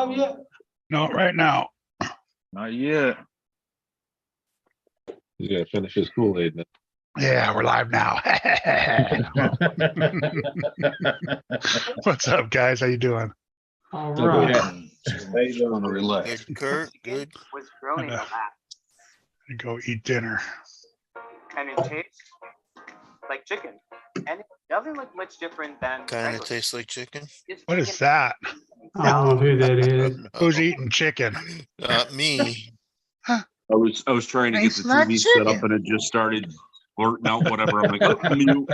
live yet? No, right now. Not yet. He's gonna finish his Kool-Aid now. Yeah, we're live now. What's up, guys? How you doing? All Okay. right. How you doing? Want to relax. Good, Kurt, good. Was growing Gonna- on that. Go eat dinner. And it tastes like chicken. And it doesn't look much different than Kinda regular. tastes like chicken. It's What is chicken. that? I don't know who that is. Who's eating chicken? Not me. I was trying to get It's the not TV set up chicken. and it just started blurting out whatever. I'm like, oh, mute.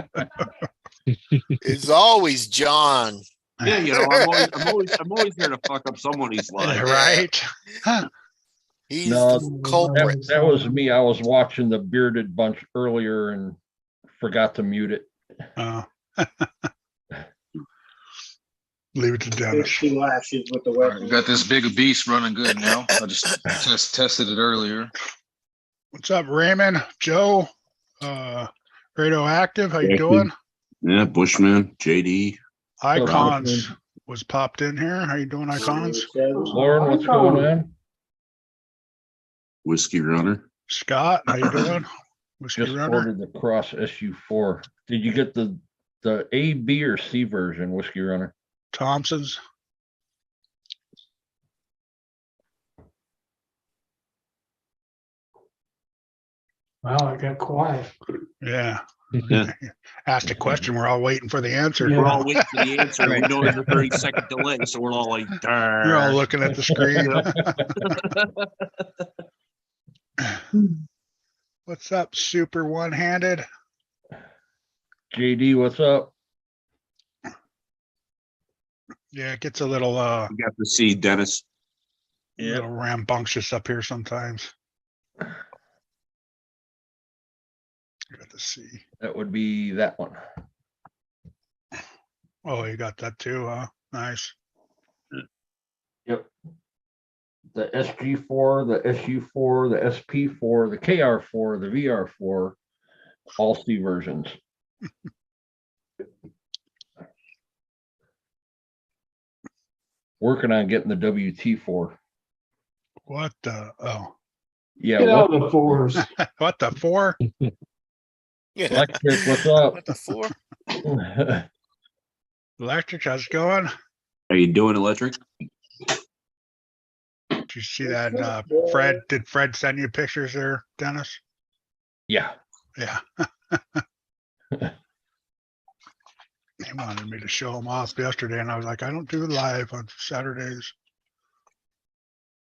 It's always John. Yeah, you know, I'm always here to fuck up somebody's life. Right? He's No, the culprit. That was me. I was watching the Bearded Bunch earlier and forgot to mute it. Uh, leave it to Dennis. She lashes with the All right, weapon. got this big beast running good now. I just tested it earlier. What's up, Raymond? Joe? Radioactive? How you Active. doing? Yeah, Bushman, JD. Icons was popped in here. How you doing, Icons? Lauren, what's going on? Whiskey Runner. Scott, how you doing? Whiskey Just Runner? ordered the Cross SU4. Did you get the A, B, or C version, Whiskey Runner? Thompson's. Wow, it got quiet. Yeah. Yeah. Asked a question. We're all waiting for the answer. Yeah. We're all waiting for the answer. We know there's a 30-second delay, so we're all like, You're all looking at the screen. What's up, super one-handed? JD, what's up? Yeah, it gets a little You got to see Dennis. little rambunctious up here sometimes. Got to see. That would be that one. Oh, you got that too, huh? Nice. Yep. The SG4, the SU4, the SP4, the KR4, the VR4, all C versions. Working on getting the WT4. What the? Oh, Yeah, Get out what, of the force. what the four? Yeah. Electric, what's up? What the for? Electric, how's it going? How you doing, Electric? Did you see that? Fred, did Fred send you pictures there, Dennis? Yeah, Yeah. He wanted me to show him off yesterday, and I was like, I don't do live on Saturdays.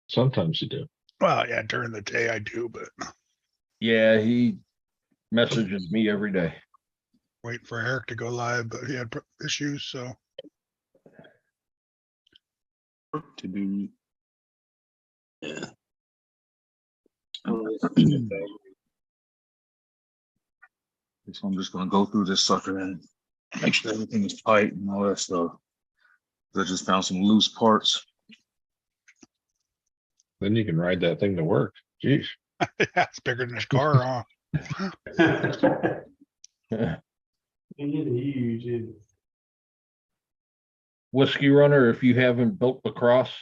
Sometimes you do. Well, yeah, during the day I do, but yeah, he messages me every day. waiting for Eric to go live, but he had issues, so. To do. Yeah. So I'm just gonna go through this sucker and make sure everything is tight and all that stuff. I just found some loose parts. Then you can ride that thing to work. Jeez. Yeah, it's bigger than his car, huh? It is huge. Isn't it? Whiskey Runner, if you haven't built lacrosse,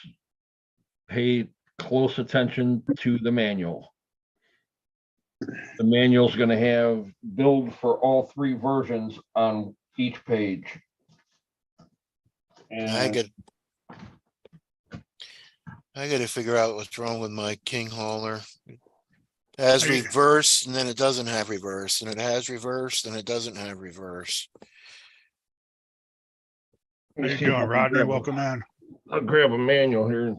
pay close attention to the manual. The manual's gonna have build for all three versions on each page. I And gotta figure out what's wrong with my King hauler. It has Are you- reverse and then it doesn't have reverse, and it has reverse and it doesn't have reverse. How you doing, Rodney? Welcome in. I'll grab a manual here and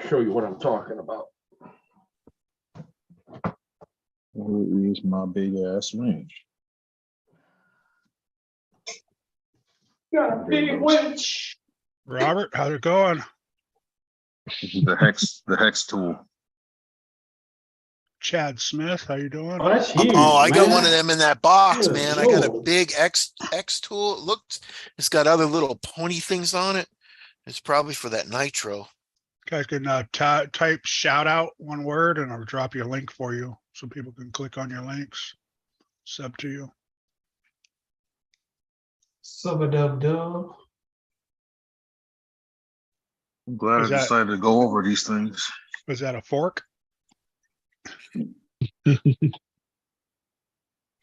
show you what I'm talking about. Where is my big ass range? Got a big winch. Robert, how's it going? This is the hex tool. Chad Smith, how you doing? Oh, that's huge. Oh, I got man. one of them in that box, Good man. I got a lord. big X tool. It looked, it's got other little pointy things on it. It's probably for that nitro. Guys can type shout out one word and I'll drop you a link for you so people can click on your links. Sub to you. Sub-a-dub-dub. I'm glad I Is that- decided to go over these things. Was that a fork?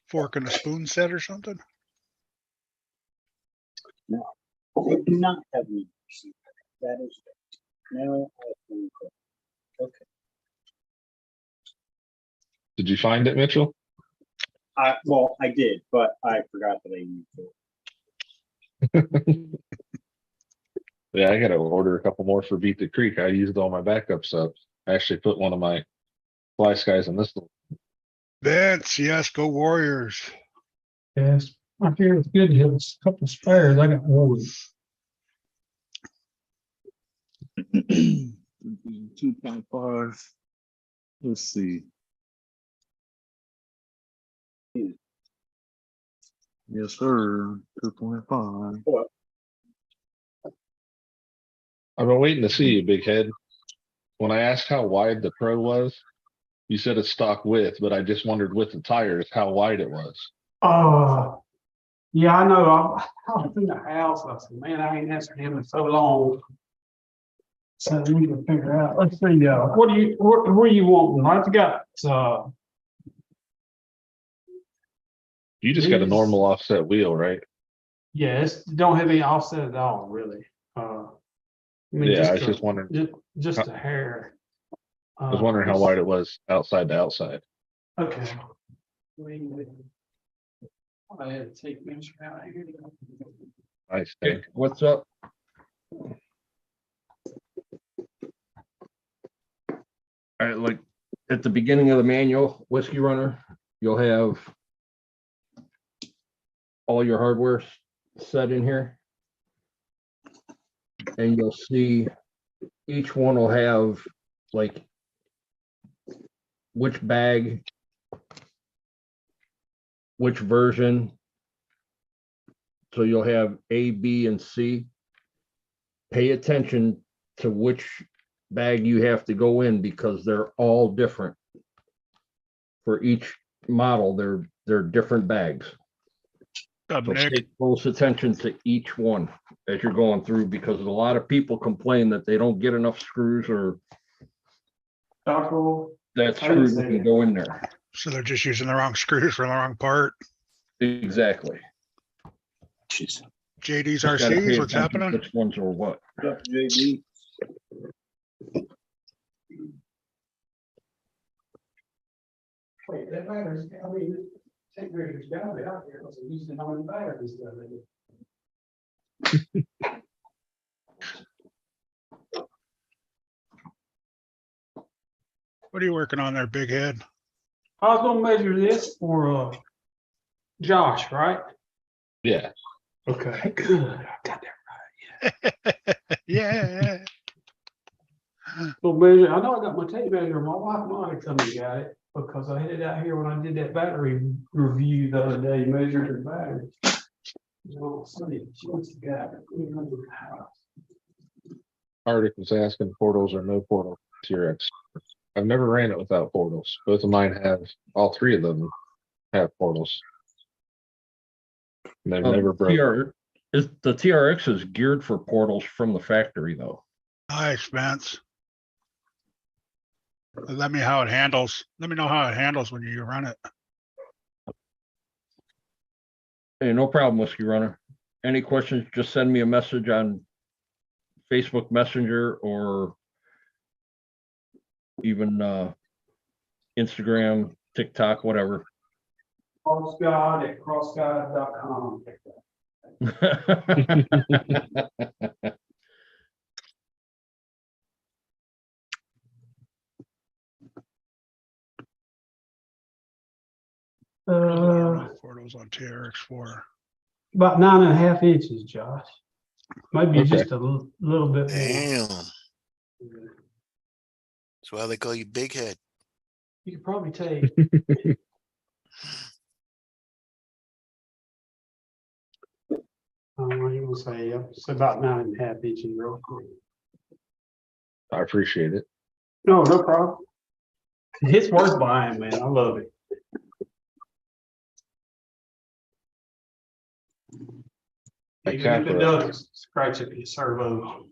Fork and a spoon set or something? They do not have any. That is, no. I think- Okay. Did you find it, Mitchell? Well, I did, but I forgot that I used it. Yeah, I gotta order a couple more for Beat the Creek. I used all my backup subs. I actually put one of my fly skies in this one. Vince, yes, go Warriors. Yes, I hear it's good to have a couple spares. I got one. 2.5. Let's see. Yes, sir. 2.5. I've been waiting to see you, big head. When I asked how wide the Pro was, you said it's stock width, but I just wondered with the tires how wide it was. Yeah, I know. I was in the house. I said, man, I ain't answered him in so long. So we need to figure out. Let's see. What do you where you wanting? I've got You just got a These- normal offset wheel, right? yes, don't have any offset at all, really. I mean, Yeah, I was just wondering. just a hair. I was wondering how wide it was outside to outside. Okay. I had to take measure out here. Nice Hey, thing. what's up? All right, like at the beginning of the manual, Whiskey Runner, you'll have all your hardware set in here. And you'll see each one will have like which bag, which version. So you'll have A, B, and C. Pay attention to which bag you have to go in because they're all different. For each model, they're different bags. Up, So Nick. pay close attention to each one as you're going through because a lot of people complain that they don't get enough screws or Doctor, that I didn't screw say doesn't that. go in there. So they're just using the wrong screws for the wrong part. Exactly. Jeez. JD's Just gotta pay RCs, what's attention happening? Which ones are what? JD. wait, that battery's, I mean, take battery's gotta be out there because they're using how many batteries does it? What are you working on there, big head? I was gonna measure this for, Josh, right? Yeah. Okay, good. I got that. Yeah. Well, measure, I know I got my tape measure. My wife might have come and got it because I had it out here when I did that battery review the other day, measured her battery. Oh, Sonny, she wants to get it. Arctic was asking portals or no portal TRX. I've never ran it without portals. Both of mine have, all three of them have portals. And they've never broken. The TRX is geared for portals from the factory though. Nice, Vince. Let me how it handles. Let me know how it handles when you run it. Hey, no problem, Whiskey Runner. Any questions, just send me a message on Facebook Messenger or even Instagram, TikTok, whatever. CrossGuide@crossguide.com. Portals on TRX4. About 9.5 inches, Josh. Maybe Okay. just a little bit more. Damn. That's why they call you Big Head. You could probably take. What you gonna say? It's about 9.5 inches real quick. I appreciate it. No, no problem. It's worth buying, man. I love it. Like Even if it Catherine. does scratch up your servo.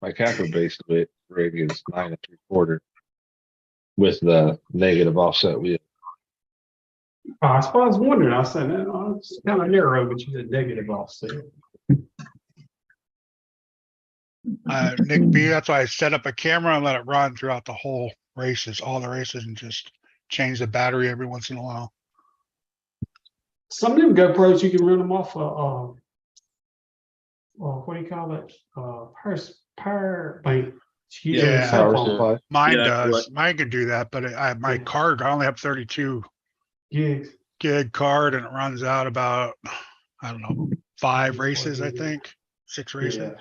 My capper based rig is 9 3/4 with the negative offset wheel. I was wondering, I said, "Oh, it's kind of narrow, but you said negative offset." Nick B, that's why I set up a camera and let it run throughout the whole races, all the races, and just change the battery every once in a while. Some of them GoPros, you can run them off what do you call it? Power bank. You use your Yeah. cell Power phone. supply. Mine Yeah, does. Mine can do that, but my Yeah. card, I only have 32 Gigs. gig card and it runs out about, I don't know, 5 Yeah, races, I yeah. think, 6 races.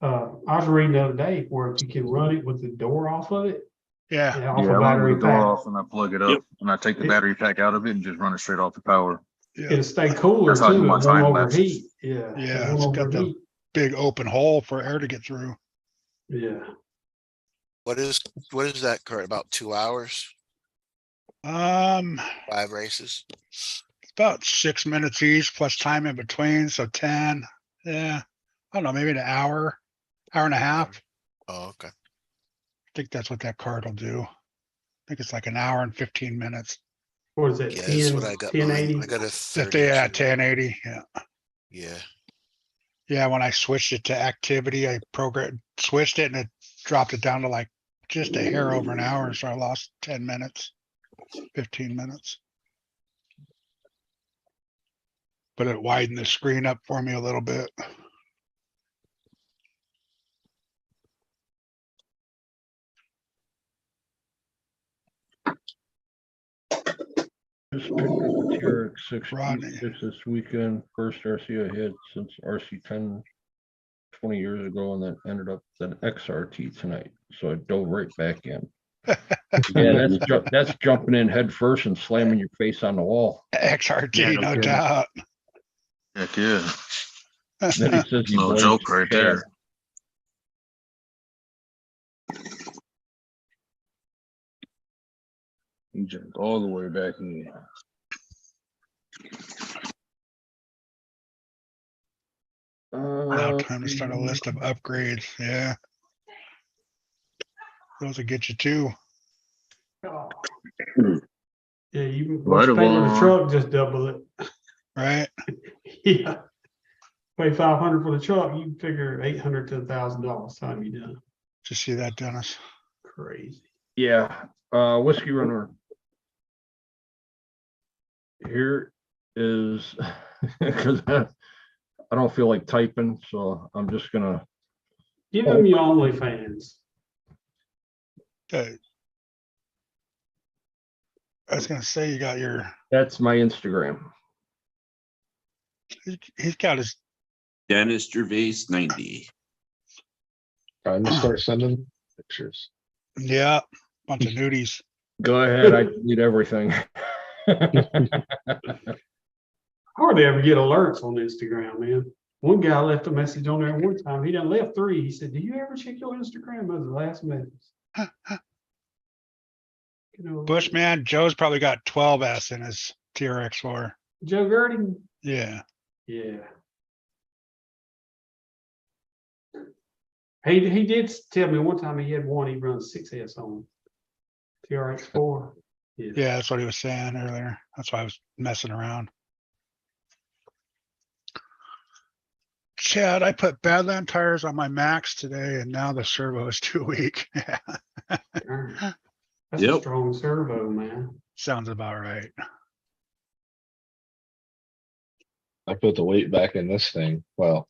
Yeah. I was reading the other day where if you can run it with the door off of it, Yeah. and off Yeah, I a run battery the door pack, off and I plug it up Yep. and I take the It- battery pack out of it and just run it straight off the power. Yeah. it'll stay cooler That's how I do too. my It time won't lapses. overheat. Yeah. Yeah, It it's won't got the- overheat. Big open hole for air to get through. Yeah. What is that card? About 2 hours, Um, 5 races? it's about 6 minutes each plus time in between, so 10. Yeah. I don't know, maybe an hour and a half. Oh, okay. I think that's what that card will do. I think it's like an hour and 15 minutes. What is it? Yeah, that's 10, what I got behind. 1080? I got a If they 32. 1080, yeah. Yeah. Yeah, when I switched it to activity, I switched it and it dropped it down to like just a hair over an hour, so I lost 10 minutes, 15 minutes. But it widened the screen up for me a little bit. Just picked up a TRX Rodney. 6 this weekend. First RC I had since RC10 20 years ago, and then ended up with an XRT tonight. So I dove right back in. Yeah, that's jumping in head first and slamming your face on the wall. XRT, Yeah, no no kidding. doubt. Heck yeah. Then he says he No blames joke his right dad. there. He jumped all the way back in. Now time to start a list of upgrades. Yeah. Those will get you too. Oh. Yeah, you Right what's paying for the on. truck, just double it. Right? Yeah. Pay 500 for the truck, you figure 800 to $1,000 time you done. Just see that, Dennis. Crazy. Yeah, whiskey runner. Here is, because I don't feel like typing, so I'm just gonna, Give them your OnlyFans. Okay. I was gonna say you got your, that's my Instagram. he's got his, Dennis Gervais 90. Trying to start sending pictures. yeah, bunch of nudies. Go ahead, I delete everything. Hardly ever get alerts on Instagram, man. One guy left a message on there one time. He done left 3. He said, "Do you ever check your Instagram?" That was the last message. You know, Bushman, Joe's probably got 12S in his TRX4. Joe Gertie. Yeah. Yeah. He did tell me one time he had one he runs 6S on. TRX4. Yeah, that's what he was saying earlier. That's why I was messing around. Chad, I put Badland tires on my Max today and now the servo is too weak. Darn. That's a Yep. strong servo, man. Sounds about right. I put the weight back in this thing. Well,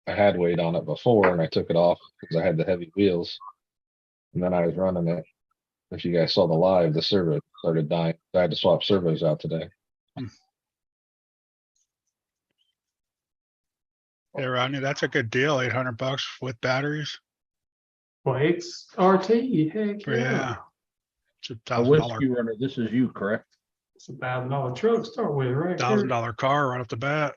I had weight on it before and I took it off because I had the heavy wheels. And then I was running it. If you guys saw the live, the servo started dying. I had to swap servos out today. Hey, Rodney, that's a good deal. $800 with batteries. Well, XRT, heck Yeah. yeah. It's A $1,000 whiskey runner, this is you, correct? It's $1,000 truck to start with, right? there. $1,000 car right off the bat.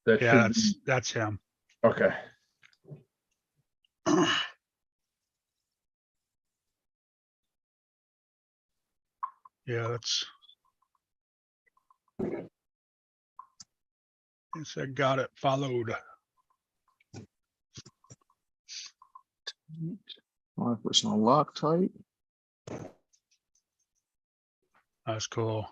That Yeah, should be, that's him. okay. Yeah, that's. It said got it, followed. My personal Loctite. That's cool.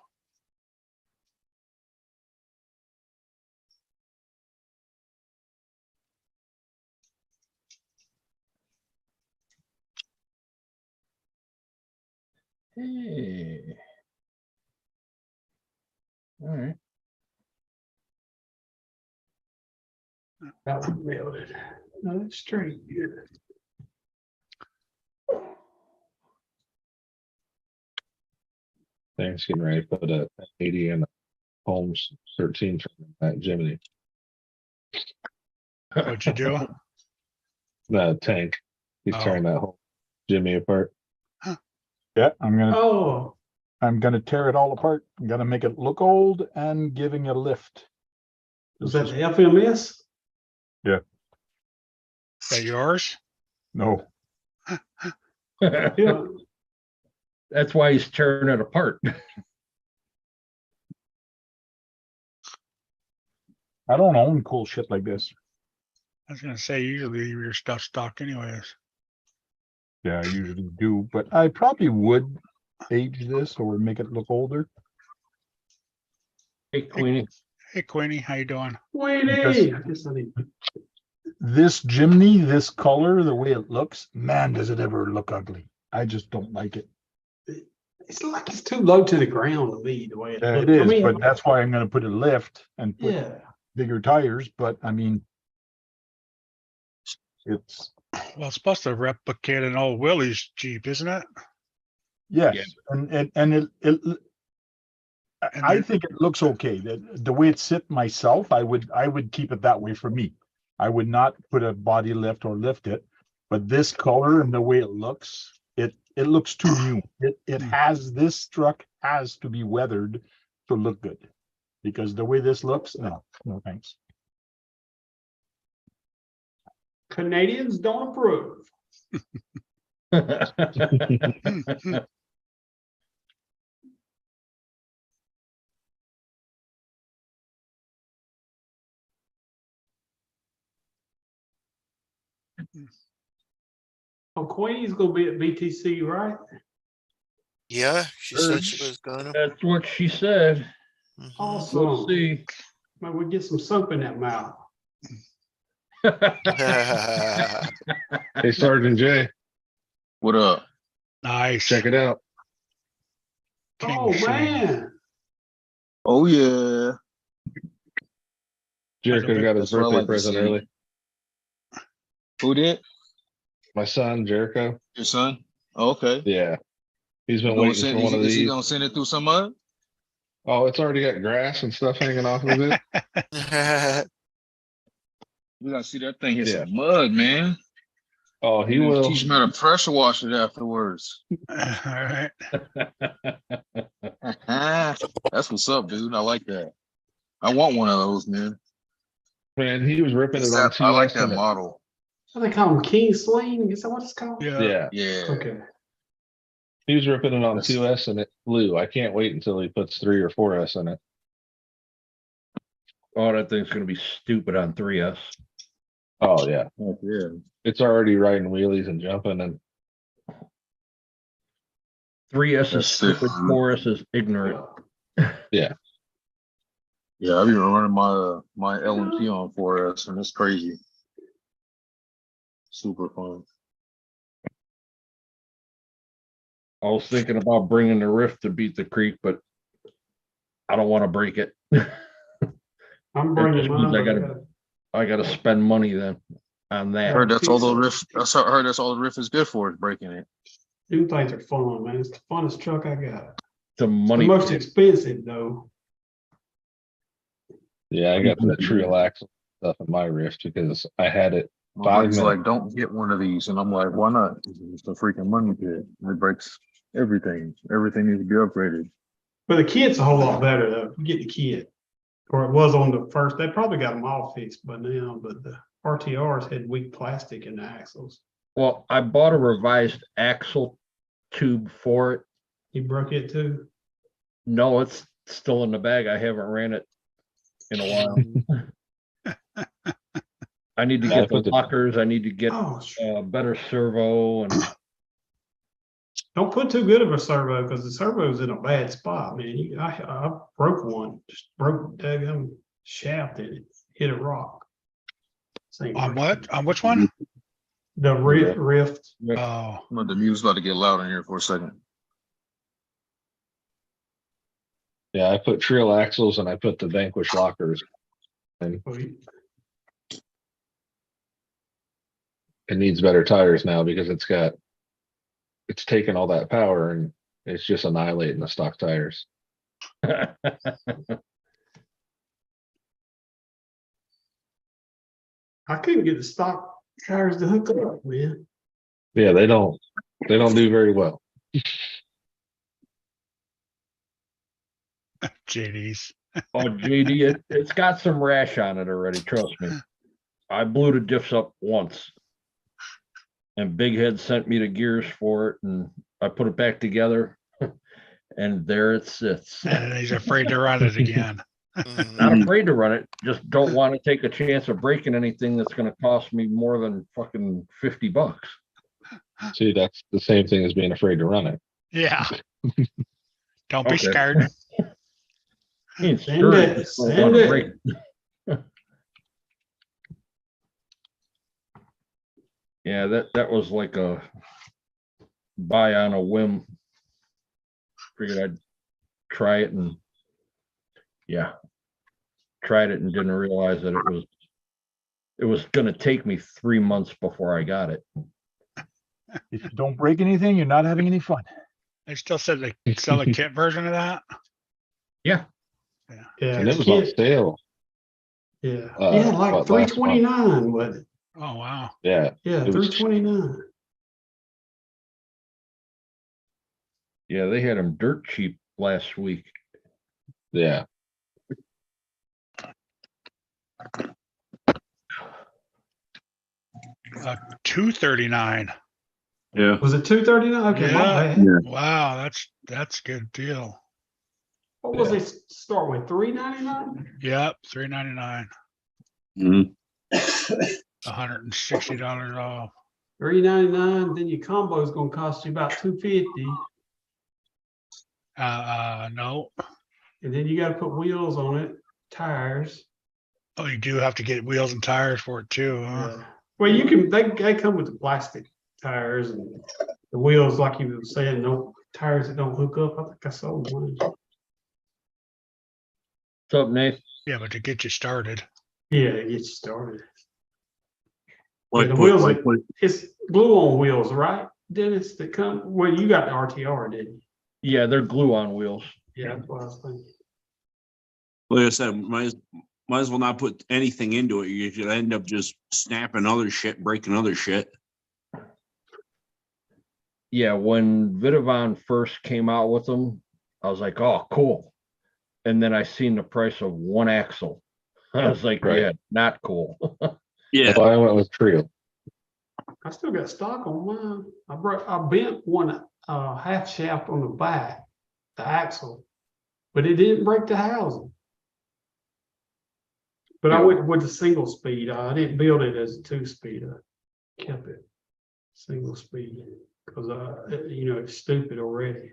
Hey. All right. That one melted. No, it's straight here. Thing's getting ready to put a 80 in Holmes 13 from that Jimmy. What'd you do? The tank. He's Oh. tearing that whole Jimmy apart. Yeah, Oh, I'm gonna tear it all apart. I'm gonna make it look old and giving it a lift. was that the FMS? Is that yours? No, Yeah. That's why he's tearing it apart. I don't own cool shit like this. I was gonna say, usually your stuff's stock anyways. Yeah, I usually do, but I probably would age this or make it look older. Hey, Queenie. Hey Queenie, how you doing? Wayne, I guess I need. This Jimny, this color, the way it looks, man, does it ever look ugly. I just don't like it. It's like it's too low to the ground to me, the way it Yeah, looks. it is, I mean, but that's why I'm gonna put a lift and put yeah. bigger tires, but I mean, it's, Well, it's supposed to replicate an old Willie's Jeep, isn't it? yes, Yeah. and it I there- think it looks okay. The way it sit myself, I would keep it that way for me. I would not put a body lift or lift it, but this color and the way it looks, it looks too new. It has, this truck has to be weathered to look good. Because the way this looks, no thanks. Canadians don't approve. Oh, Queenie's gonna be at BTC, right? Yeah, she said she was gonna. That's what she said. Mhm. We'll Awesome. see. Maybe we get some soap in that mouth. Hey, Sergeant J, What up? Nice. check it out. King Oh, Shane. man. Oh yeah. Jericho got his That's what I birthday like to present see. early. Who did? My son, Jericho. Your son? Oh, okay. Yeah. He's You been gonna waiting send, for one of is he these. gonna send it through some mud? Oh, it's already got grass and stuff hanging off of it. We gotta see that thing hit Yeah. some mud, man. Oh, he And then will. teach him how to pressure wash it afterwards. All right. That's what's up, dude. I like that. I want one of those, man. Man, he was ripping it on I like TS that and it- model. What do they call them? King Sling? Is that what it's called? Yeah. Yeah, Yeah. Okay. he was ripping it on That's- 2S and it flew. I can't wait until he puts 3 or 4S in it. Oh, that thing's gonna be stupid on 3S. Oh yeah, Heck yeah. it's already riding wheelies and jumping and 3S is That's sick, stupid, dude. 4S is ignorant. Yeah, I've been running my LMT on 4S and it's crazy. Super fun. I was thinking about bringing the Rift to Beat the Creek, but I don't want to break it. I'm That bringing just means mine. I gotta- I gotta spend money then on I that. heard that's all the riff. I heard that's all the riff is good for is breaking it. Them things are fun, man. It's the funnest truck I got. The The money. most expensive, though. yeah, I got the Trio axle stuff in my Rift because I had it. My 5 buddy's minutes. like, don't get one of these, and I'm like, why not? It's a freaking money pit. It breaks everything. Everything needs to be upgraded. But the kit's a whole lot better, though. You get the kit. Or it was on the first. They probably got them all fixed by now, but the RTRs had weak plastic in the axles. Well, I bought a revised axle tube for it. You broke it too? No, it's still in the bag. I haven't ran it in a while. I need to Yeah, I get the put the- lockers. I need to get Oh, better servo and don't put too good of a servo because the servo's in a bad spot, man. I broke one, just broke daggum shaft in it, hit a rock. Same On thing. what? On which one? The rift. Oh, The music's about to get loud in here for a second. Yeah, I put Trill axles and I put the Vanquish lockers. And it needs better tires now because it's taken all that power and it's just annihilating the stock tires. I couldn't get the stock tires to hook up, man. Yeah, they don't do very well. JD's. oh, JD, it's got some rash on it already. Trust me. I blew the diffs up once. And Big Head sent me the gears for it and I put it back together and there it sits. And he's afraid to run it again. Mhm. Not afraid to run it, just don't want to take a chance of breaking anything that's gonna cost me more than fucking $50. See, that's the same thing as being afraid to run it. Yeah. Don't be Okay. scared. Ain't Send sure, it, just don't send wanna it. break Yeah, that was like a buy on a whim. Figured I'd try it and yeah, tried it and didn't realize that it was gonna take me 3 months before I got it. If you don't break anything, you're not having any fun. They still said they sell a kit version of that. Yeah, Yeah, And it was on sale. yeah, what, like last month? $329, wasn't it? Oh, wow. Yeah, Yeah, It was- $329. yeah, they had them dirt cheap last week. yeah. $239. Yeah. Was it $239? Okay, my Yeah. bad. Wow, that's a good deal. What was they start with? $399? Yep, $399. Mhm. $160 off. $399. Then your combo is gonna cost you about $250, No. and then you got to put wheels on it, tires. Oh, you do have to get wheels and tires for it too, huh? Yeah. Well, you can. They come with the plastic tires and the wheels, like you were saying. No tires that don't hook up. I think I sold one. What's up, Nate? Yeah, but to get you started. Yeah, to get you started. Like the put- wheels like are- put- It's glue on wheels, right, Dennis? That come. Well, you got the RTR, didn't you? Yeah, they're glue on wheels. Yeah, that's what I was thinking. like I said, might as well not put anything into it. You should end up just snapping other shit, breaking other shit. Yeah, when Vidavon first came out with them, I was like, oh, cool. And then I seen the price of one axle. I was like, Right. yeah, not cool. Yeah. That's why I went with Trio. I still got stock on mine. I bent one half shaft on the back, the axle, but it didn't break the housing. But I Yeah. went with the single speed. I didn't build it as a 2-speed. I kept it single speed because it's stupid already.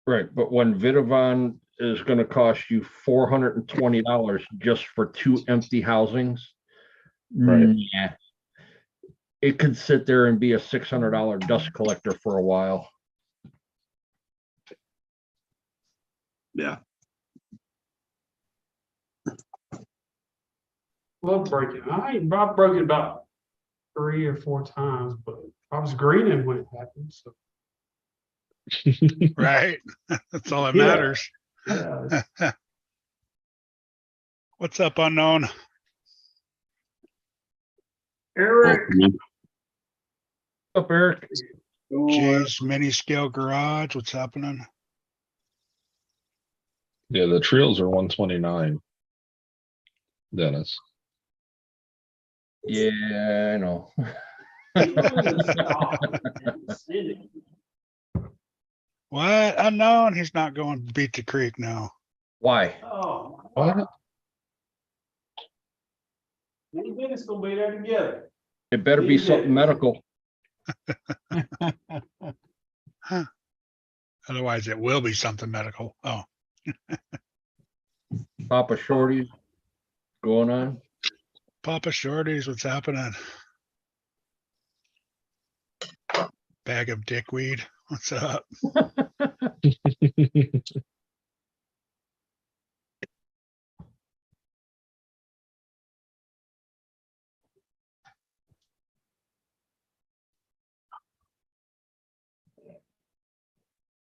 Right, but when Vidavon is gonna cost you $420 just for 2 empty housings. Right. Yeah. It could sit there and be a $600 dust collector for a while. Yeah. Love breaking. I broke it about 3 or 4 times, but I was greening when it happened. So Right? That's all that Yeah. matters. yeah, What's up, unknown? Eric. What's up, Eric? Jay's mini scale garage. What's happening? Yeah, the Trios are 129. Dennis. Yeah, I know. What? Unknown? He's not going to beat the creek now. Why? Oh, What? Me and Dennis gonna be there together. It better be Yeah. something medical. Otherwise, it will be something medical. Oh, Papa Shorty's going on. Papa Shorties, what's happening? Bag of dickweed. What's up?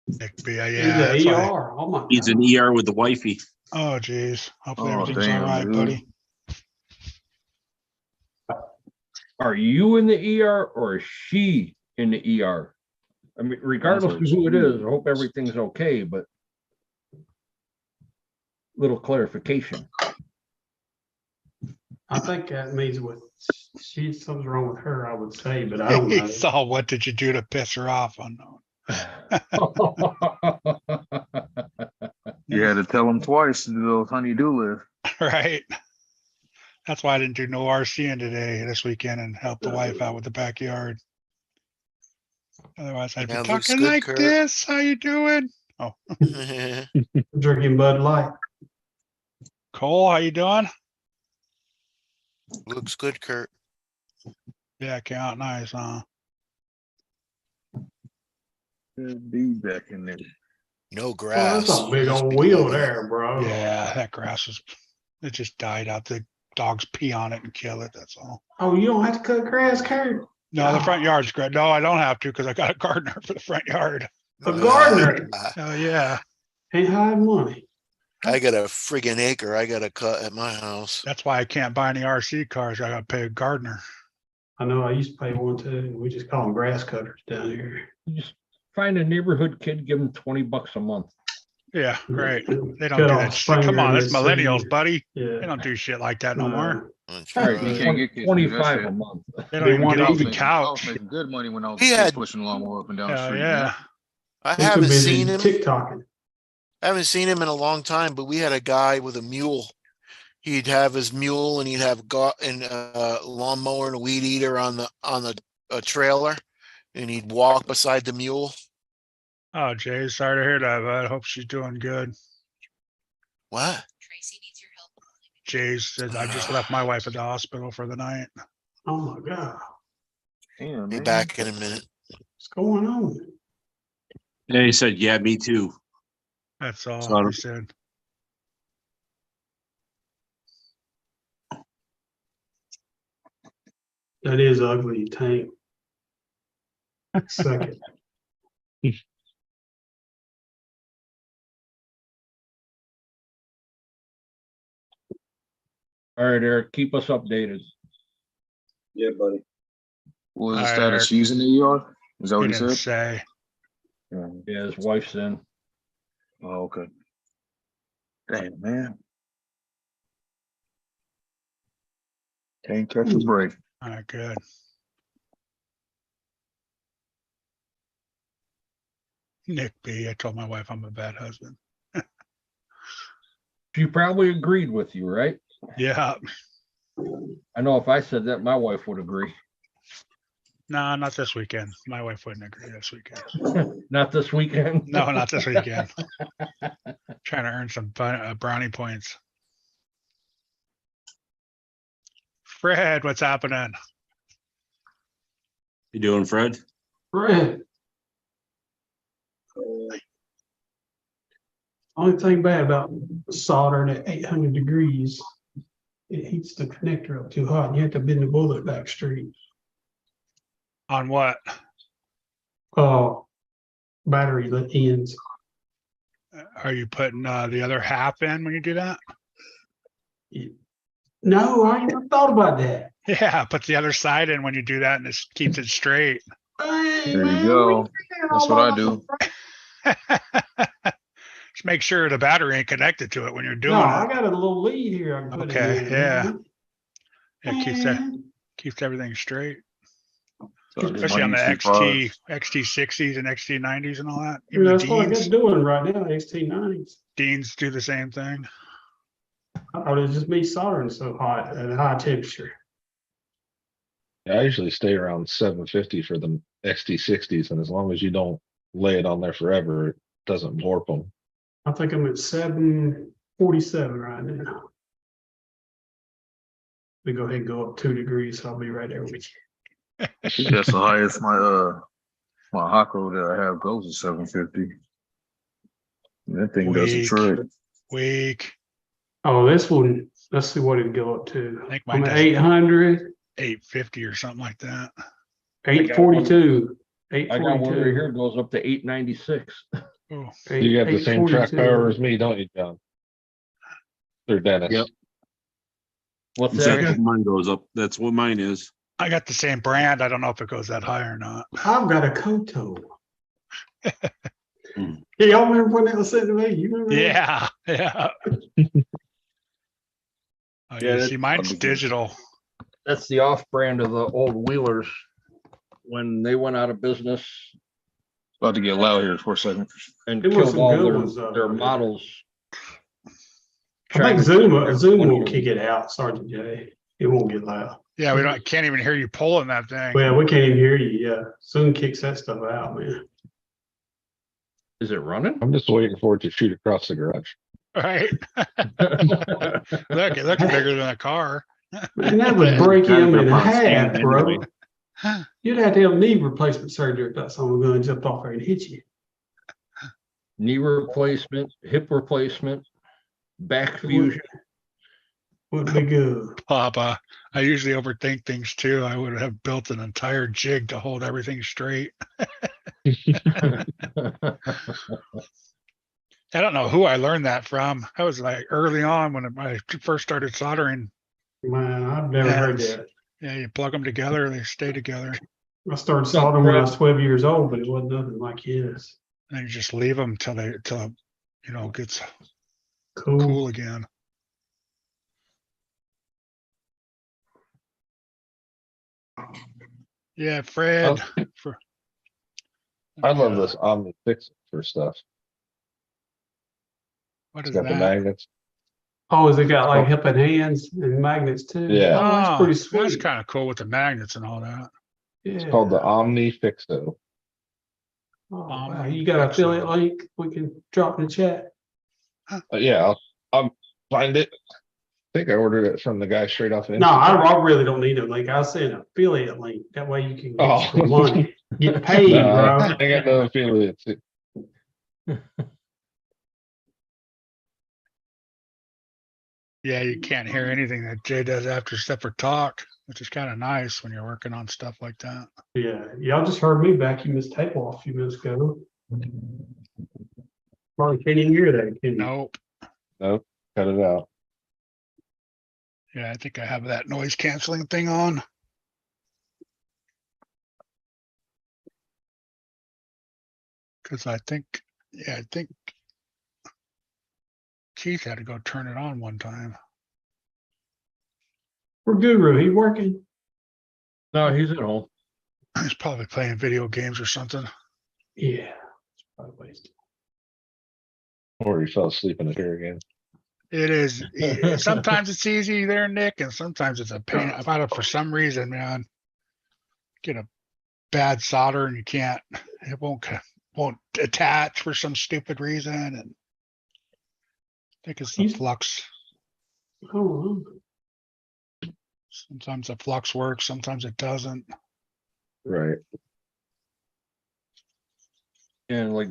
Nick B, He's yeah, a that's why. ER. Oh my He's God. an ER with the wifey. Oh, geez. Hopefully Oh, everything's all damn, right, dude. buddy. Are you in the ER or is she in the ER? I mean, regardless of who it is, I hope everything's okay, but little clarification. I think that means with, something's wrong with her, I would say, but I don't know. So what did you do to piss her off? Unknown. You had to tell him twice to do those honey-do list. Right. That's why I didn't do no RCing today, this weekend, and help the wife out with the backyard. Otherwise, I'd be Yeah, looks talking good, like Kurt. this. How you doing? Oh, Drinking Bud Light. Cole, how you doing? Looks good, Kurt. Yeah, count nice, huh? Be back in there. No Oh, grass. that's a big Must old be wheel lovely. there, bro. Yeah, that grass was, it just died out. The dogs pee on it and kill it. That's all. Oh, you don't have to cut grass, Kurt. No, the front yard's great. No, I don't have to because I got a gardener for the front yard. A gardener. Oh, yeah. Ain't high money. I got a friggin' acre I gotta cut at my house. That's why I can't buy any RC cars. I gotta pay a gardener. I know I used to pay one too. We just call them grass cutters down here. You just find a neighborhood kid, give him $20 a month. Yeah, great. They don't Cut do off that shit. Come finger on, and that's then millennials, seed. buddy. They Yeah. don't do shit like that no more. That's All right, right. you can't get kids to do that 25 shit. a month. They They don't even want get to off the eat. I was couch. making good money when I was He a kid had- pushing lawnmower up and down the Hell street. yeah. I They're too haven't busy seen him. TikToking. I haven't seen him in a long time, but we had a guy with a mule. He'd have his mule and he'd have lawnmower and a weed eater on the trailer, and he'd walk beside the mule. Oh, Jay, sorry to hear that, bud. Hope she's doing good. What? Jay said, I just left my wife at the hospital for the night. Oh my God. Damn, Be man. back in a minute. What's going on? Yeah, he said, yeah, me too. That's all So I he don't- said. That is ugly, Tank. Second. All right, Eric, keep us updated. Yeah, buddy. What was the Alright, status? She's in the ER? Is that He what he didn't said? say. Yeah, his wife's in. Oh, okay. Damn, man. Can't catch a break. All right, good. Nick B, I told my wife I'm a bad husband. She probably agreed with you, right? Yeah, I know if I said that, my wife would agree. no, not this weekend. My wife wouldn't agree this weekend. Not this weekend. No, not this weekend. Trying to earn some brownie points. Fred, what's happening? You doing, Fred? Fred. Only thing bad about soldering at 800 degrees, it heats the connector up too hot. And you have to bend the bullet back straight. On what? Battery ends. Are you putting the other half in when you do that? No, I never thought about that. Yeah, put the other side in when you do that and it keeps it straight. Hey, There man, you go. we figured That's all what I that do. Just make sure the battery ain't connected to it when you're doing No, I it. got a little lead here. I can put Okay, it in. yeah. It Man. keeps everything straight, So just especially on the money, cheap XT60s and XT90s and all that. Yeah, Even the that's what I got Deans, doing right now, XT90s. Deans do the same thing. I thought it was just me soldering so hot at a high temperature. I usually stay around 750 for the XT60s, and as long as you don't lay it on there forever, it doesn't warp them. I think I'm at 747 right now. We go ahead and go up 2 degrees, so I'll be right there with you. I think that's the highest my Hako that I have goes to 750. That thing does a Weak. trick. Weak. Oh, this one, let's see what it'd go up to. I think mine I'm at does 800, 850 or something like that. 842. I got one right here, it goes up to 896. Oh, You got the same track 842. power as me, don't you, John? Or Dennis? Yep. What's That's that? what mine goes up. That's what mine is. I got the same brand. I don't know if it goes that high or not. I've got a Koto. Hmm. Yeah, y'all remember when that was sent to me? You remember? that? Yeah, yeah. Oh, Yeah, you that- see, mine's digital. That's the off brand of the old Wheelers. When they went out of business About to get loud here for a second. and There was killed some all good ones, though. their models. I think Trying to- Zoom will 20. kick it out, Sergeant J. It won't get loud. Yeah, we don't, can't even hear you pulling that thing. Well, we can't even hear you. Yeah, Zoom kicks that stuff out, man. Is it running? I'm just waiting for it to shoot across the garage. Right? Look, it looks bigger than a car. Man, that would break him in Up on half, stand bro. anyway. You'd have to have knee replacement surgery if that someone gun jumped off there and hit you. Knee replacement, hip replacement, back fusion. Wouldn't be good. Papa, I usually overthink things too. I would have built an entire jig to hold everything straight. I don't know who I learned that from. I was like early on when I first started soldering. Man, I've never heard Yes. that. Yeah, you plug them together, they stay together. I started soldering when I was 12 years old, but it wasn't nothing like his. And you just leave them till it gets Cool. cool again. Yeah, Fred. I love this Omni Fix for stuff. What It's is got the that? magnets. Oh, has it got like helping hands and magnets too? Yeah. Oh, that's pretty sweet. That's kind of cool with the magnets and all that. It's Yeah. called the Omni Fixo. Oh, wow. You got an affiliate link we can drop in the chat? Yeah, I'll find it. I think I ordered it from the guy straight off. Of No, I Instagram. really don't need a link. I was saying affiliate link. That way you can Oh. get some money. Get paid, No, bro. I got no affiliates. Yeah, you can't hear anything that Jay does after except for talk, which is kind of nice when you're working on stuff like that. Yeah, y'all just heard me vacuum this table off a few minutes ago. Probably can't even hear that, can you? Nope. Nope, cut it out. Yeah, I think I have that noise canceling thing on. Cause I think Keith had to go turn it on one time. For Guru, he working? No, he's at home. He's probably playing video games or something. Yeah. It's probably wasted. Or he fell asleep in the chair again. It is. Sometimes it's easy there, Nick, and sometimes it's a pain. I've had it for some reason, man. Get a bad solder and you can't. It won't attach for some stupid reason, and I think it's the He's- flux. Oh, Sometimes the flux works, sometimes it doesn't. Right. And like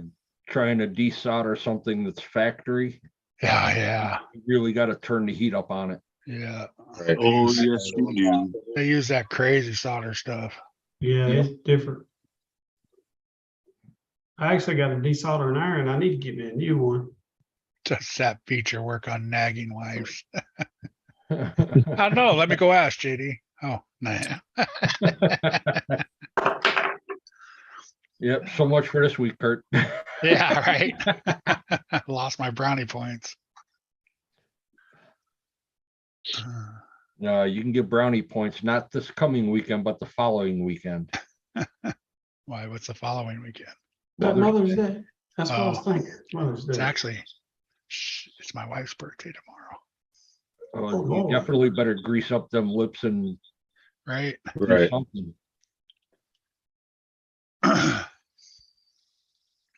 trying to desolder something that's factory, Yeah, you really got to turn the heat up on it. yeah. Right. Oh, yes, you do. They use that crazy solder stuff. yeah, Yeah. it's different. I actually got a desoldering iron. I need to get me a new one. Does that feature work on nagging wives? I don't know. Let me go ask JD. Oh, nah. Yep. So much for this week, Kurt. Yeah, right. Lost my brownie points. You can get brownie points, not this coming weekend, but the following weekend. Why? What's the following weekend? That Mother's Mother's Day. That's what I was Oh. thinking. Mother's It's Day. actually, it's my wife's birthday tomorrow. You Lord. definitely better grease up them lips and Right? do Right. something.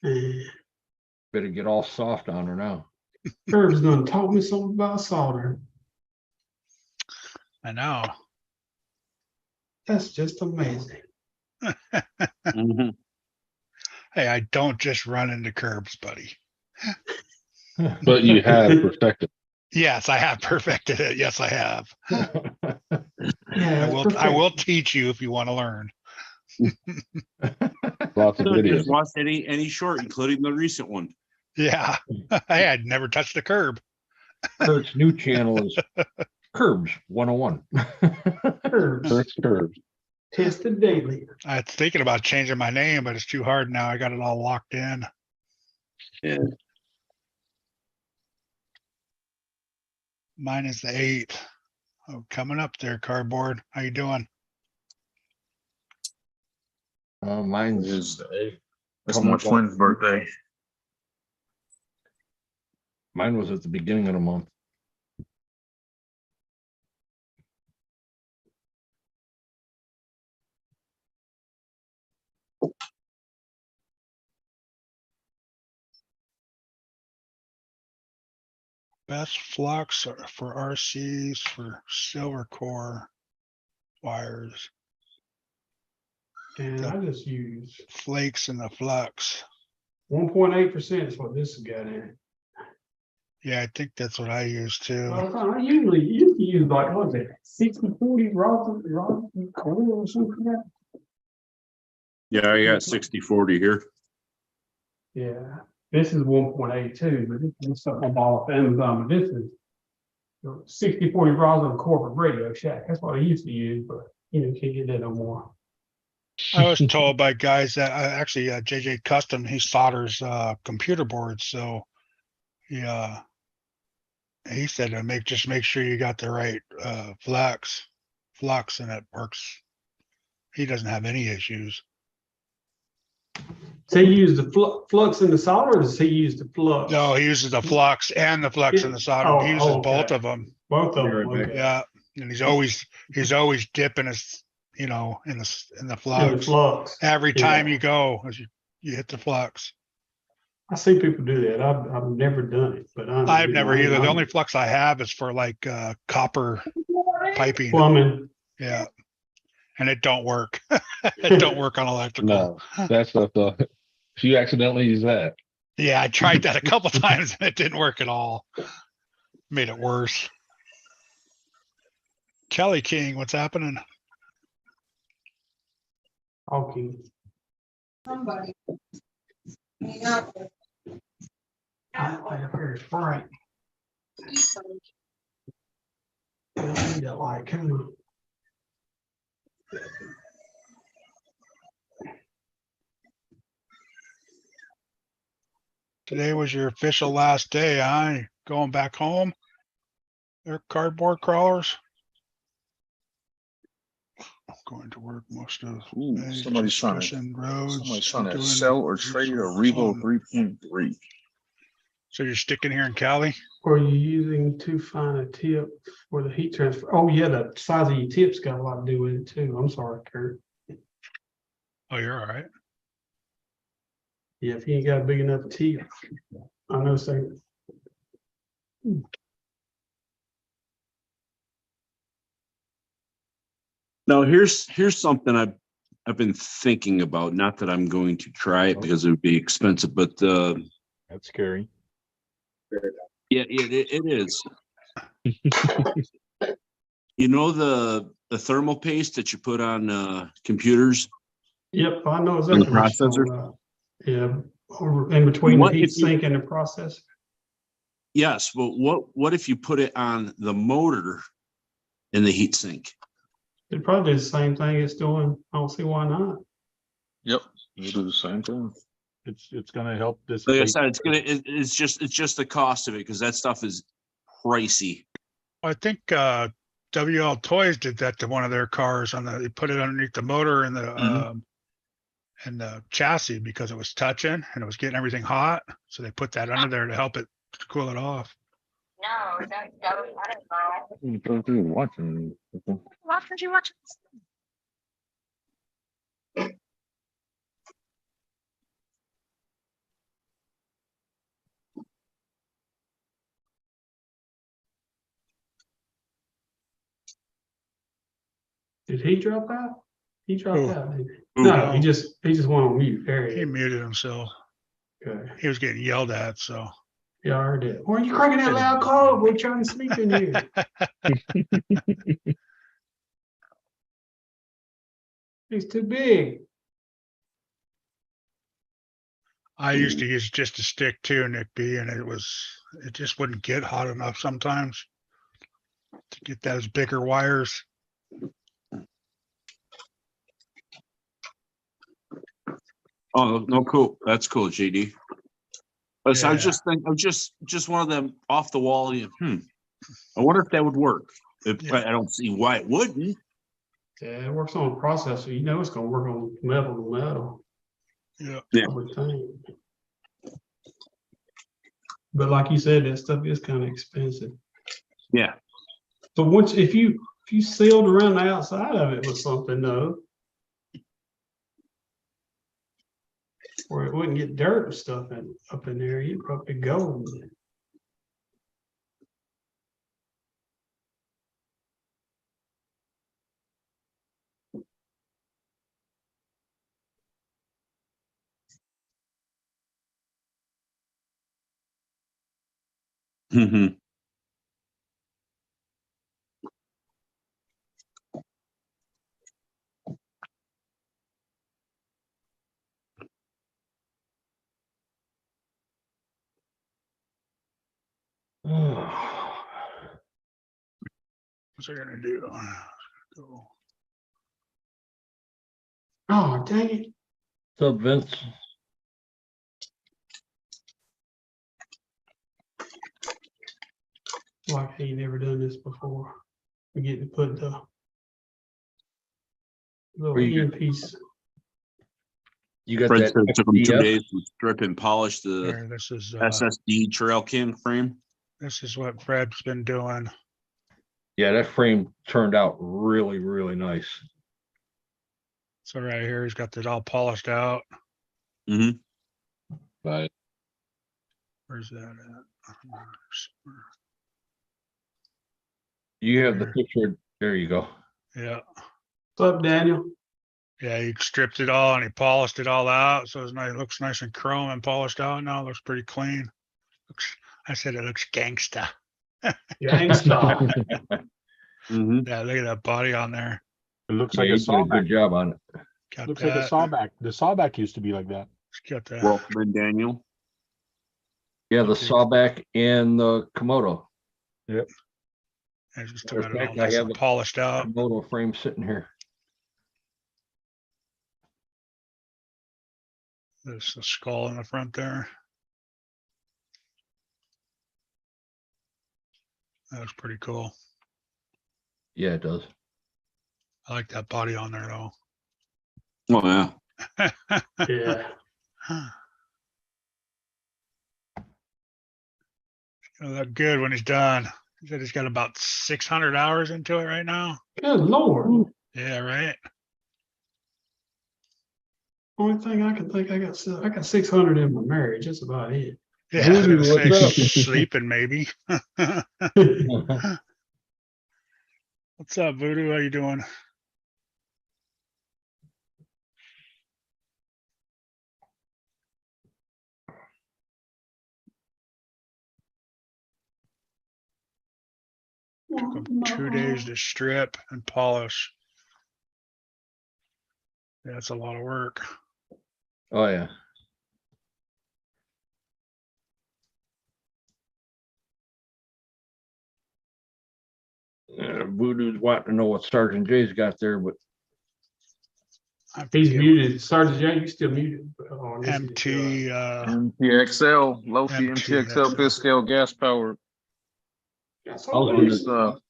And Better get all soft on her now. Herb's done taught me something about solder. I know. That's just amazing. Mhm. Hey, I don't just run into curbs, buddy. But you have perfected. Yes, I have perfected it. Yes, I have. Yeah, I will teach you if you want to learn. Lots of videos. Just watch any short, including the recent one. Yeah. I had never touched a curb. Kurt's new channel is Curbs 101. Herbs First curve. tested daily. I was thinking about changing my name, but it's too hard now. I got it all locked in. Yeah. Mine is the 8th. Oh, coming up there, cardboard. How you doing? Mine's It's my coming up. twin's birthday. Mine was at the beginning of the month. Best flux for RCs for silver core wires, And I just use flakes in the flux. 1.8% is what this has got in it. Yeah, I think that's what I use too. I usually used to use like, what was it, 60-40 rod coil or something like that? Yeah, I got 60-40 here. Yeah, this is 1.82, but this is something I bought off Amazon, but this is 60-40 rods on a corporate Radio Shack. That's what I used to use, but you know, can't get that no more. I was told by guys that actually JJ Custom, he solders computer boards. So yeah, he said to just make sure you got the right flux and it works. He doesn't have any issues. So he used the flux in the solder, or does he use the flux? No, he uses the flux and the flux and the solder. He uses okay. both of them. Both of them. Okay. Yeah, and he's always dipping his, you know, in the In the flux flux. every Yeah. time you go as you hit the flux. I see people do that. I've never done it, but I've never either. The only flux I have is for like copper piping. plumbing. Yeah, and it don't work. It don't work on electrical. No, that stuff. If you accidentally use that, Yeah, I tried that a couple times and it didn't work at all. Made it worse. Kelly King, what's happening? Okay. Somebody. I like a pair of Sprite. I need that light coming. Today was your official last day, huh? You going back home? They're cardboard crawlers. I'm going to work most of Ooh, May, somebody's just trying to stressing roads. Somebody's trying to doing sell or trade a Revo fun. 3.3. So you're sticking here in Cali? Or you using too fine a tip for the heat transfer? Oh, yeah, the size of your tips got a lot to do with it too. I'm sorry, Kurt. Oh, you're all right. Yeah, if you ain't got a big enough tip, I know saying. Now, here's something I've been thinking about. Not that I'm going to try it because it would be expensive, but That's scary. yeah, it is. You know the thermal paste that you put on computers? Yep, I know exactly. the what you're talking about. Yeah, over in between the What heat if you- sink and the process. Yes, but what if you put it on the motor in the heat sink? It probably do the same thing it's doing. I don't see why not. Yep, you do the same thing. It's gonna help this. Like I said, it's just the cost of it because that stuff is pricey. I think WL Toys did that to one of their cars they put it underneath the motor and the chassis because it was touching and it was getting everything hot. So they put that under there to help it to cool it off. Watching. Did he drop out? He dropped Who? out, didn't he? Who? No, he just went on mute. There he He is. muted himself. Okay. He was getting yelled at, so. Yeah, I heard it. Why are you cranking that loud call? We're trying to sleep in here. He's too big. I used to use just a stick too, Nick B, and it just wouldn't get hot enough sometimes to get those bigger wires. Oh, no, cool. That's cool, GD. But I was Yeah. just thinking, just one of them off the wall. I wonder if that would work. Yeah. I don't see why it wouldn't. Yeah, it works on a processor. You know it's gonna work on metal to metal. Yeah. Yeah. I would think. But like you said, that stuff is kind of expensive. Yeah. But once if you sealed around the outside of it with something though, where it wouldn't get dirt and stuff up in there, you'd probably go. Mm-hmm. What's I gonna do? Go. Oh, dang it. What's up, Vince? Like he never done this before. We get to put the little Where you end piece. You got Fred that said it took him 2 FDF? days to strip and polish the There, this is SSD trail cam frame. this is what Fred's been doing. Yeah, that frame turned out really, really nice. So right here, he's got it all polished out. Mm-hmm. Right. Where's that at? You have the There. picture. There you go. Yeah. What's up, Daniel? Yeah, he stripped it all and he polished it all out. So it's nice, it looks nice and chrome and polished out. Now it looks pretty clean. I said it looks gangsta. Gangsta. Mm-hmm. Yeah, look at that body on there. It looks Yeah, like a you did a sawback. good job on it. Got Looks that. like a sawback. The sawback used to be like that. Got that. Welcome in, Daniel. Yeah, the Okay. sawback and the Komodo. I just Matter got of it all fact, I nice have and a polished out. Komodo frame sitting here. There's the skull in the front there. That was pretty cool. Yeah, it does. I like that body on there though. Oh yeah. Yeah. It'll look good when he's done. He said he's got about 600 hours into it right now. Good Lord. Yeah, right. Only thing I can think I got 600 in my marriage. That's about it. Yeah, I was gonna Voodoo, say what's up? sleeping maybe. What's up, Voodoo? How you doing? Took him 2 days to strip and polish. Yeah, that's a lot of work. Oh, yeah. Voodoo's wanting to know what Sergeant Jay's got there, but I He's forget. muted. Sergeant J, you still muted. Oh, this is, MT, MTXL, low-key MTXL fifth scale gas powered. that's I all was it wondering- is.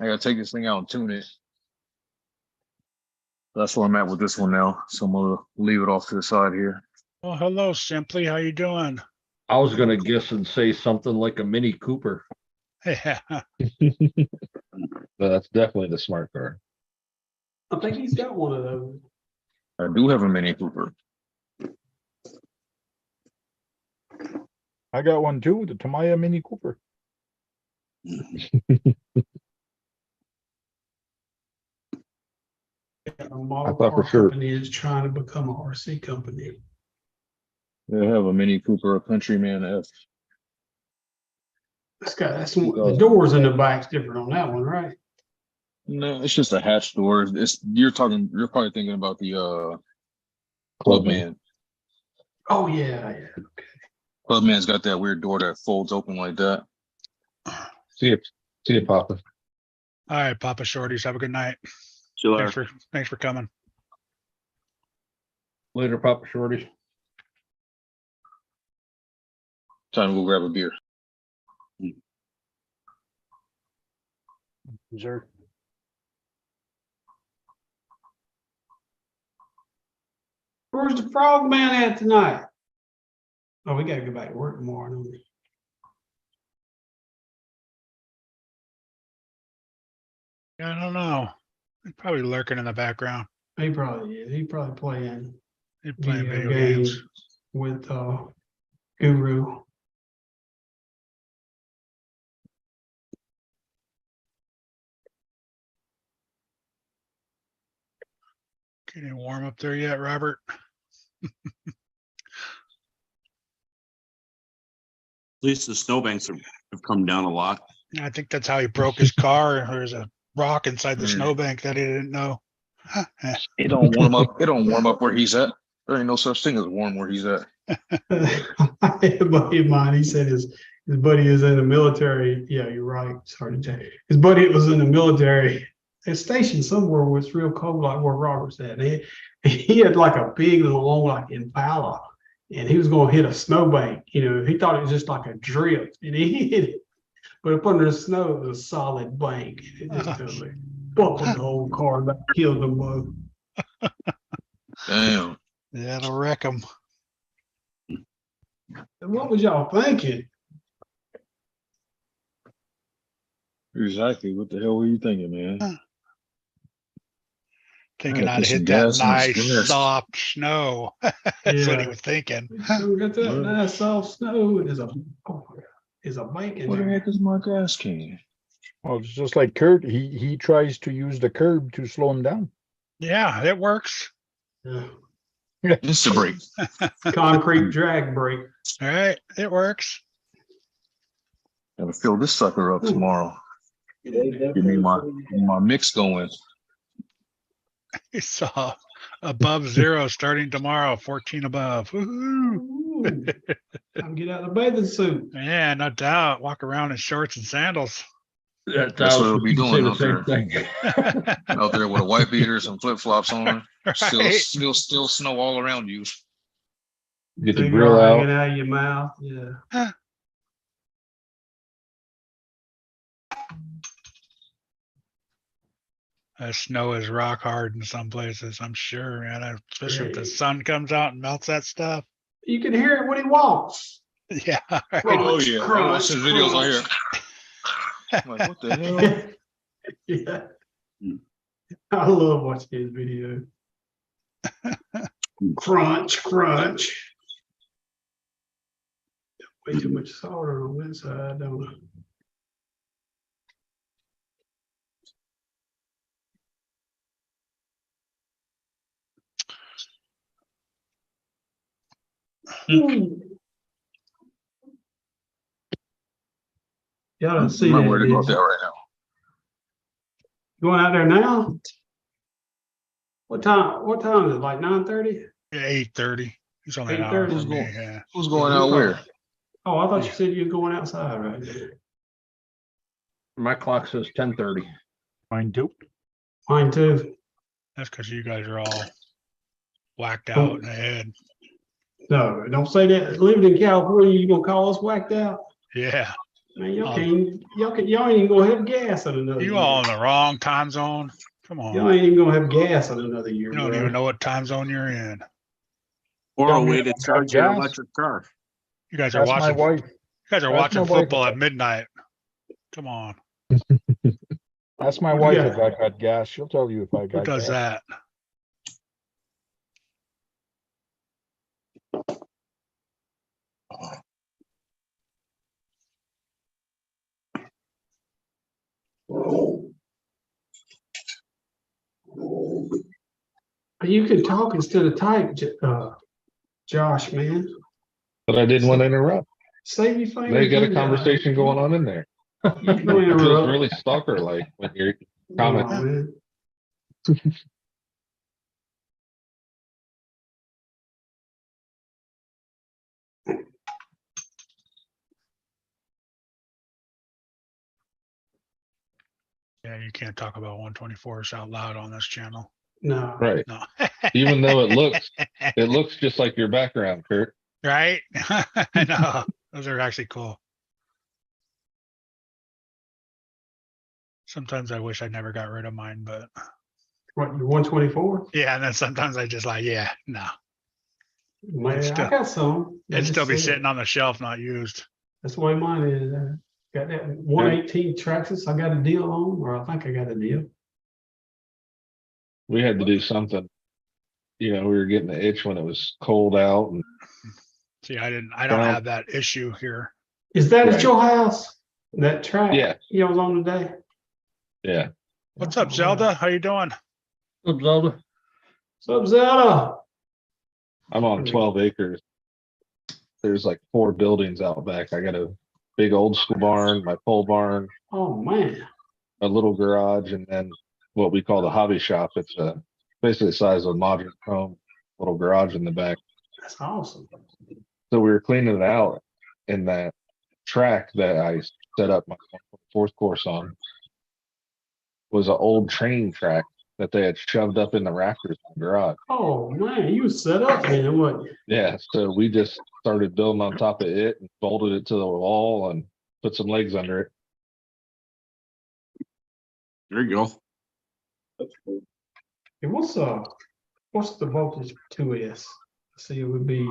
I gotta take this thing out and tune it. That's where I'm at with this one now. So I'm gonna leave it off to the side here. oh, hello, Simply. How you doing? I was gonna guess and say something like a Mini Cooper. Yeah. But that's definitely the smart car. I think he's got one of those. I do have a Mini Cooper. I got one too, the Tamiya Mini Cooper. A model thought for car sure. company is trying to become a RC company. They have a Mini Cooper, a Countryman F. The doors in the back's different on that one, right? No, it's just a hatch door. You're probably thinking about the Clubman. Oh, yeah. Clubman's got that weird door that folds open like that. See you, Papa. All right, Papa Shorties, have a good night. See you later. Thanks for coming. Later, Papa Shorty. Time to go grab a beer. Sure. Where's the frog man at tonight? Oh, we gotta go back to work tomorrow, don't we? I don't know. He's probably lurking in the background. He probably is. He probably playing He's playing video video games games. with Guru. Getting warm up there yet, Robert? At least the snowbanks have come down a lot. I think that's how he broke his car. There's a rock inside the Mm. snowbank that he didn't know. It don't warm up. It don't warm up where he's at. There ain't no such thing as warm where he's at. A buddy of mine, he said his buddy is in the military. Yeah, you're right. Sorry to tell you. His buddy was in the military. They're stationed somewhere where it's real cold, like where Robert's at. He had like a big long like Impala, and he was going to hit a snowbank. You know, he thought it was just like a drift, and he hit it. But up under the snow, it was a solid bank. It just totally buckled the whole car back, killed them both. Damn. Yeah, it'll wreck him. And what was y'all thinking? Exactly. What the hell were you thinking, man? Thinking Yeah, I'd put some hit that gas in the nice gas. soft snow. That's what he Yeah. was thinking. We got that nice soft snow. There's a bank in What the there. heck is my gas can? Well, it's just like Kurt. He tries to use the curb to slow him down. Yeah, it works. Yeah. It's a break. Concrete drag brake. All right, it works. Gotta fill this sucker up tomorrow. Give me my mix going. He saw above zero starting tomorrow, 14 above. Woohoo. Ooh. Time to get out of the bathing suit. Yeah, no doubt. Walk around in shorts and sandals. That's what it'll be doing out there. Thing. Out there with a white beater, some flip flops on. Still, Right. still snow all around you. Get the Cigar grill hanging out. out of your mouth. Yeah. Snow is rock hard in some places, I'm sure, man. Especially if the Right. sun comes out and melts that stuff. You can hear it when he walks. Yeah. right. Oh yeah, I crunch, watch his videos out here. I'm like, what the hell? Yeah. I love watching his video. Crunch, crunch. Way too much solder on that side, don't I? Y'all don't see I'm not that. worried about is that you? right now. Going out there now? What time is it? Like 9:30? 8:30. He's only an hour 8:30 is from me. going- Yeah. Who's going out where? Oh, I thought you said you were going outside right now. My clock says 10:30. Mine too. Mine too. That's because you guys are all whacked Oh. out in the head. No, don't say that. Living in California, you gonna call us whacked out? Yeah. Man, y'all ain't even gonna have gas in another year. You all in the wrong time zone. Come on. Y'all ain't even gonna have gas in another year. You don't bro. even know what time zone you're in. Or a Tell me way to about charge your gas. electric car. You guys are That's my watching, wife. you guys are That's watching my wife. football at midnight. Come on. Come on. Ask my What wife do you if I got gas. She'll tell you if I Who got does gas. that? You can talk instead of type, Josh, man. But I didn't want to interrupt. Save your finger. They got a too, guys. conversation going on in there. You can Feels interrupt. really stalker-like when you're Come on, commenting. man. Yeah, you can't talk about 124s out loud on this channel. No. Right. No. Even though it looks just like your background, Kurt. Right? I know. Those are actually cool. Sometimes I wish I never got rid of mine, but What, you 124? yeah, and then sometimes I just like, yeah, no. Man, still- I got some. They It'd just still be said- sitting on the shelf, not used. That's the way mine is. Got that 118 Traxxas I got a deal on, or I think I got a deal. We had to do something. You know, we were getting the itch when it was cold out, and See, I don't Well- have that issue here. Is that Right. at your house? That track? Yeah. You was on today? yeah, What's up, Zelda? How you doing? What's up, Zelda? What's up, Zelda? I'm on 12 acres. There's like 4 buildings out back. I got a big old school barn, my pole barn, Oh, man. a little garage, and then what we call the hobby shop. It's basically the size of a modern home, little garage in the back. That's awesome. So we were cleaning it out, and that track that I set up my 4th course on was an old train track that they had shoved up in the rafters in the garage. Oh, man, you was set up then, what? Yeah, so we just started building on top of it and bolted it to the wall and put some legs under it. There you go. That's cool. What's the voltage 2S? See, it would be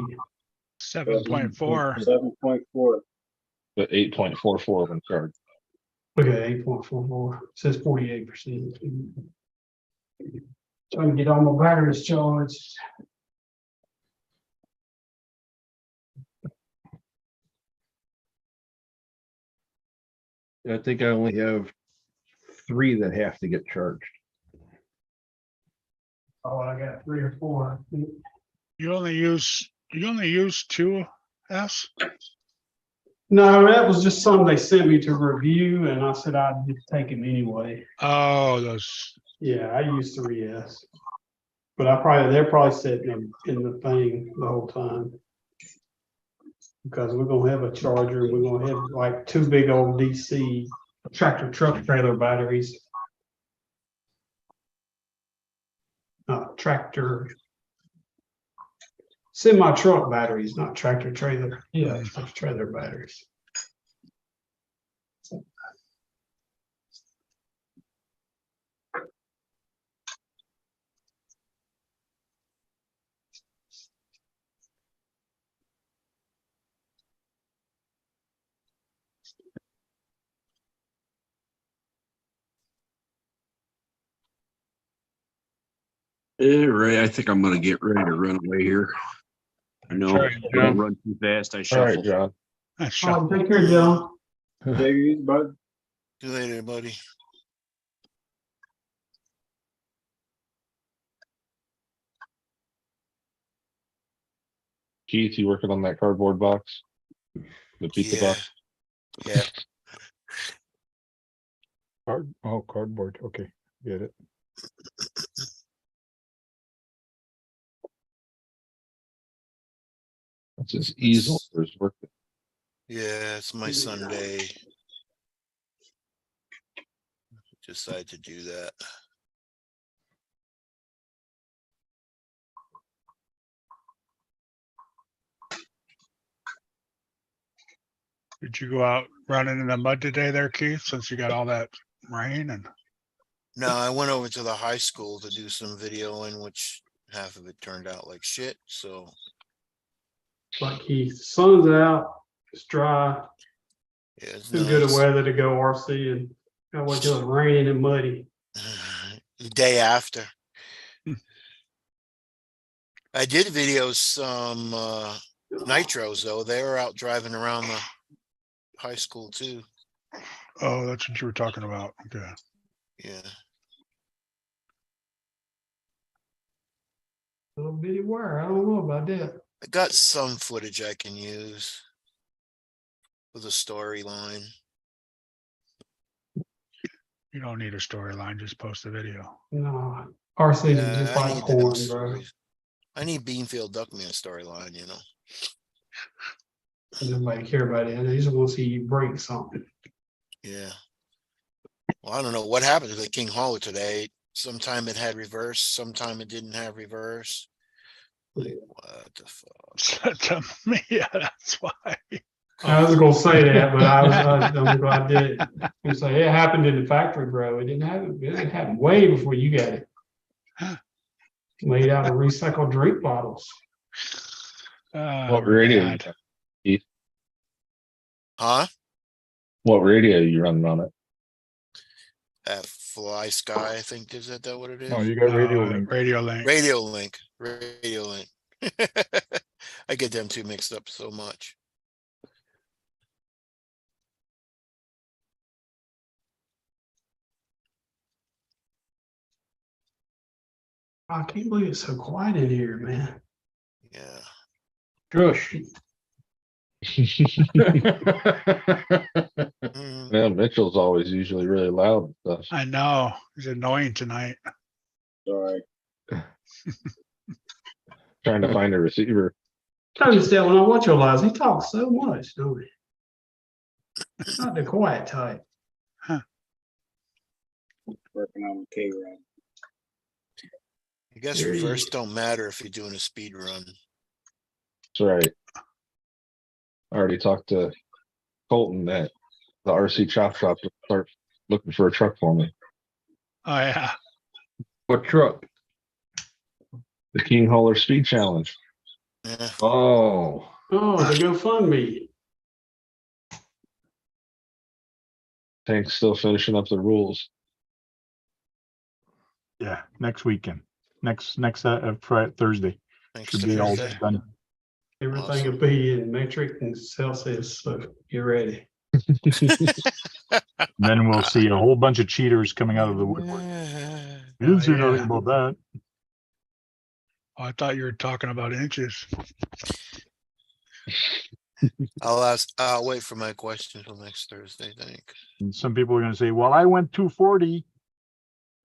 7.4. 7.4. The 8.44 when charged. look at 8.44. Says 48%. Trying to get all my batteries charged. I think I only have 3 that have to get charged. Oh, I got 3 or 4. I think. You only use 2S? No, that was just something they sent me to review, and I said I'd just take them anyway. Oh, those. Yeah, I use 3S. But they're probably sitting in the thing the whole time. Because we're gonna have a charger, and we're gonna have like 2 big old DC tractor truck trailer batteries. Tractor. Semi-truck batteries, not tractor trailer. Yeah, tractor trailer batteries. Yeah, right. I think I'm gonna get ready to run away here. I know. Sorry, I John. don't run too fast. I All right, shuffle. John. Oh, take care, John. Take it easy, bud. See you later, buddy. Keith, you working on that cardboard box? The pizza Yeah. box? Yeah. Cardboard. Okay, get it. That's his easel for his work. Yeah, it's my Sunday. Decide to do that. Did you go out running in the mud today there, Keith, since you got all that rain and No, I went over to the high school to do some videoing, which half of it turned out like shit, so Like the sun's out, it's dry, Yeah, it's too good of nice. weather to go RC, and I wait till it's raining and muddy. The day after. I did video some nitros though. They were out driving around the high school too. Oh, that's what you were talking about. Okay. Yeah. Little bitty wire, I don't know about that. I got some footage I can use with a storyline. You don't need a storyline, just post a video. No, RC is just I like need them porn, bro. stories. I need Beanfield Duckman storyline, you know. Nobody care about it. They just want to see you break something. Yeah. Well, I don't know what happened to the King Hauler today. Sometime it had reverse, sometime it didn't have reverse. Like, what the fuck? Yeah, that's why. I was gonna say that, but I'm glad I did it. You say it happened in the factory, bro. It didn't happen. It happened way before you got it. Made out of recycled drink bottles. What radio? God. Keith? Huh? What radio are you running on it? At Fly Sky, I think is that what it is? Oh, you got radio link. Radio link. Radio Link. Radio Link. I get them two mixed up so much. I can't believe it's so quiet in here, man. Yeah. Shush. Mhm. Yeah, Mitchell's always usually really loud and stuff. I know. It's annoying tonight. Sorry. Trying to find a receiver. I understand when I watch your lives, he talks so much, don't he? Not the quiet type. Working on the K-Run. I guess There you reverse don't matter if you're doing a speed run. That's right. I already talked to Colton that the RC Chop Shop to start looking for a truck for me. Oh, yeah. What truck? The King Hauler Speed Challenge. Yeah. Oh, Oh, the GoFundMe. Tank's still finishing up the rules. Yeah, next weekend. Next Thursday. Thanks Should to be all Thursday. done. Everything Awesome. will be in metric and Celsius, so get ready. Then we'll see a whole bunch of cheaters coming out of the woodwork. You didn't say yeah. nothing about that. Oh, I thought you were talking about inches. I'll wait for my question till next Thursday, thanks. And some people are gonna say, well, I went 240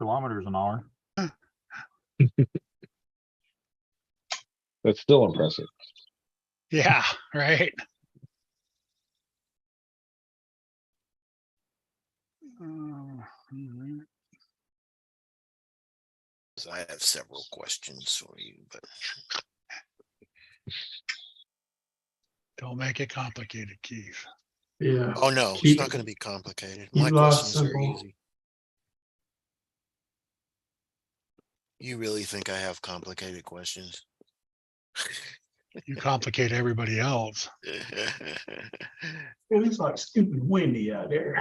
kilometers an hour. That's still impressive. Yeah, right. Mhm. So I have several questions for you, but Don't make it complicated, Keith. Yeah. oh no, it's Keep- not gonna be complicated. keep My life questions are simple. easy. You really think I have complicated questions? You complicate everybody else. Man, it's like stupid windy out there.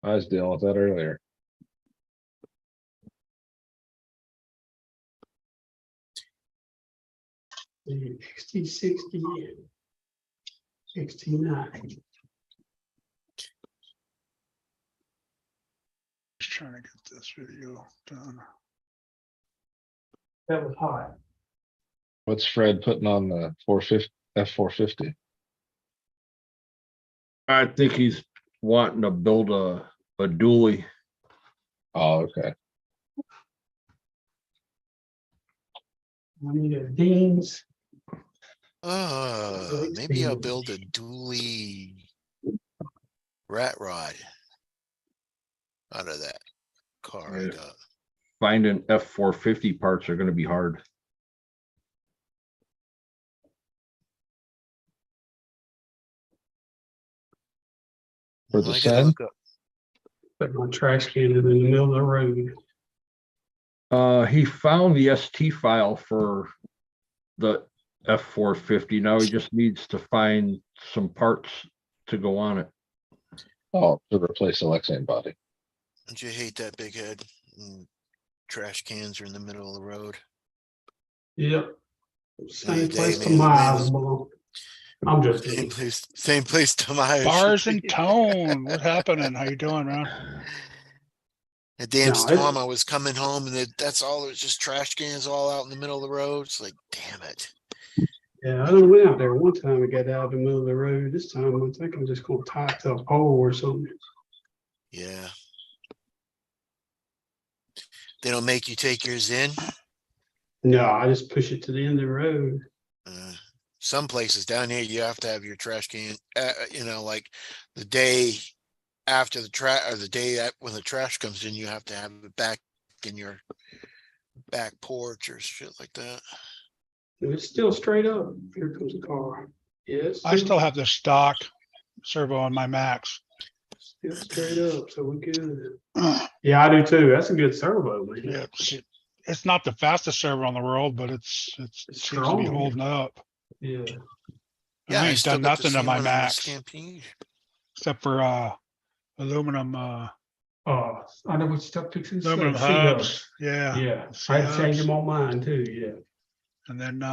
I was dealing with that earlier. XT 60, 69. Just trying to get this video done. That was hot. What's Fred putting on the 450 F450? I think he's wanting to build a dually. Oh, okay. I need a Dean's. Maybe I'll build a dually rat rod out of that car I Yeah. got. Finding F450 parts are gonna be hard. For the I gotta Sen? look up. Put my trash can in the middle of the road. He found the ST file for the F-450. Now he just needs to find some parts to go on it. Oh, to replace the Lexan body. Don't you hate that big head? And trash cans are in the middle of the road. Yep. Same Day, place to man, my man eyes was- belong. I'm just Same kidding. place to my. Bars and Tone, what happening? How you doing, man? A damn No, storm. I was coming home and that's all. There's just trash cans all out in the middle of the road. It's like, damn it. Yeah, I done went out there one time and got out of the middle of the road. This time I think I'm just gonna tie it to a pole or something. Yeah. They don't make you take yours in. No, I just push it to the end of the road. Some places down here, you have to have your trash can, like the day after the or the day when the trash comes in, you have to have it back in your back porch or shit like that. It's still straight up. Here comes the car. Yes. I still have the stock servo on my Max. Still straight up, so we're good. Yeah, I do too. That's a good servo, man. Yeah, it's not the fastest servo in the world, but it seems to be strong. holding up. Yeah. Yeah, I ain't still done got the nothing to same my one on the Max Stampede. except for aluminum I know what stuff fixing. aluminum hubs. Yeah. Yeah, C I had to change hubs. them on mine too. Yeah. And then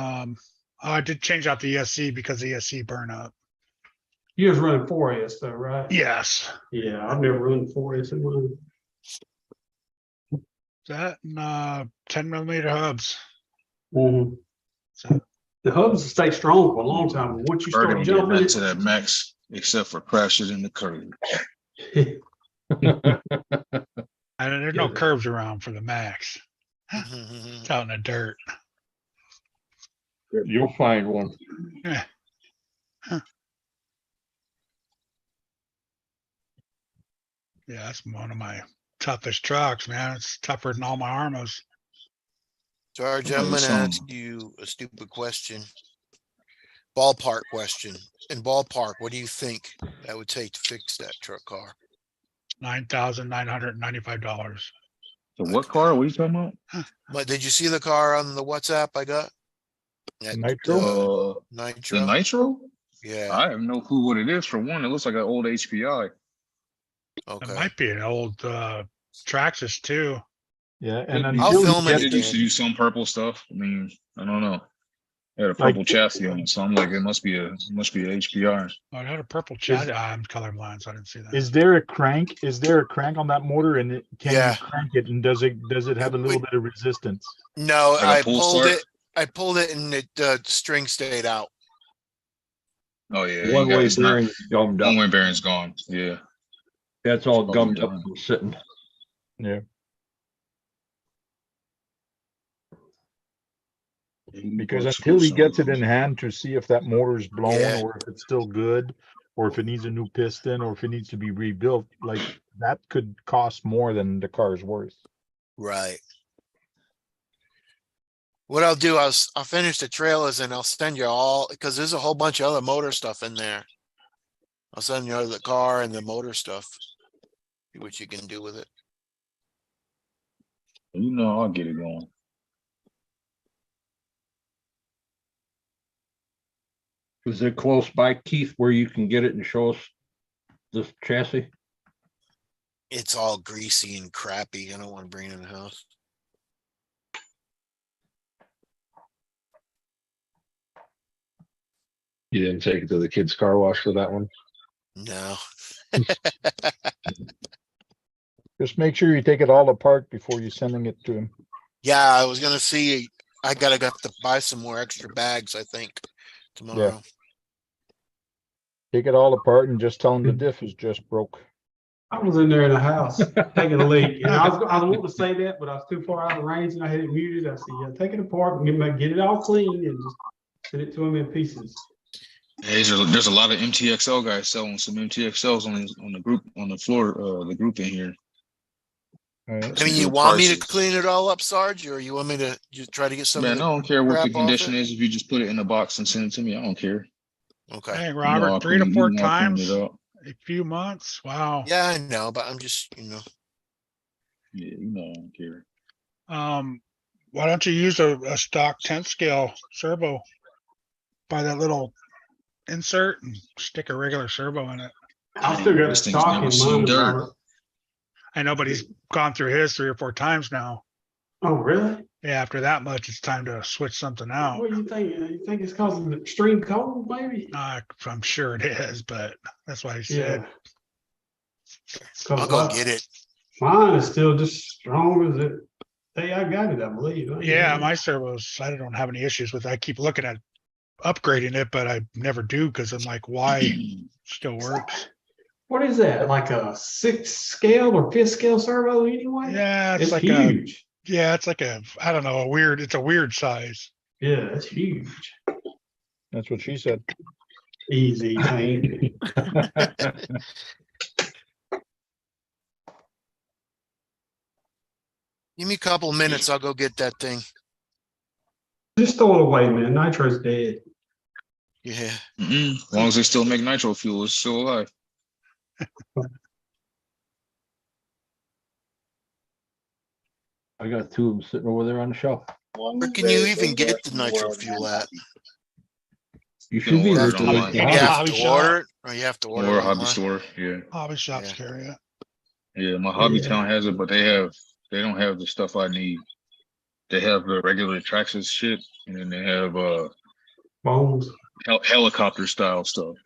I did change out the ESC because the ESC burn up. You was running 4S though, right? Yes. Yeah, I've never run 4S in mine. That and 10mm hubs. Mhm. So The hubs stay strong for a long time. Once you Heard start him get jumping back to that max, except for crashes in the curve. it, and there's no Yeah. curves around for the Max. It's out in the dirt. You'll find one. Yeah. Yeah, that's one of my toughest trucks, man. It's tougher than all my Armos. George, Oh, I'm gonna some- ask you a stupid question. Ballpark question. In ballpark, what do you think that would take to fix that truck car? $9,995. So what car are we talking about? But did you see the car on the WhatsApp I got? That, Nitro? The Nitro? Nitro? Yeah, I have no clue what it is. For one, it looks like an old HPI. It okay. might be an old Traxxas too. Yeah, and Could be. I'll until you film it get It used to again. do some purple stuff. I mean, I don't know. It had a Like- purple chassis on it, so I'm like, it must be a HPI. Oh, it had a purple chat. I'm colorblind, so I didn't see that. Is there a crank? Is there a crank on that motor, and can Yeah. you crank it? And does it have a little bit of resistance? No, Like a I pull pulled start? it. I pulled it and the string stayed out. Oh yeah, you got One-way it's not bearing gummed up. one-way bearing's gone. Yeah. That's all Probably gummed up done. from sitting. Yeah. Because until he gets it in hand to see if that motor's blown Yeah. or if it's still good, or if it needs a new piston, or if it needs to be rebuilt, like that could cost more than the car's worth. Right. What I'll do, I'll finish the trailers and I'll send you all, because there's a whole bunch of other motor stuff in there. I'll send you the car and the motor stuff. See what you can do with it. You know, I'll get it going. Is it close by, Keith, where you can get it and show us this chassis? It's all greasy and crappy. I don't want to bring it in the house. You didn't take it to the kids' car wash for that one? No. Just make sure you take it all apart before you're sending it to him. Yeah, I was gonna see. I got to buy some more extra bags, I think, tomorrow. Take it all apart and just tell him the diff is just broke. I was in there in the house taking a leak. And I was wanting to say that, but I was too far out of range and I had it muted. I said, yeah, take it apart and get it all clean and just send it to him in pieces. Hey, there's a lot of MTXL guys selling some MTXLs on the group on the floor, the group in here. All right. I mean, you Good want me to prices. clean it all up, Sarge, or you want me to just try to get some? Man, of I the don't care what the crap off condition it? is. If you just put it in a box and send it to me, I don't care. Okay. Hey, You know, Robert, I'll 3 to clean- 4 you know, I'll clean times it up. a few months. Wow. Yeah, I know, but I'm just, Yeah, you know, I don't care. Why don't you use a stock 10 scale servo? buy that little insert and stick a regular servo in it. I still got This a thing's stock never in seen mine, dirt. Robert. I know, but he's gone through his 3 or 4 times now. Oh, really? Yeah, after that much, it's time to switch something out. What do you think? You think it's cause of the extreme cold, maybe? I'm sure it is, but that's why he Yeah. said, 'Cause I'll go get it. Mine is still just strong as it. Hey, I got it, I believe. yeah, my servos, I don't have any issues with it. I keep looking at upgrading it, but I never do because I'm like, why still works? What is that? Like a 6th scale or 5th scale servo anyway? Yeah, It's like huge. it's like I don't know, it's a weird size. Yeah, it's huge. That's what she said. Easy, Hank. Give me a couple minutes. I'll go get that thing. Just throw it away, man. Nitro's dead. Yeah. As long as they still make nitro fuel, it's still alive. I got 2 of them sitting over there on the shelf. Where can you even get the nitro fuel at? You should be order able it to. online. You Yeah, have hobby to shop. order it, or you have to order Or it a hobby online? store, yeah. Hobby shops Yeah. carry it. Yeah, my hobby Yeah. town has it, but they don't have the stuff I need. They have the regular Traxxas shit, and then they have Bones. helicopter style stuff,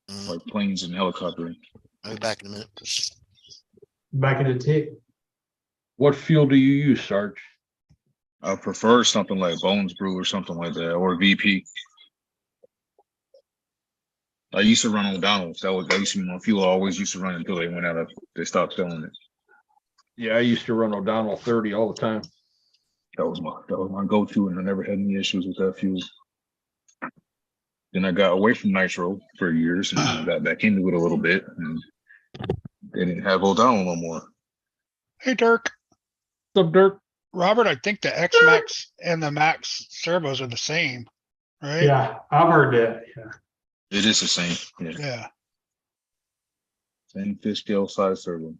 Mm, like planes and helicopter. I'll be back in a minute. Back in the tick. What fuel do you use, Sarge? I prefer something like Bones Brew or something like that, or VP. I used to run O'Donnell's. That used to be my fuel. I always used to run until they stopped selling it. Yeah, I used to run O'Donnell 30 all the time. That was my go-to, and I never had any issues with that fuel. Then I got away from nitro for years and I got back into it a little bit, and they didn't have O'Donnell no more. Hey, Dirk. What's up, Dirk? Robert, I think the X Max and the Max servos are the same, right? Yeah, I've heard that. Yeah. It is the same. Yeah. Yeah. Same fish scale size servo.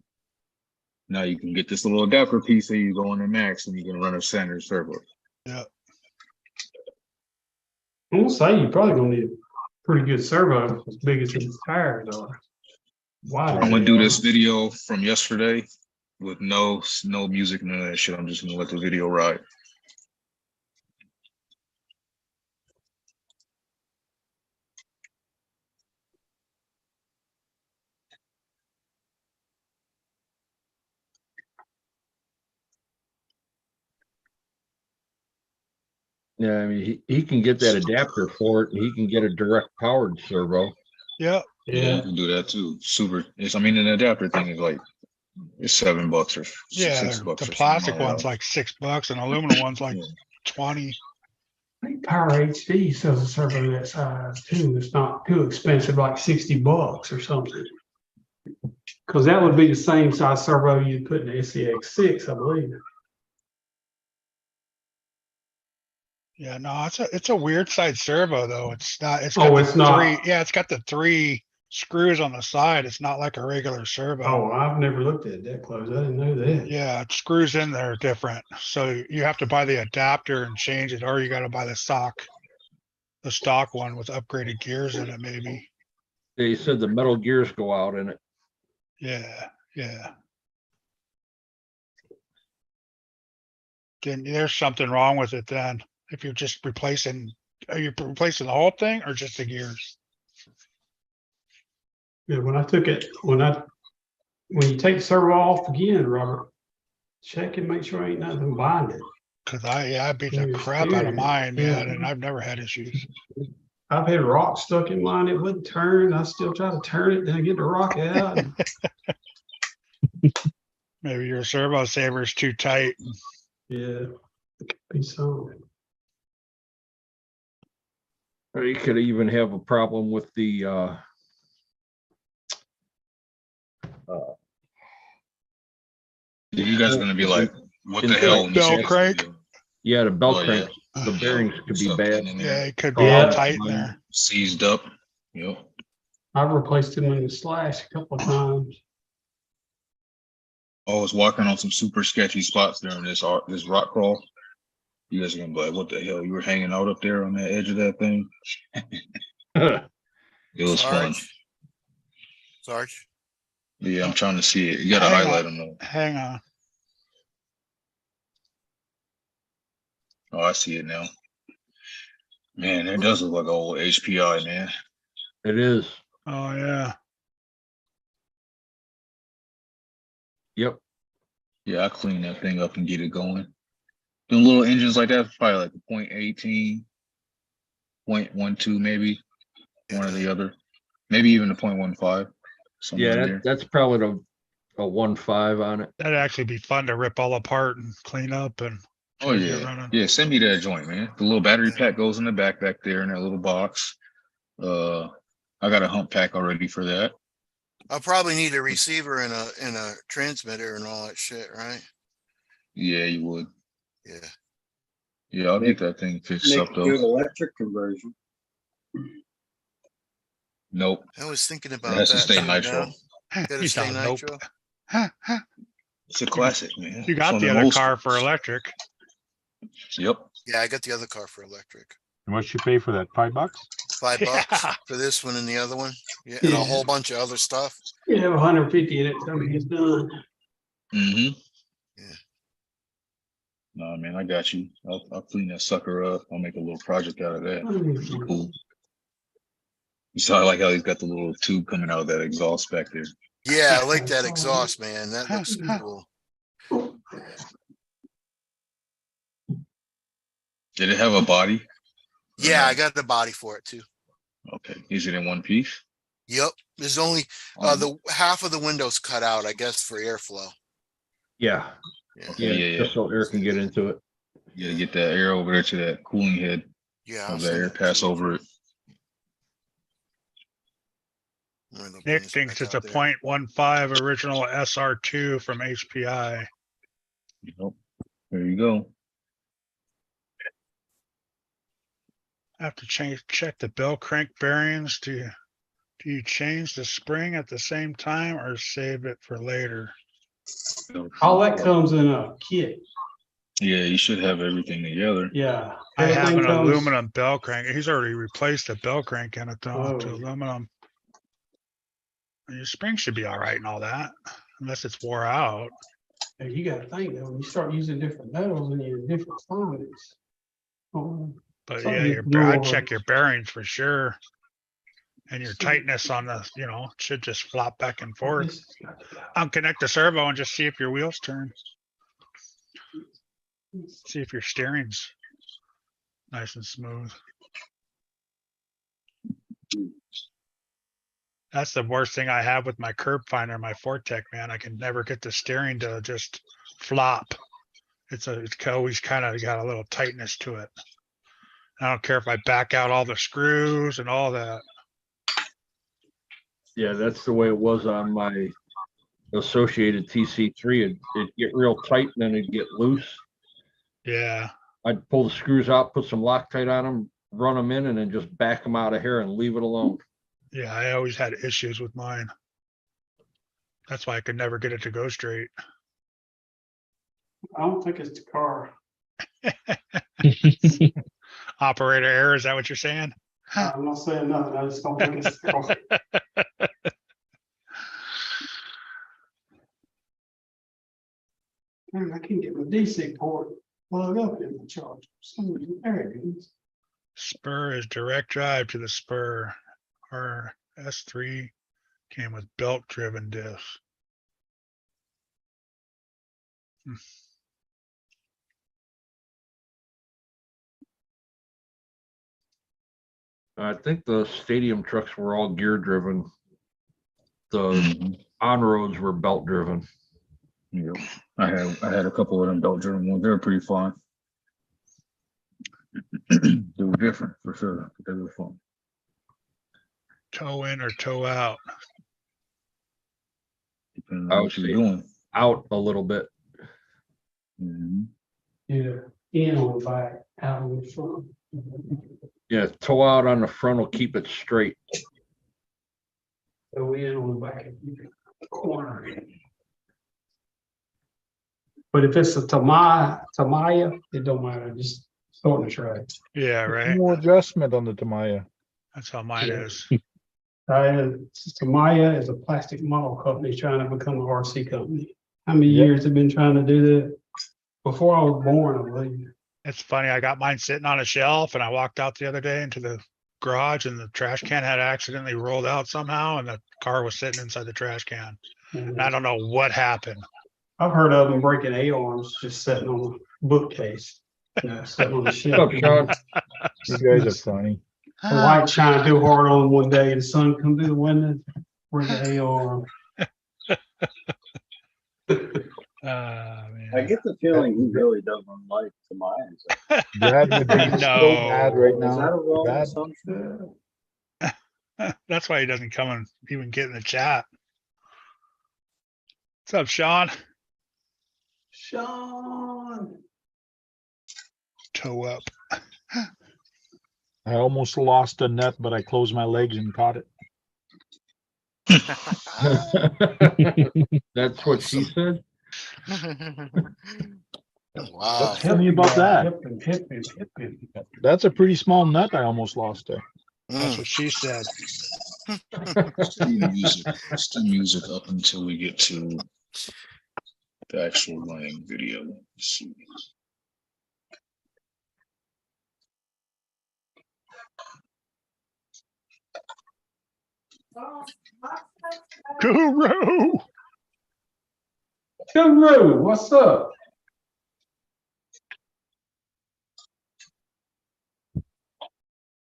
Now you can get this little adapter piece that you go on the max and you can run a standard servo. Yeah. I'm gonna say you probably gonna need a pretty good servo as big as these tires are. Wow. I'm gonna do this video from yesterday with no music, none of that shit. I'm just gonna let the video ride. Yeah, I mean, he can get that adapter for it, and he can get a direct powered servo. Yeah. Yeah, you Yeah. can do that too. Super. I mean, an adapter thing is like it's $7 or Yeah. $6 The or something plastic like one's that. like $6 and aluminum one's like Yeah. 20. I think Power HD sells a servo that size too. It's not too expensive, like $60 or something. Cause that would be the same size servo you'd put in the SCX6, I believe. Yeah, no, it's a weird side servo though. It's not, it's Oh, got it's the not. 3, yeah, it's got the 3 screws on the side. It's not like a regular servo. Oh, I've never looked at it that close. I didn't know that. Yeah, it screws in there different. So you have to buy the adapter and change it, or you gotta buy the stock one with upgraded gears in it, maybe. They said the metal gears go out in it. Yeah, yeah. Then there's something wrong with it then. If you're just replacing, are you replacing the whole thing or just the gears? Yeah, when I took it, when you take the servo off again, Robert, check and make sure ain't nothing binding. Cause I beat the Your crap out of steering, mine, yeah. man, and I've never had issues. I've had rocks stuck in mine. It wouldn't turn. I still try to turn it, then I get the rock out. Maybe your servo saver is too tight. Yeah. Be so. Or you could even have a problem with the You guys are gonna be like, what the In hell? when you see bell this crank. video? yeah, the belt Oh, yeah. crank, the bearings could be Stuff bad. getting in there, Yeah, it could be Yeah. all tight in there. Seized up. Yep. I've replaced them in the slash a couple of times. I was walking on some super sketchy spots during this rock crawl. You guys are gonna be like, what the hell? You were hanging out up there on that edge of that thing? It was fun. Sarge. Yeah, I'm trying to see it. You gotta Hang highlight on. them though. Hang on. Oh, I see it now. Man, that does look like an old HPI, man. It is. Oh, yeah. Yep. Yeah, I clean that thing up and get it going. Them little engines like that, probably like a 0.18, 0.12 maybe, one or the other. Maybe even a 0.15. Somewhere in Yeah, there. that's probably a 1.5 on it. That'd actually be fun to rip all apart and clean up and. Oh try to get yeah, running. yeah. Send me that joint, man. The little battery pack goes in the back there in that little box. I got a hump pack already for that. I'll probably need a receiver and a transmitter and all that shit, right? Yeah, you would. Yeah. Yeah, I'll get that thing fixed Make up a good though. electric conversion. Nope, I was thinking it about has to that. stay too, nitro. now. Gotta You stay sound nope. nitro. It's a classic, man. You It's got one the of other old car for schools. electric. Yep. Yeah, I got the other car for electric. How much you pay for that? $5? $5 Yeah. for this one and the other one. Yeah, and a Yeah. whole bunch of other stuff. You have 150 in it, tell me it's done. Mm-hmm. Yeah. Nah, man, I got you. I'll clean that sucker up. I'll make a little project out of that. Cool. You saw like how he's got the little tube coming out of that exhaust back there. Yeah, I like that exhaust, man. That looks cool. Did it have a body? Yeah, I got the body for it too. Okay. Is it in one piece? Yep. There's only the half of the windows cut out, I guess, for airflow. Yeah. Yeah. Okay, yeah. Just so air can get into it. You gotta get that air over there to that cooling head. Yeah. Have that air pass over it. Nick thinks it's a 0.15 original SR2 from HPI. Yep. There you go. Have to check the bell crank bearings. Do you change the spring at the same time or save it for later? All that comes in a kit. Yeah, you should have everything together. Yeah. I have Everything an comes- aluminum bell crank. He's already replaced the bell crank in it though to Oh. aluminum. Your spring should be all right and all that, unless it's wore out. And you gotta think though, when you start using different metals and your different quantities. But So yeah, you I'd do- check your bearings for sure. And your tightness on the, it should just flop back and forth. Unconnect the servo and just see if your wheels turn. See if your steering's nice and smooth. That's the worst thing I have with my curb finder, my Fortec, man. I can never get the steering to just flop. It's always kind of got a little tightness to it. I don't care if I back out all the screws and all that. Yeah, that's the way it was on my Associated TC3. It'd get real tight and then it'd get loose. Yeah. I'd pull the screws out, put some Loctite on them, run them in, and then just back them out of here and leave it alone. Yeah, I always had issues with mine. That's why I could never get it to go straight. I don't think it's the car. Operator error, is that what you're saying? I'm not saying nothing, I just don't think it's the car. Man, I can't get my DC port plugged up in the charger. There it is. Spur is direct drive to the spur. Our S3 came with belt driven discs. I think the stadium trucks were all gear driven. The Mhm. on roads were belt driven. Yeah. I had a couple of them belt driven ones. They were pretty fun. They were different for sure, but they were fun. Toe in or toe out. Depending I on would what you're say doing. out a little bit. Mhm. Either in on the back, out on the front. Yeah, toe out on the front will keep it straight. So in on the back, corner. But if it's a Tamaya, it don't matter, just throw it in the trash. Yeah, right. More adjustment on the Tamaya. That's how mine Yeah. is. Tamaya is a plastic model company trying to become an RC company. How many Yep. years have been trying to do that? Before I was born, I believe. It's funny. I got mine sitting on a shelf and I walked out the other day into the garage and the trash can had accidentally rolled out somehow and the car was sitting inside the trash can. And I don't know what happened. I've heard of them breaking A-arms just sitting on a bookcase. Sitting on the shelf. What's up, Sean? You guys are funny. The light shined too hard on one day and the sun come through the window, break an A-arm. Man. I get the feeling he really doesn't like Tamaya. Brad would be so No. mad right Is that now. a wrong Brad, assumption? That's why he doesn't come and even get in the chat. What's up, Sean? Sean. Toe up. I almost lost a net, but I closed my legs and caught it. That's what she said. Wow. Tell me about that. Hip him. That's a pretty small nut I almost lost there. That's Mm. what she said. Still music up until we get to the actual laying video. Let's see. Guru. Guru, what's up?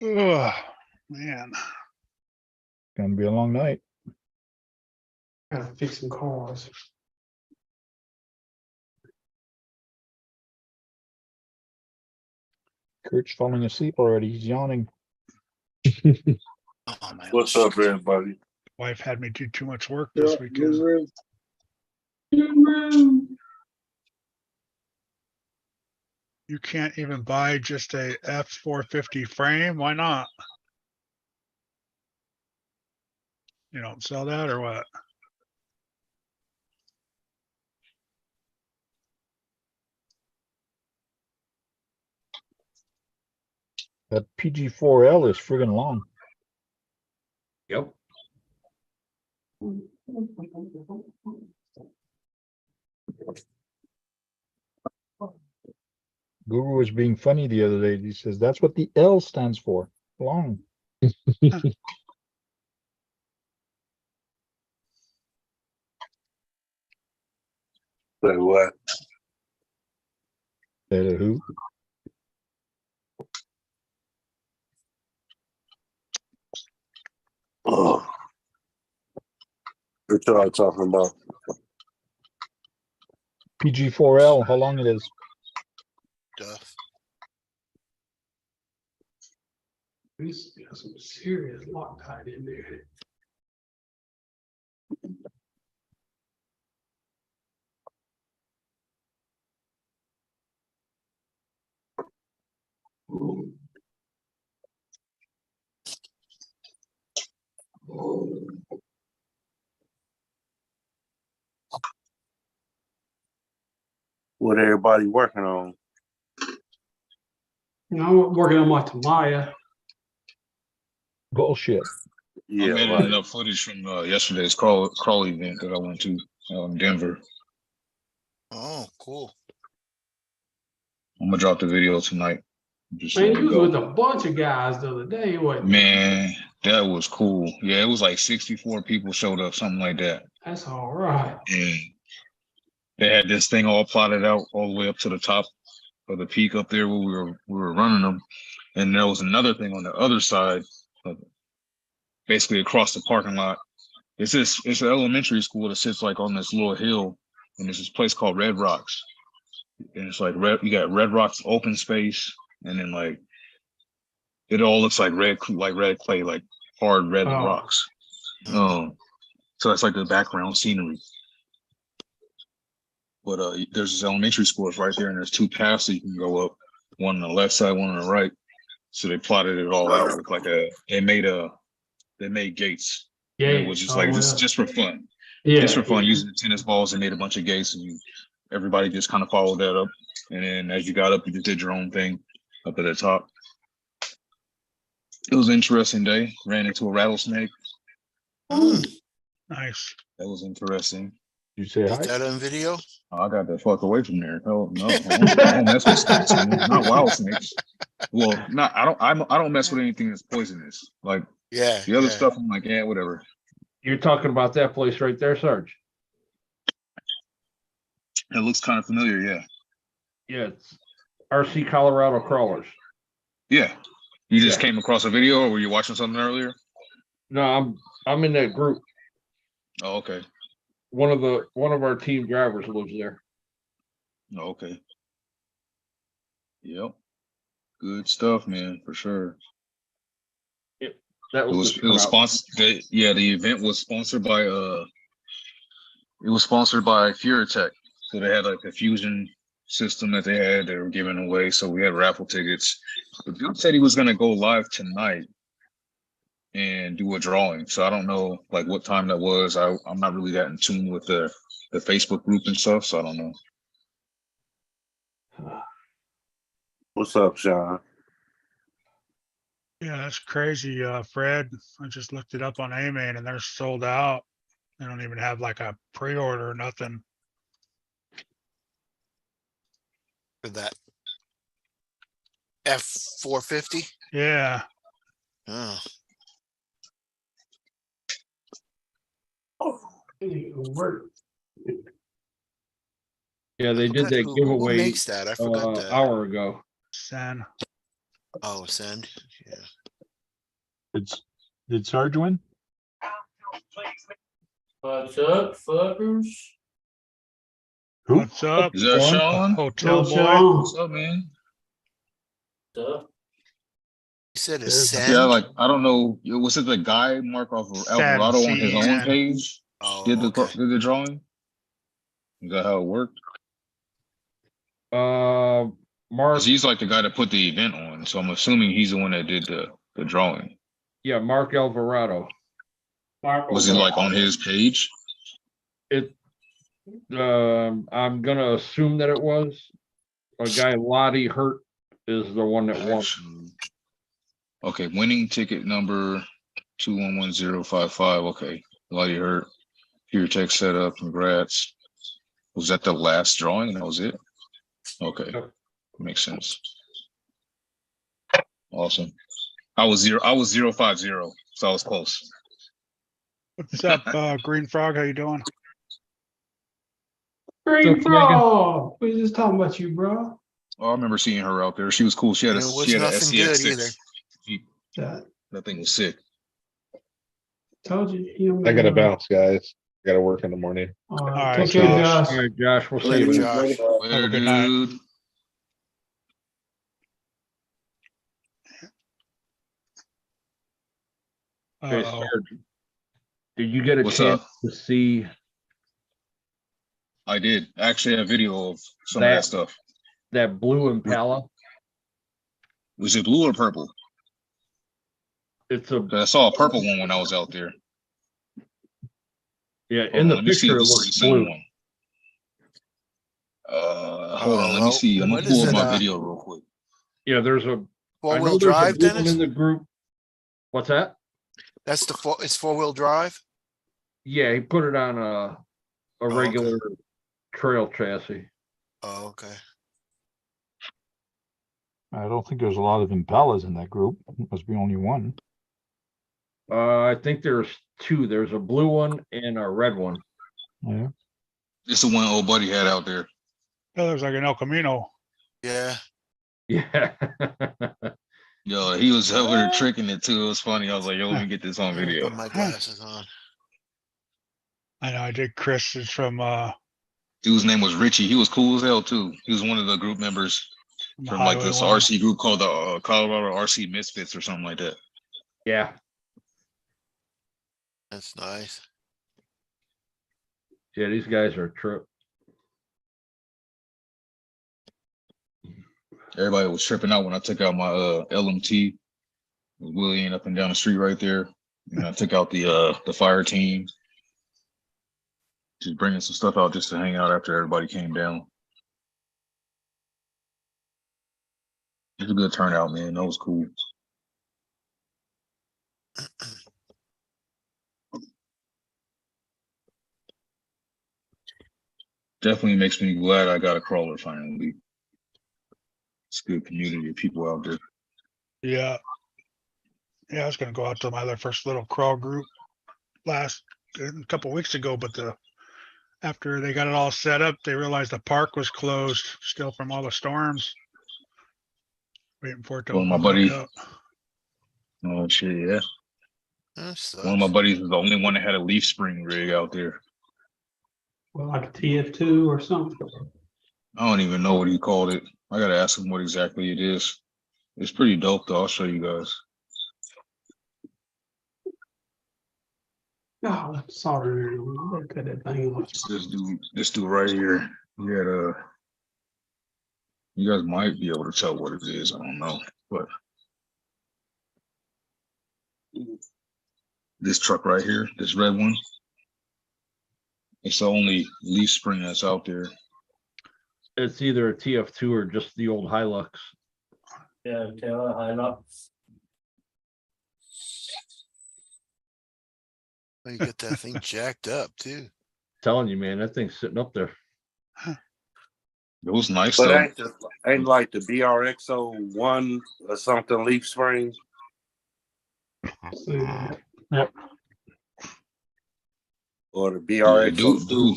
Oh, man. Gonna be a long night. Gotta fix some cars. Kurt's falling asleep already. He's yawning. Oh, my What's up, everybody? Wife had me do too much work this weekend. Guru. You can't even buy just a F450 frame. Why not? You don't sell that or what? That PG4L is friggin' long. Yep. Guru was being funny the other day. He says, that's what the L stands for. Long. Say what? Said who? Oh. What y'all talking about? PG4L, how long it is. Duff. There's some serious Loctite in there. What everybody working on? I'm working on my Tamaya. Bullshit. Yeah, I'm editing right. up footage from yesterday's crawl event that I went to Denver. Oh, cool. I'm gonna drop the video tonight. Just Man, let you it was go. with a bunch of guys the other day, wasn't you? Man, that was cool. Yeah, it was like 64 people showed up, something like that. That's all right. And they had this thing all plotted out all the way up to the top of the peak up there where we were running them. And there was another thing on the other side, basically across the parking lot. It's an elementary school that sits like on this little hill, and there's this place called Red Rocks. And it's like you got Red Rocks open space, and then like it all looks like red clay, like hard red Oh. rocks. So that's like the background scenery. But there's this elementary school it's right there, and there's two paths that you can go up, one on the left side, one on the right. So they plotted it all out with like they made gates. Yeah. It was just like just for fun. Yeah. Just for fun, using the tennis balls, they made a bunch of gates, and everybody just kind of followed that up. And then as you got up, you just did your own thing up at the top. It was an interesting day. Ran into a rattlesnake. Nice. That was interesting. You say Is hi? that on video? I got the fuck away from there. Hell no, I don't mess with snakes, man. Not wild snakes. Well, not I don't mess with anything that's poisonous. Like Yeah. the other yeah. stuff, I'm like, yeah, whatever. You're talking about that place right there, Sarge? It looks kind of familiar, yeah. Yeah, it's RC Colorado Crawlers. Yeah. You just Yeah. came across a video, or were you watching something earlier? No, I'm in that group. Oh, okay. One of our team drivers lives there. Oh, okay. Yep. Good stuff, man, for sure. That It was the turnout. sponsored. Yeah, the event was sponsored by FureTech. So they had like a fusion system that they were giving away. So we had raffle tickets. The dude said he was gonna go live tonight and do a drawing. So I don't know like what time that was. I'm not really that in tune with the Facebook group and stuff, so I don't know. What's up, Sean? Yeah, that's crazy, Fred. I just looked it up on AMAN and they're sold out. They don't even have like a pre-order or nothing. For that F450. Yeah. Oh. It ain't gonna work. Yeah, they did that Who giveaway makes that? I forgot that. hour ago. Sen. Oh, send. Yeah. Did Sarge win? What's up, fuckers? Who? What's up? Is that Sean? Hotel Yo, boy. Sean. What's up, man? You said a There's- send. Yeah, like I don't know. Was it the guy Mark Alvarado on his own Send. page Oh, did okay. the drawing? Is that how it worked? Mark, 'Cause he's like the guy that put the event on, so I'm assuming he's the one that did the drawing. yeah, Mark Alvarado. Was it like on his page? It, I'm gonna assume that it was. A guy Lottie Hurt is the one that won. Okay, winning ticket number 211055. Okay, Lottie Hurt. PureTech setup. Congrats. Was that the last drawing? That was it. Okay, Yep. makes sense. Awesome. I was 050, so I was close. What's up, Green Frog? How you doing? Green Megan? Frog. We was just talking about you, bro. Oh, I remember seeing her out there. She was cool. She had And a it was she had an nothing good either. SCX6 Jeep. That That thing was sick. told you. You I gotta bounce, guys. Gotta work in the morning. All right. All Take right, care, Josh. Josh. All right, Josh, we'll see Later, you. Josh. Later, a good night. dude. Okay, Uh-oh. Sarge, did you get a What's chance up? to see I did actually have video of some of That- that stuff. that blue Impala? Was it blue or purple? It's a 'Cause I saw a purple one when I was out there. yeah. Hold In on, the let me see picture, if it this is the looks same blue. one. Hold on, let me well, see. I'm what gonna pull is up it, my video real quick. Yeah, there's a. I know Four-wheel there's a drive, blue one Dennis? in the group. What's that? That's it's four-wheel drive? Yeah, he put it on a okay. regular trail chassis. Oh, okay. I don't think there's a lot of Impalas in that group. Must be only one. I think there's two. There's a blue one and a red one. Yeah. It's the one old buddy had out there. That looks like an El Camino. Yeah. Yeah. Yo, he was over there tricking it too. It was funny. I was like, yo, let me get this on video. Put my glasses on. I know I did. Chris is from Dude's name was Richie. He was cool as hell too. He was one of the group members from like Highway this 1. RC group called the Colorado RC Misfits or something like that. Yeah. That's nice. Yeah, these guys are a trip. Everybody was tripping out when I took out my LMT. Wheeling up and down the street right there. And I took out the fire team. just bringing some stuff out just to hang out after everybody came down. It was a good turnout, man. That was cool. Definitely makes me glad I got a crawler finally. It's a good community of people out there. Yeah. Yeah, I was gonna go out to my other first little crawl group a couple weeks ago, but after they got it all set up, they realized the park was closed still from all the storms. Waiting for it to Well, my open back buddy- up. Oh shit, yeah. That sucks. One of my buddies was the only one that had a leaf spring rig out there. Well, like a TF2 or something. I don't even know what he called it. I gotta ask him what exactly it is. It's pretty dope though. I'll show you guys. Oh, sorry. Look at that thing. This dude right here. He had you guys might be able to tell what it is. I don't know, but this truck right here, this red one, it's the only leaf spring that's out there. It's either a TF2 or just the old Hilux. Yeah, Taylor, Hilux. You get that thing jacked up too. Telling you, man, that thing's sitting up there. It was nice But though. ain't like the BRX01 or something leaf spring. Yep. Or the Yeah, BRX02.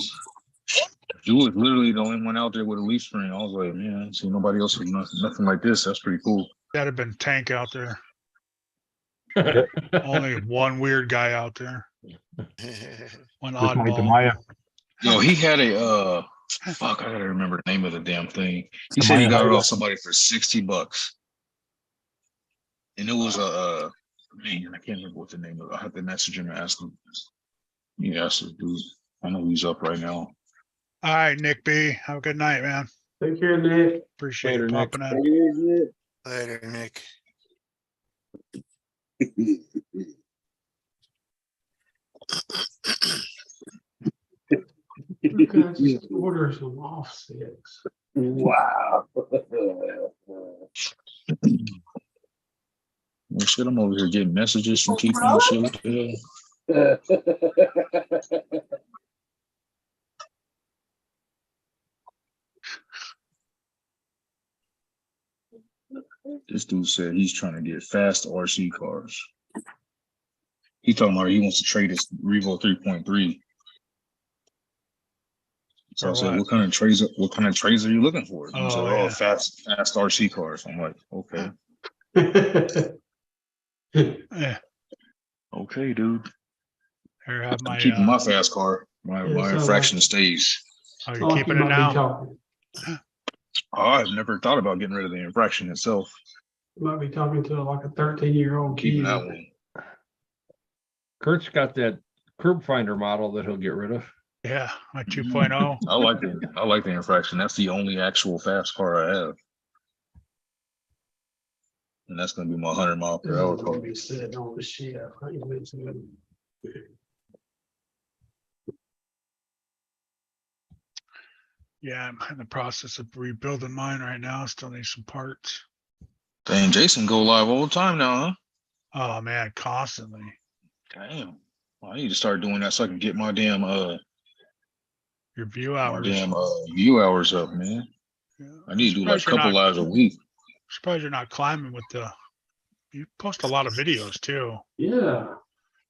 Dude was literally the only one out there with a leaf spring. I was like, man, I didn't see nobody else with nothing like this. That's pretty cool. That'd have been Tank out there. Only one weird guy out there. One With Mike oddball. Maya. Yo, he had a fuck, I gotta remember the name of the damn thing. He said he got it off somebody for $60. And it was man, I can't remember what the name of it. I have to message him and ask him. Yeah, that's the dude. I know he's up right now. All right, Nick B. Have a good night, man. Take care, Nick. Appreciate Later, you Nick. popping in. Later, Nick. You guys just order some offsets. Wow. Well, shit, I'm over here getting messages from people and shit. What the hell? This dude said he's trying to get fast RC cars. He talking about he wants to trade his Revo 3.3. So I For said, what? what kind of trades are you looking for? He said, Oh, yeah. fast RC cars. I'm like, okay. Yeah. Okay, dude. Here, have I'm my, keeping my fast car. My Yeah, so infraction stays. oh, Like you're you keeping it might be now? talking- Oh, I've never thought about getting rid of the infraction itself. You might be talking to like a 13-year-old Keeping kid. that one. Kurt's got that curb finder model that he'll get rid of. Yeah, my 2.0. I like the infraction. That's the only actual fast car I have. And that's gonna be my 100 mile per hour This is car. gonna be sitting on the shit. I ain't mentioning it. Yeah, I'm in the process of rebuilding mine right now. Still need some parts. Dang, Jason go live all the time now, huh? Oh man, constantly. Damn. Well, I need to start doing that so I can get my damn Your view hours. view hours up, man. Yeah. I need to do like a Surprised you're couple not- lives a week. Surprised you're not climbing with the. You post a lot of videos too. Yeah.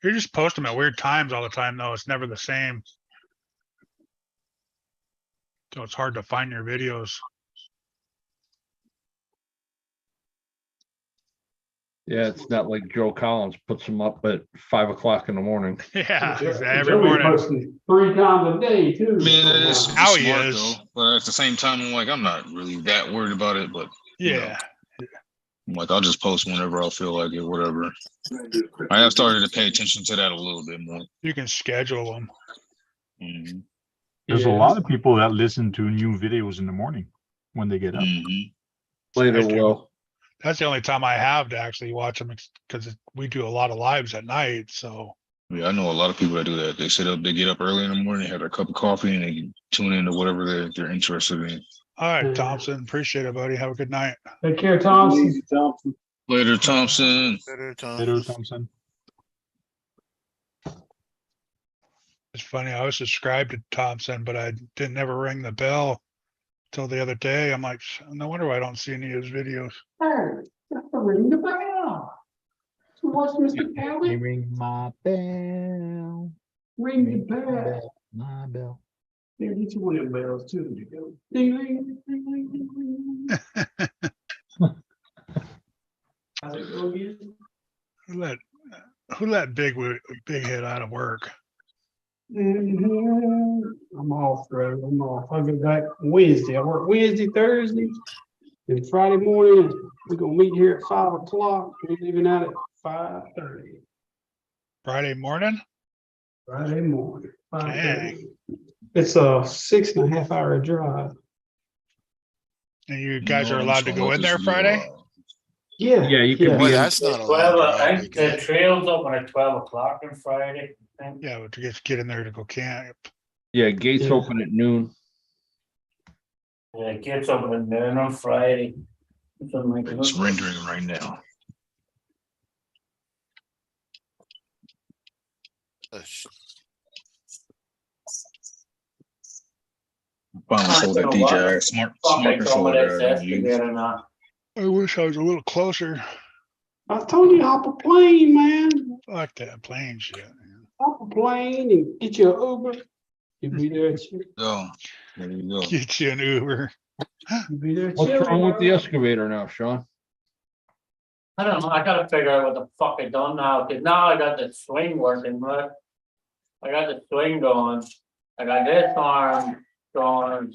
You just post them at weird times all the time, though. It's never the same. So it's hard to find your videos. Yeah, it's not like Joe Collins puts them up at 5 o'clock in the morning. Yeah, Joe every be morning. posting 3 times a day too. Man, it's Now he smart is. though. But at the same time, I'm like, I'm not really that worried about it. But you know, Yeah. I'm like, I'll just post whenever I feel like it, whatever. I have started to pay attention to that a little bit more. You can schedule them. Mhm. There's a Yeah. lot of people that listen to new videos in the morning when they get up. Mhm. Later, I do. Will. That's the only time I have to actually watch them because we do a lot of lives at night. So Yeah, I know a lot of people that do that. They sit up, they get up early in the morning, have their cup of coffee, and they tune into whatever they're interested in. All right, Yeah. Thompson, appreciate it, buddy. Have a good night. Take care, Thompson. Easy, Thompson. Later, Thompson. Better time. Later, Thompson. It's funny, I was subscribed to Thompson, but I didn't ever ring the bell till the other day. I'm like, no wonder why I don't see any of his videos. Hey, ring the bell. So what's Mr. Kelly? Ring my bell. Ring the bell. My bell. Yeah, get you one of them bells too. To go. Ding, ding, ding, ding, ding, ding. How's it go again? Who let Big Head out of work? I'm off, bro. I'm off. I'll get back Wednesday. I work Wednesday, Thursday, and Friday morning. We're gonna meet here at 5 o'clock. We're leaving out at 5:30. Friday morning? Friday morning. 5:30. Dang. It's a 6.5 hour drive. And you guys are allowed to go in there Friday? Yeah. Yeah, you can Boy, be, that's not a long 12, I drive, think big the head. trail's open at 12 o'clock on Friday. I think. Yeah, but to get in there to go camp. yeah, gates Yeah. open at noon. Yeah, it gets open at noon on Friday. Something like that. It's rendering right now. Finally sold that DJI smart Fucking controller somebody that I says use. together now. I wish I was a little closer. I told you hop a plane, man. Fuck that plane shit. Man. Hop a plane and get you an Uber. You'll be there. Oh, there you go. Get you an Uber. You'll be there. What's chilling, wrong with the bro. excavator now, Sean? I don't know, I gotta figure out what the fuck I done now, cause now I got the swing working, right? I got the swing going, I got this arm going.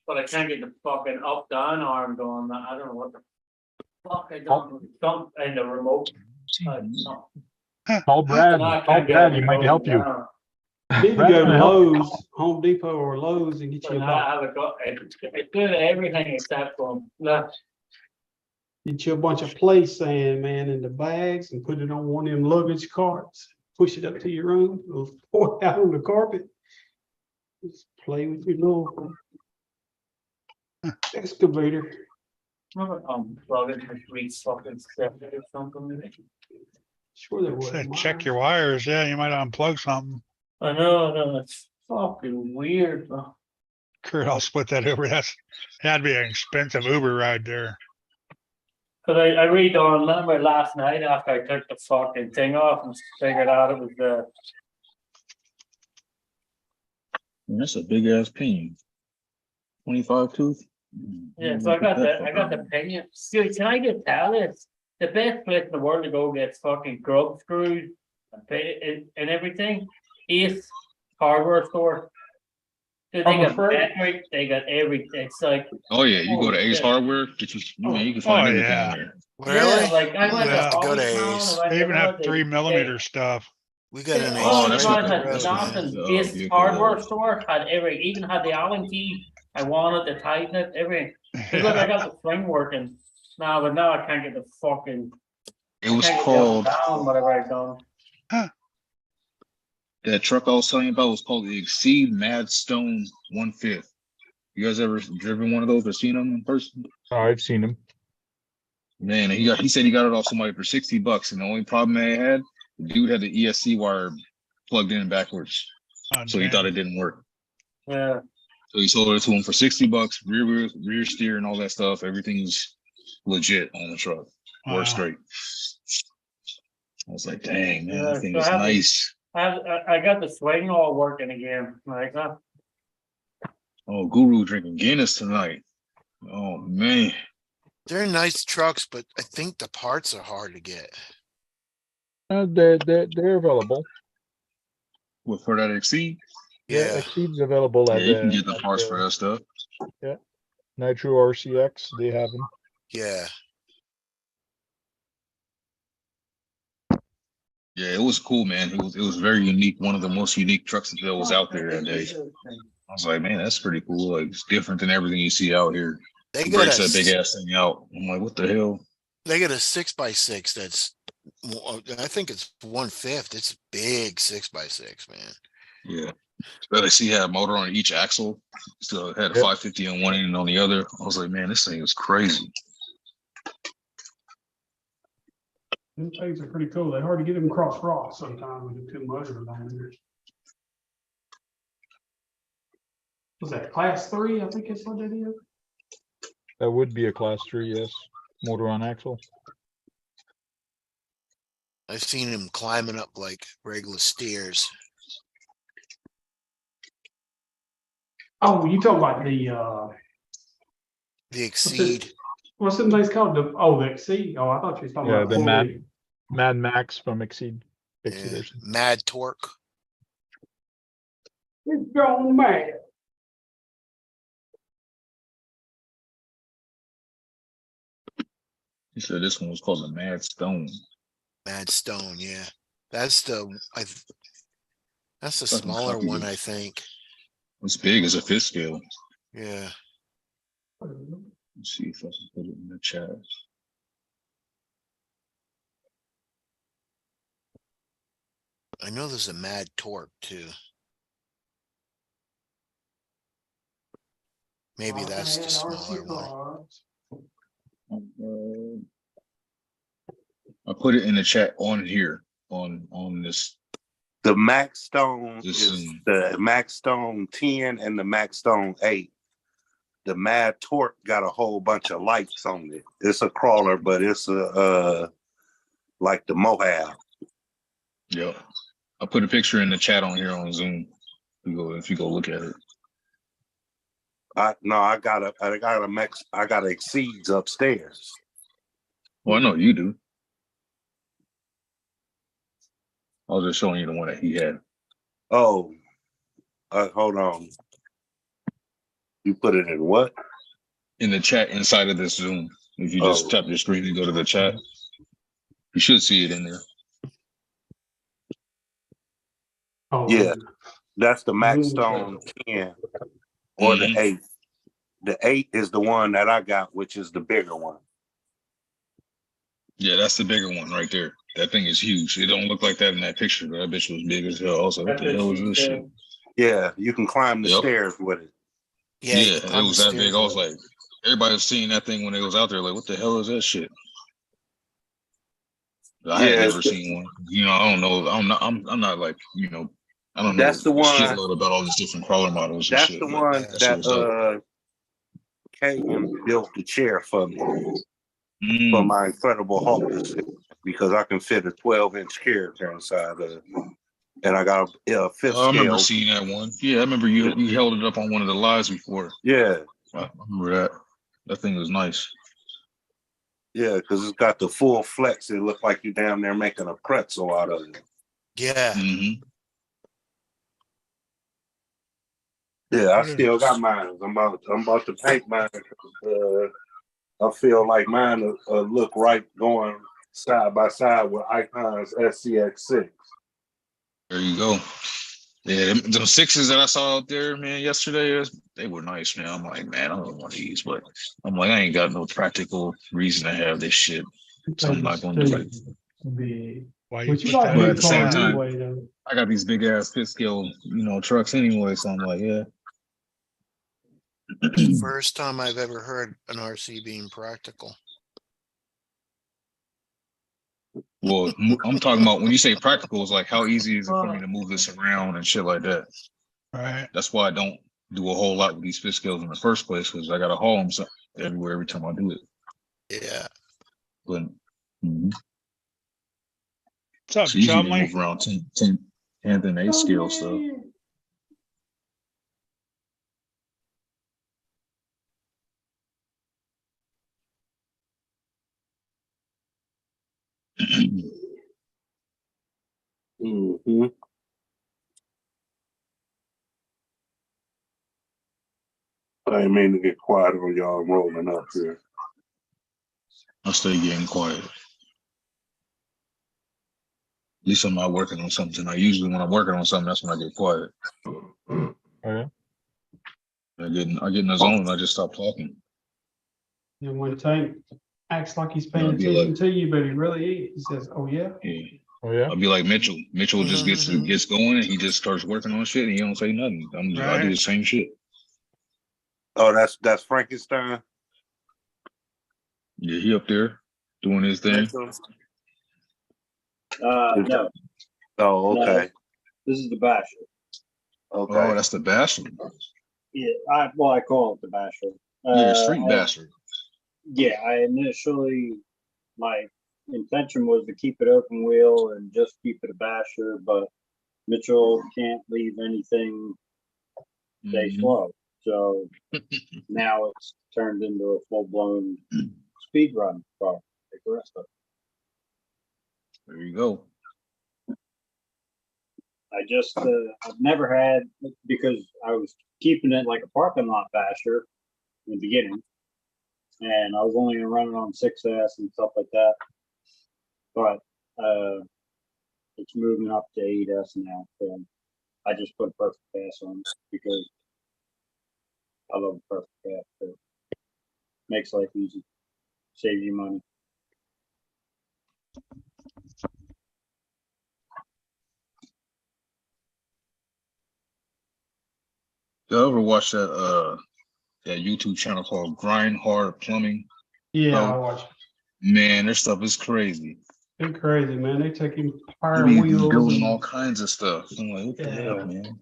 But I can't get the fucking up down arm going, I don't know what the fuck I done with some in the remote. I don't know. Call Brad. I Call can't get Brad. it He might help you. down. Need to Brad go can to help you. Lowe's, Home Depot or Lowe's and get you But about, I haven't got, it's good at everything except for, look, get you a bunch of place sand, man, in the bags and put it on one of them luggage carts. Push it up to your room, it'll pour it out on the carpet. Just play with your little excavator. plugging the three fucking steps or something. Sure there was. Said check your wires. Yeah, you might unplug something. I know, it's fucking weird, bro. Kurt, I'll split that Uber. That'd be an expensive Uber ride there. Cause I read on, remember last night after I took the fucking thing off and figured out it was the, That's a big ass pin. 25 tooth. yeah, so I got the pinion. See, can I just tell this? The best place in the world to go get fucking grub screws and everything is hardware store. So they I'm got afraid- battery, they got everything. It's like, Oh yeah, you go to Ace shit. Hardware, get you man, you can find Oh, everything yeah. there. Really? yeah, like I went Yeah, to go to Allentown, Ace. I went They to even have Aldi, 3mm stuff. We got an Oh, Ace that's right what up the- the road, that's man. Johnson, Oh, this beautiful. hardware store had even had the Allen key. I wanted to tighten it, everything. Because I Yeah. got the swing working now, but now I can't get the fucking. It was can't get the up and called down, whatever I've done. that truck I was telling you about was called the Exceed Madstone 1/5. You guys ever driven one of those or seen them in person? Oh, I've seen him. Man, he said he got it off somebody for $60, and the only problem they had, the dude had the ESC wire plugged in backwards, Oh, so he damn. thought it didn't work. Yeah, So he sold it to him for $60, rear steer and all that stuff. Everything's legit on the truck. Wow. Works great. I was like, dang, man, Yeah, that thing so is I haven't- nice. I got the swing all working again, like, Oh, Guru drinking Guinness tonight. Oh man. They're nice trucks, but I think the parts are hard to get. They're available. What for that Exceed? Yeah, Exceed's available Yeah, at you can the get the parts for that stuff. Nitro RCX. They have them. yeah. Yeah, it was cool, man. It was very unique. One of the most unique trucks that was out there that day. I was like, man, that's pretty cool. Like it's different than everything you see out here. They It got breaks that big a, ass thing out. I'm like, what the hell? they got a 6x6 that's I think it's 1/5. It's big 6x6, man. Yeah. But see, had a motor on each axle. So it had a Yep. 550 on one end and on the other. I was like, man, this thing is crazy. Them things are pretty cool. They hard to get them across rocks sometimes with the two motors on there. Was that class 3? I think it's what that is. That would be a class 3, yes. Motor on axle. I've seen him climbing up like regular stairs. Oh, you talking about The Exceed. what's the thing's called? The Exceed? Oh, I thought you was talking Yeah, about the Corvette. Mad Max from Exceed. Yeah, Edition. Mad Torque. It's gone mad. He said this one was called the Mad Stone. Mad Stone, yeah. That's the that's the Fucking smaller copy one, it. I think. It's big as a fifth scale. Yeah. Let's see if I can put it in the chat. I know there's a Mad Torque too. Maybe that's the smaller one. I put it in the chat on here on this. The Max Stone This is is- the Max Stone 10 and the Max Stone 8. The Mad Torque got a whole bunch of lights on it. It's a crawler, but it's a like the Moab. Yep. I put a picture in the chat on here on Zoom. If you go look at it. I got a Max. I got a Exceeds upstairs. Well, I know you do. I was just showing you the one that he had. Oh, hold on. You put it in what? In the chat inside of this Zoom. If you just tap your screen and go to the chat, you should see it in there. Oh, Yeah, that's the Max Zoom Stone 10 or the 8. The 8 is the one that I got, which is the bigger one. Yeah, that's the bigger one right there. That thing is huge. It don't look like that in that picture, but that bitch was big as hell. I was like, what the hell is this shit? Yeah, you can climb the stairs with it. Yeah, Yeah, it was that big. I was like, everybody was seeing that thing when it was out there. Like, what the hell is that shit? I had never seen one. You know, I don't know. I'm not like, you know, I don't know. That's the one- shitload about all these different crawler models. And That's shit, the but one that shit was dope. Kagan built the chair for me Mm. for my Incredible Hulk to sit, because I can fit a 12-inch character inside of it. And I got a fifth I remember scale. seeing that one. Yeah, I remember you held it up on one of the lives before. Yeah. I remember that. That thing was nice. Yeah, because it's got the full flex. It looked like you're down there making a pretzel out of it. Yeah. Mm-hmm. Yeah, I still got mine. I'm about to paint mine. I feel like mine will look right going side by side with Icon's SCX6. There you go. Yeah, them sixes that I saw out there, man, yesterday, they were nice, man. I'm like, man, I don't want these, but I'm like, I ain't got no practical reason to have this shit, so I'm not going to do it. Why But you put like that But big at the same cars time, anyway, though. I got these big ass fifth scale, you know, trucks anyway, so I'm like, yeah. First time I've ever heard an RC being practical. Well, I'm talking about when you say practical, it's like how easy is it for me to move this around and shit like that. Right. That's why I don't do a whole lot with these fifth scales in the first place, because I got to haul them everywhere every time I do it. Yeah. But What's up, it's easy to Chumley? move around 10th and 8th scale stuff. Mm-hmm. I didn't mean to get quiet on y'all rolling up here. I'll stay getting quiet. At least I'm not working on something. Usually when I'm working on something, that's when I get quiet. Okay. I get in the zone and I just stop talking. You want to tank? acts like he's paying I'll be attention like- to you, but he really is. He says, "Oh yeah." Yeah. Oh, yeah. I'll be like Mitchell. Mitchell just Mhm. gets going and he just starts working on shit and he don't say nothing. I do Right. the same shit. Oh, that's Frankenstein. Yeah, he up there doing his thing. No, Oh, okay. this is the Basher. Okay. Oh, that's the bastard. Yeah, I call it the Basher. Yeah, street I- bastard. Yeah, I initially, my intention was to keep it open wheel and just keep it a Basher, but Mitchell can't leave anything stay Mhm. slow. So now it's turned into a full-blown speed run car, like the rest of it. There you go. I just, I've never had, because I was keeping it like a parking lot basher in the beginning. And I was only gonna run it on 6S and stuff like that. But, it's moving up to 8S now, so I just put Perfect Pass on it because I love Perfect Pass, so makes life easy, saves you money. You ever watch that YouTube channel called Grind Hard Plumbing? Yeah, Oh. I watch. Man, their stuff is crazy. They're crazy, man. They taking They tire be wheels. building and- all kinds of stuff. I'm like, what the Yeah. hell, man?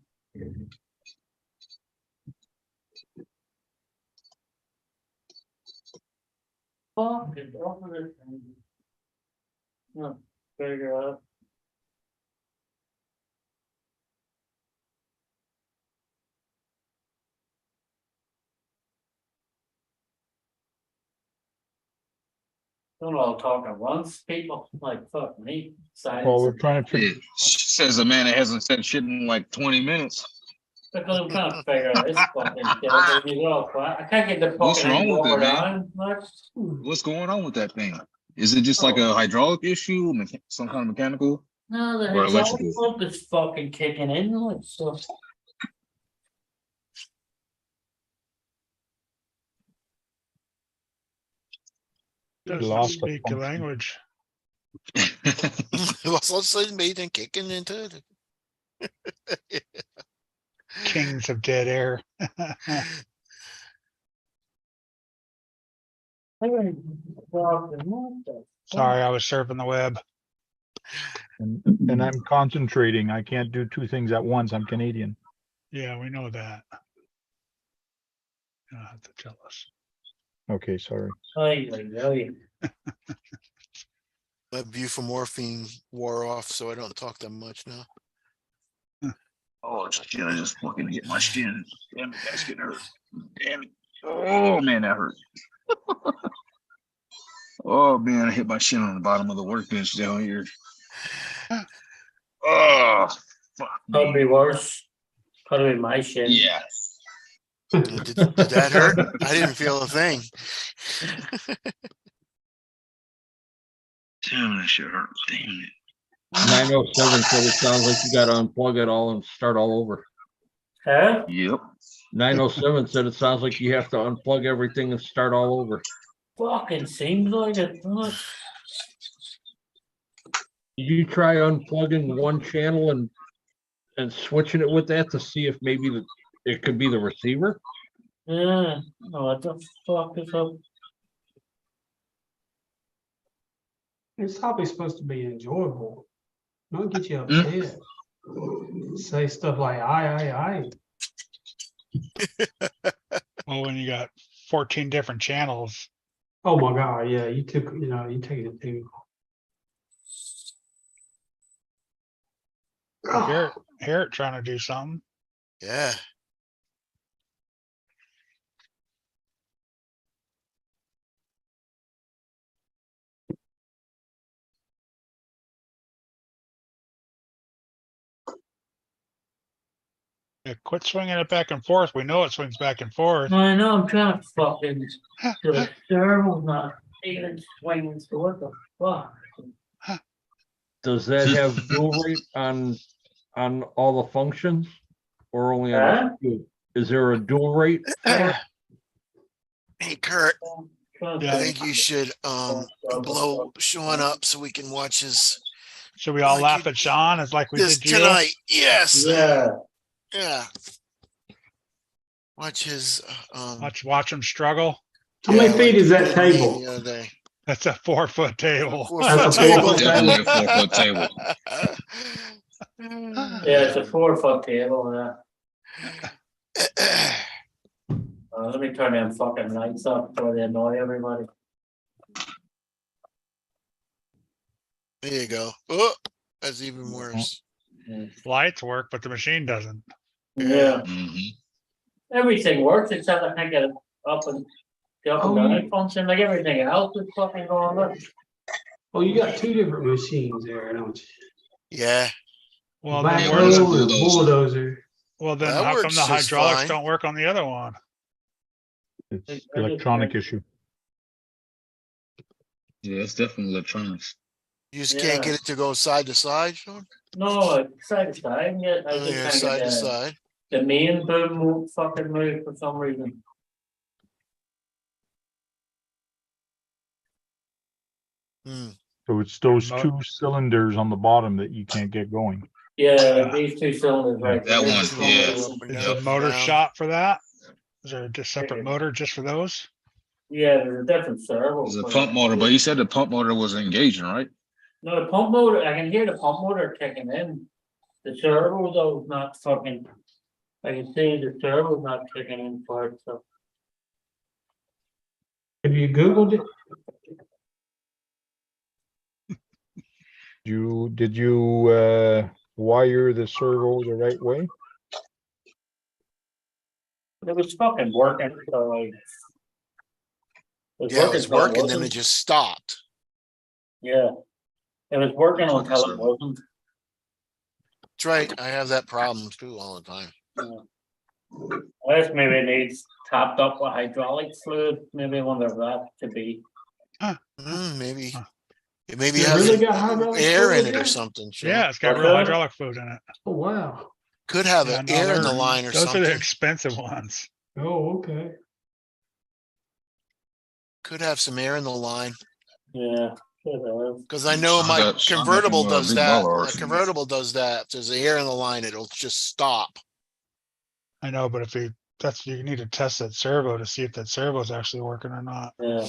Fuck it, open it. No, figure out. Don't all talk at once, people, like, fuck me. Well, we're Silence. trying to Yeah. trick. Says a man that hasn't said shit in like 20 minutes. Because I'm trying to figure out this fucking shit, but you go, I can't get the What's fucking wrong with it, water man? on, much. What's going on with that thing? Is it just like a hydraulic issue, some kind of mechanical? No, the Or hydraulic electrical. pump is fucking kicking in, like, so. Doesn't Lost the speak the function. language. What's all sudden made and kicking into it? Kings of dead air. Sorry, I was surfing the web. And I'm concentrating. I can't do two things at once. I'm Canadian. Yeah, we know that. You don't have to tell us. Okay, sorry. Ay, ay, ay. My buprenorphine wore off, so I don't talk that much now. Oh shit, I just fucking hit my shin. Damn it, that's getting hurt. Damn it. Oh man, that hurt. Oh man, I hit my shin on the bottom of the workbench down here. Oh fuck. Could be me. worse. Could be my shit. Yeah. Did that hurt? I didn't feel a thing. Damn, that shit hurt. Damn it. 907 said it sounds like you gotta unplug it all and start all over. Huh? Yep. 907 said it sounds like you have to unplug everything and start all over. Fucking seems like it. Huh? Did you try unplugging one channel and switching it with that to see if maybe it could be the receiver? Yeah. Oh, what the fuck is up? It's probably supposed to be enjoyable, not get you upset. Say stuff like I. Well, when you got 14 different channels, Oh my God, yeah, you take it too. hear it trying to do something. Yeah. Yeah, quit swinging it back and forth. We know it swings back and forth. I know, I'm trying to fucking. The thermal's not even swinging, so what the fuck? Does that have dual rate on all the functions? Or only on Huh? a few? Is there a dual rate? Hey, Kurt, I think you should blow Sean up so we can watch his Should we all Like laugh you- at Sean as like we this did you? tonight. Yes. Yeah, Yeah. Watch his Watch him struggle. How many like feet he is that did me table? the other day. That's a 4-foot table. 4-foot That's a table. 4-foot Definitely table. a 4-foot table. yeah, it's a 4-foot table, yeah. Let me turn them fucking lights up before they annoy everybody. There you go. Oh, that's even worse. Lights work, but the machine doesn't. Yeah, Mhm. everything works except I can't get it up and the up and Oh, down function, like everything else is fucking going on. Oh, you got two different machines there, don't you? Yeah. Well, then Yeah, where one's a Backhoe or bulldozer. bulldozer? well, then That how come works the just hydraulics fine. don't work on the other one? It's electronic issue. Yeah, it's definitely electronics. You just can't Yeah. get it to go side to side, Sean? No, it's side to side, yeah, I Oh, just yeah, can't side get to the, side. the main boom won't fucking move for some reason. Hmm. So it's those Mo- 2 cylinders on the bottom that you can't get going. Yeah, these two cylinders right. That there. one, yeah. Up and Is down, the up motor and down. shop for that? Is there a separate Okay. motor just for those? Yeah, there's a different servo. There's a for pump it. motor, but you said the pump motor was engaging, right? No, the pump motor, I can hear the pump motor kicking in. The servo though is not fucking, I can see the servo's not kicking in for it, so. Have you Googled it? Did you wire the servo the right way? It was fucking working, so like. Yeah, it was till working, then wasn't. it just stopped. Yeah. It was working Fucking until it servo. wasn't. That's right. I have that problem too all the time. I guess maybe it needs topped up with hydraulic fluid, maybe I wonder if that could be. Maybe. Huh. It maybe It has really some got hydraulic air in fluid it in or it? something. Sean. Yeah, it's got What's real that? hydraulic fluid in it. Oh, wow. Could have Yeah, an no, air in the they're- line or those something. are the expensive ones. Oh, okay. Could have some air in the line. Yeah. could have. Because I know Sean my got convertible them, does big that. baller My RCs. convertible does that. If there's air in the line, it'll just stop. I know, but if you need to test that servo to see if that servo is actually working or not. Yeah.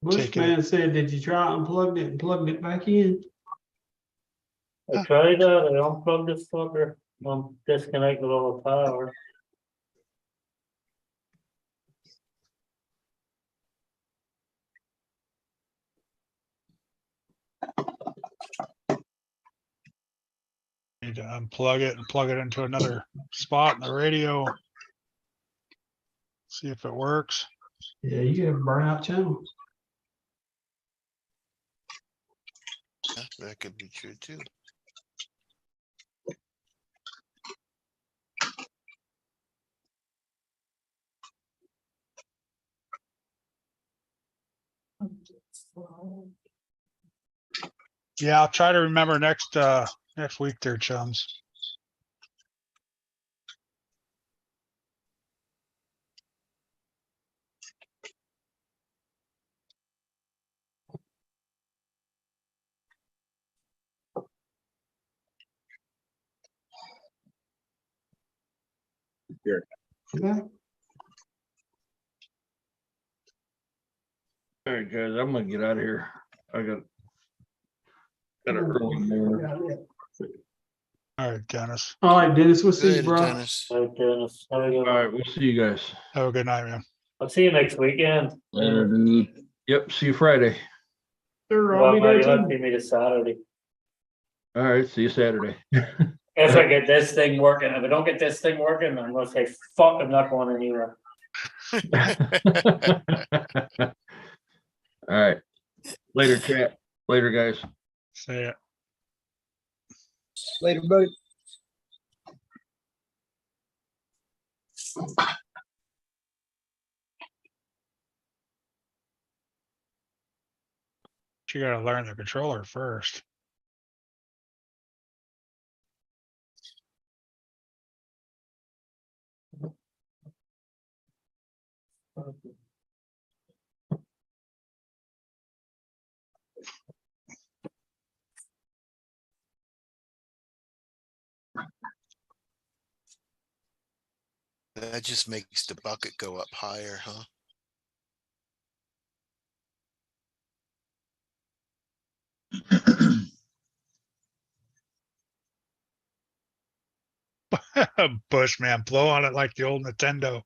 Bushman said, did you try unplugged it and plugged it back in? I tried that, I unplugged this fucker, disconnected all the power. Need to unplug it and plug it into another spot in the radio. See if it works. Yeah, you get a burnout channel. Yeah, that could be true too. Yeah, I'll try to remember next week there, chums. Yeah. All right, guys, I'm gonna get out of here. I got an early morning. All right, Dennis. All right, Dennis, we'll see you, Later, bro. Dennis. All right, Dennis, how you All doing? right, we'll see you guys. Have a good night, man. I'll see you next weekend. Later, dude. Yep, see you Friday. Sure, I'll Well, be maybe there you'll too. see me this Saturday. All right, see you Saturday. If I get this thing working, if I don't get this thing working, I'm gonna say, fuck, I'm not going anywhere. All right. Later, chat. Later, guys. See ya. Later, buddy. You gotta learn the controller first. That just makes the bucket go up higher, huh? Bushman, blow on it like the old Nintendo.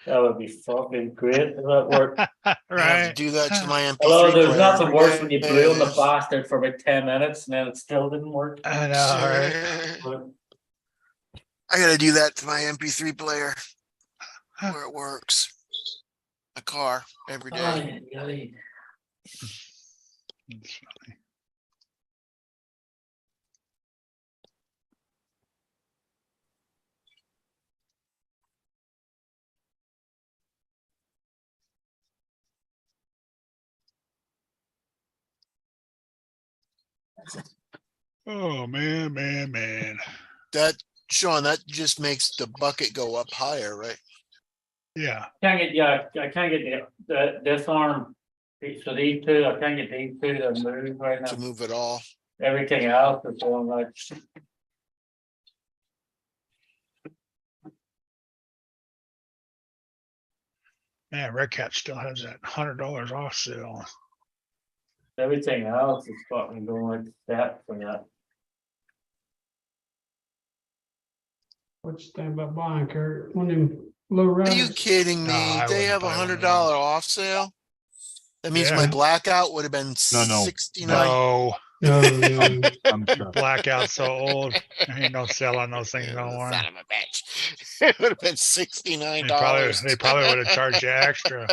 That would be fucking great if that worked. I have to Right. do that to my MP3 Although there's player nothing every worse when you day. blew on the bastard for about 10 minutes and then it still didn't work. I know, right? But I gotta do that to my MP3 player where it works. A car every day. Ay, ay. It's funny. Oh, man. That, Sean, that just makes the bucket go up higher, right? Yeah. I can't get this arm. So these two, I can't get these two to move right To now. move it all. Everything else is going like. Man, Red Cat still has that $100 off sale. Everything else is fucking going like that for that. What you think about buying, Kurt? One of them low Are you riders? kidding No, me? I They wouldn't have buy one of $100 those. off sale? That means Yeah. my blackout would have been No. 69. No, No, I'm sure. blackout's so old. Ain't no sell on those things no more. Son of a bitch. It would have been $69. They probably would have charged you extra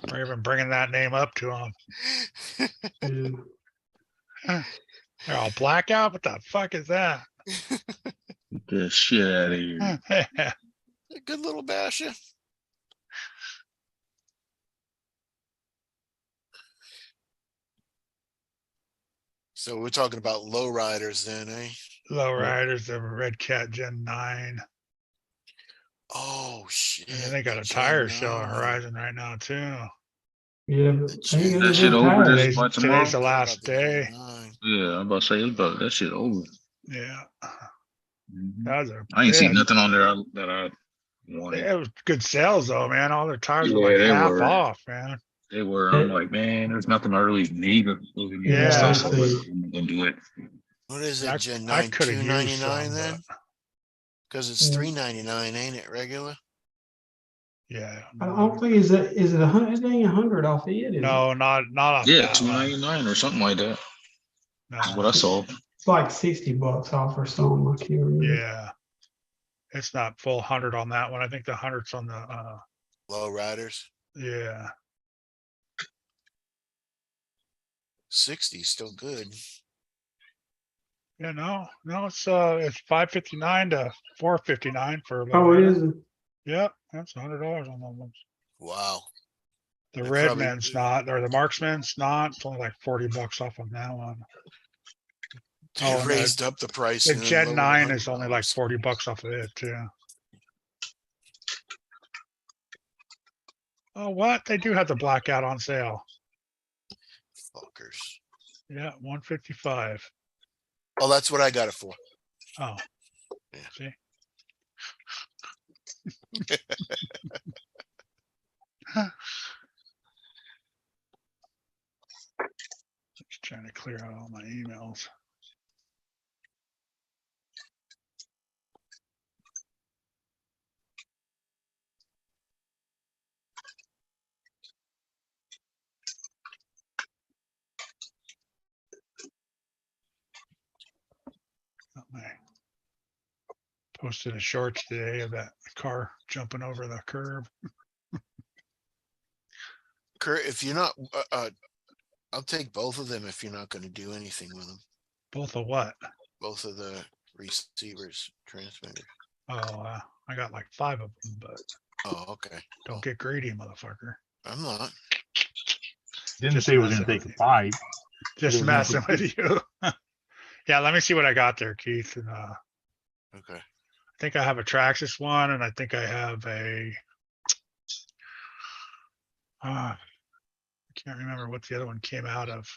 for even bringing that name up to them. yeah. They're all blackout. What the fuck is that? Get the shit out of here. A good little basher. So we're talking about low riders then, eh? Lowriders, the Red Cat Gen 9. Oh shit. And then they got a Gen tire show at 9. Horizon right now too. Yeah, but The they ain't got That no shit good over tires. this by tomorrow. Today's the last About the Gen day. 9. Yeah, I'm about to say it's about that shit over. Yeah. Mhm. That was a, I ain't they seen had- nothing on there that I They wanted. have good sales though, man. All their tires Yeah, were like they half were. off, man. They were. I'm like, man, there's nothing I really need. Yeah, stuff, I so see. I'm gonna do it. What is it, Gen I 9? could have used $299 some, then? but Because it's Yeah. $399, ain't it, regular? yeah. I don't think is it 100? It ain't 100 off it, is it? No, not on Yeah, that one. $2.99 or something like that. That's what No, I saw. It's like $60 off or something. I can't remember. yeah. It's not full 100 on that one. I think the 100's on the Low riders. yeah. 60 is still good. Yeah, no, it's 559 to 459 for a Oh, lowrider. is it? Yep, that's $100 on those ones. Wow. The They red probably- man's not, or the marksman's not. It's only like $40 off on that one. They Oh, and raised up the price. The and then Gen lowered 9 is only like $100. $40 off of it too. Oh, what? They do have the blackout on sale. Fuckers. Yeah, 155. Oh, that's what I got it for. Oh, Yeah. see. Just trying to clear out all my emails. Posted a shorts today of that car jumping over the curb. Kurt, if you're not, I'll take both of them if you're not going to do anything with them. Both of what? Both of the receivers, transmitters. Oh, I got like 5 of them, but Oh, okay. don't get greedy, motherfucker. I'm not. Didn't Just say it was gonna messing take with 5. Just was messing nothing. with you. Yeah, let me see what I got there, Keith. And Okay. think I have a Traxxas one and I think I have a. I can't remember what the other one came out of.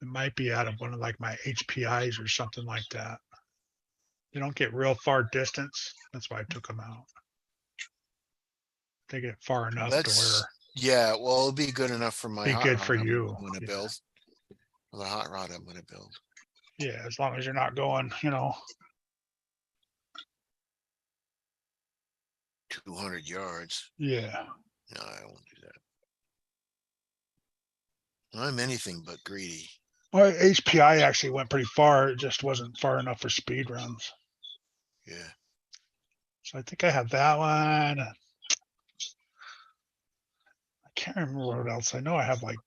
It might be out of one of like my HPIs or something like that. They don't get real far distance. That's why I took them out. They get far enough to That's, where yeah, well, it'll be good enough for my be hot good rod for I'm you. gonna Yeah. build. For the hot rod I'm gonna build. Yeah, as long as you're not going, 200 yards. yeah. No, I won't do that. I'm anything but greedy. Well, HPI actually went pretty far. It just wasn't far enough for speed runs. Yeah. So I think I have that one. I can't remember what else. I know I have like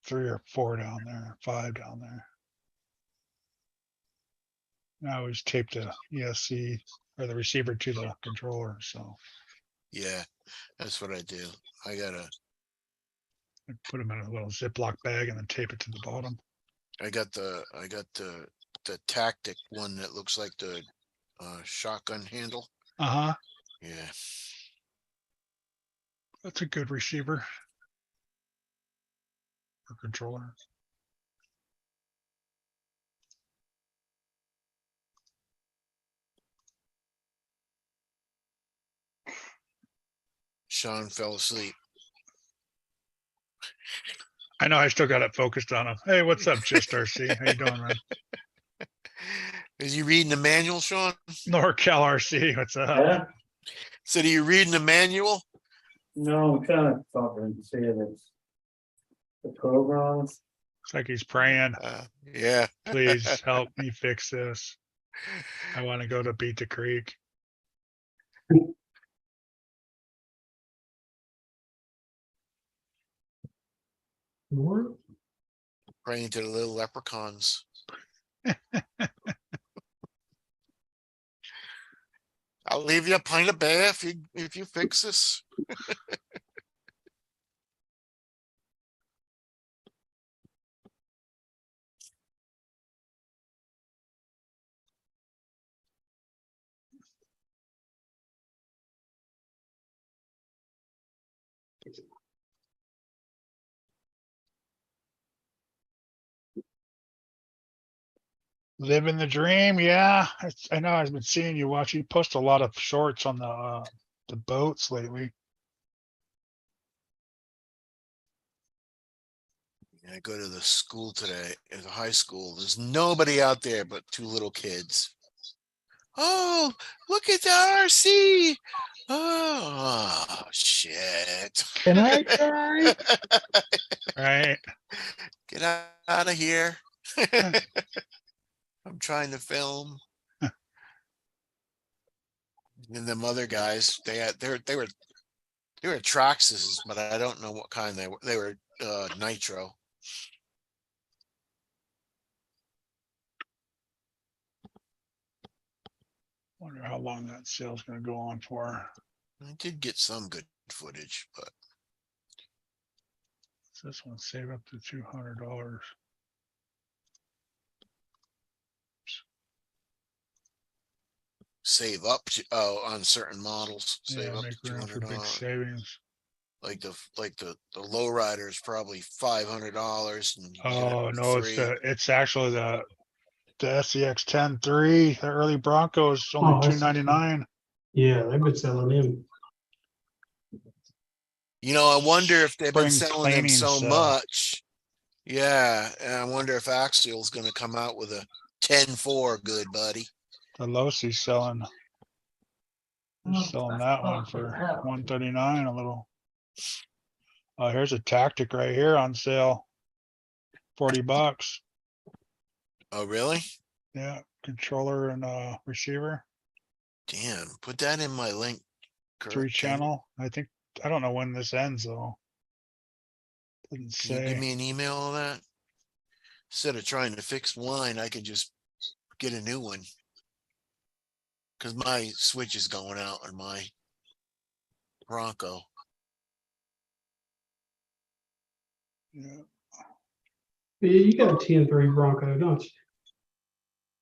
3 or 4 down there, 5 down there. And I always tape the ESC or the receiver to the controller. So Yeah, that's what I do. I gotta, I put them in a little Ziploc bag and then tape it to the bottom. I got the tactic one that looks like the shotgun handle. Uh-huh. Yeah. That's a good receiver or controller. Sean fell asleep. I know I still got it focused on him. Hey, what's up, Just RC? How you doing, man? Is you reading the manual, Sean? NorCal RC, what's up? Yeah, Said, are you reading the manual? no, I'm kind of talking to see if it's the programs. It's like he's praying. Yeah. Please help me fix this. I want to go to Beat the Creek. Praying to the little leprechauns. I'll leave you a pint of beer if you fix this. Living the dream, yeah. I know I've been seeing you watch. You post a lot of shorts on the boats lately. I go to the school today, at the high school. There's nobody out there but 2 little kids. Oh, look at the RC. Oh, shit. Can I try? Right. Get out of here. I'm trying to film. And them other guys, they were Traxxas, but I don't know what kind they were. They were nitro. Wonder how long that sale's gonna go on for. I did get some good footage, but This one save up to $200. save up to, on certain models. Save Yeah, up make to room for big $200. savings. Like the low rider is probably $500. And you get it Oh for no, free. it's actually the SEX 10-3, the early Broncos, only Oh, that's- $299. Yeah, they've been selling them. You know, I wonder if they've been Spring selling them cleaning so sale. much. Yeah, and I wonder if Axial's going to come out with a 10-4, good buddy. The Losi's selling. They're selling that one for $139 a little. Oh, here's a tactic right here on sale. $40. Oh, really? Yeah, controller and receiver. Damn, put that in my link. Kurt. 3-channel. I don't know when this ends though. Didn't Can you give say. me an email of that? Instead of trying to fix mine, I could just get a new one. Because my switch is going out on my Bronco. Yeah. Yeah, you got a 10-3 Bronco, don't you?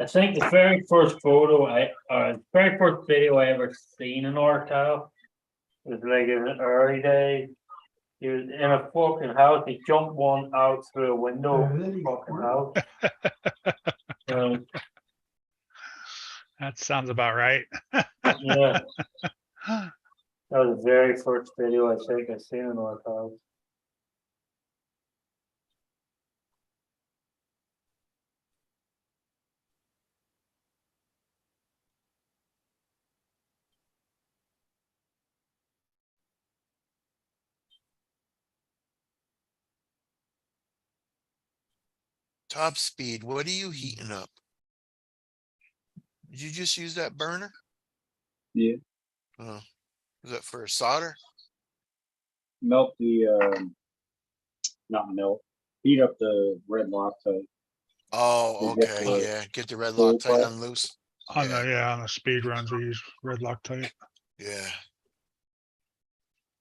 I think the very first photo very first video I ever seen in Ortal was like in the early days. He was in a fucking house. He jumped one out through a window. of the fucking house. That sounds about right. Yeah, that was the very first video I think I seen in Ortal. Top speed, what are you heating up? Did you just use that burner? Yeah. Oh, is that for solder? Melt the, not melt, heat up the red Loctite. Oh, You get okay, the yeah, get the red full Loctite pipe. on loose. On the speed runs, we use red Loctite, Yeah,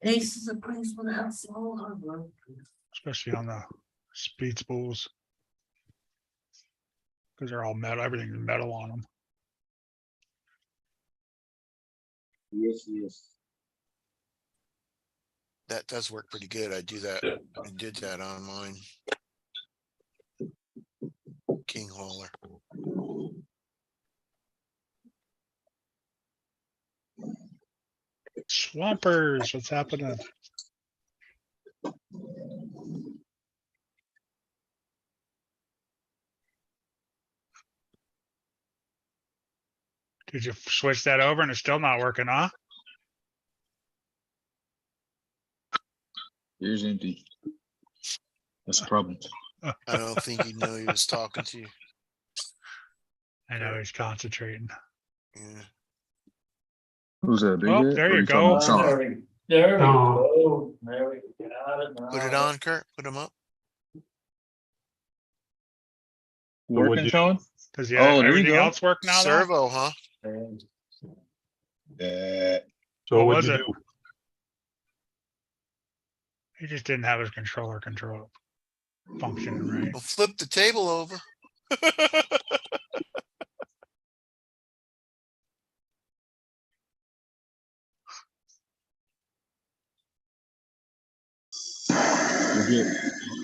Ace is a place without soul. especially on the speed spools. Cause they're all metal, everything's metal on them. Yes, yes. that does work pretty good. I do that. I did that on mine. King Hauler. Swampers, what's happening? Did you switch that over and it's still not working, huh? Here's empty. That's a problem. I don't think he knew he was talking to you. I know he's concentrating. Yeah. Who's that? Big Oh, Ed? there Or you talking go. about Sean? There we Oh. go. There we got it. Put it on, Kurt. Put him up. Working, Sean? Does Oh, there you everything go. else work now? Though? Servo, huh? Yeah. So What what'd was you it? do? He just didn't have his controller functioning right. Well, flip the table over. We'll get,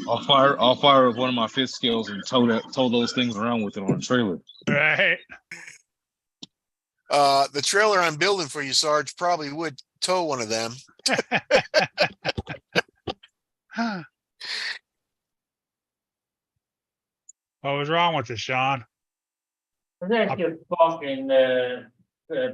I'll fire up one of my fifth skills and tow those things around with it on a trailer. Right. The trailer I'm building for you, Sarge, probably would tow one of them. What was wrong with it, Sean? I think your fucking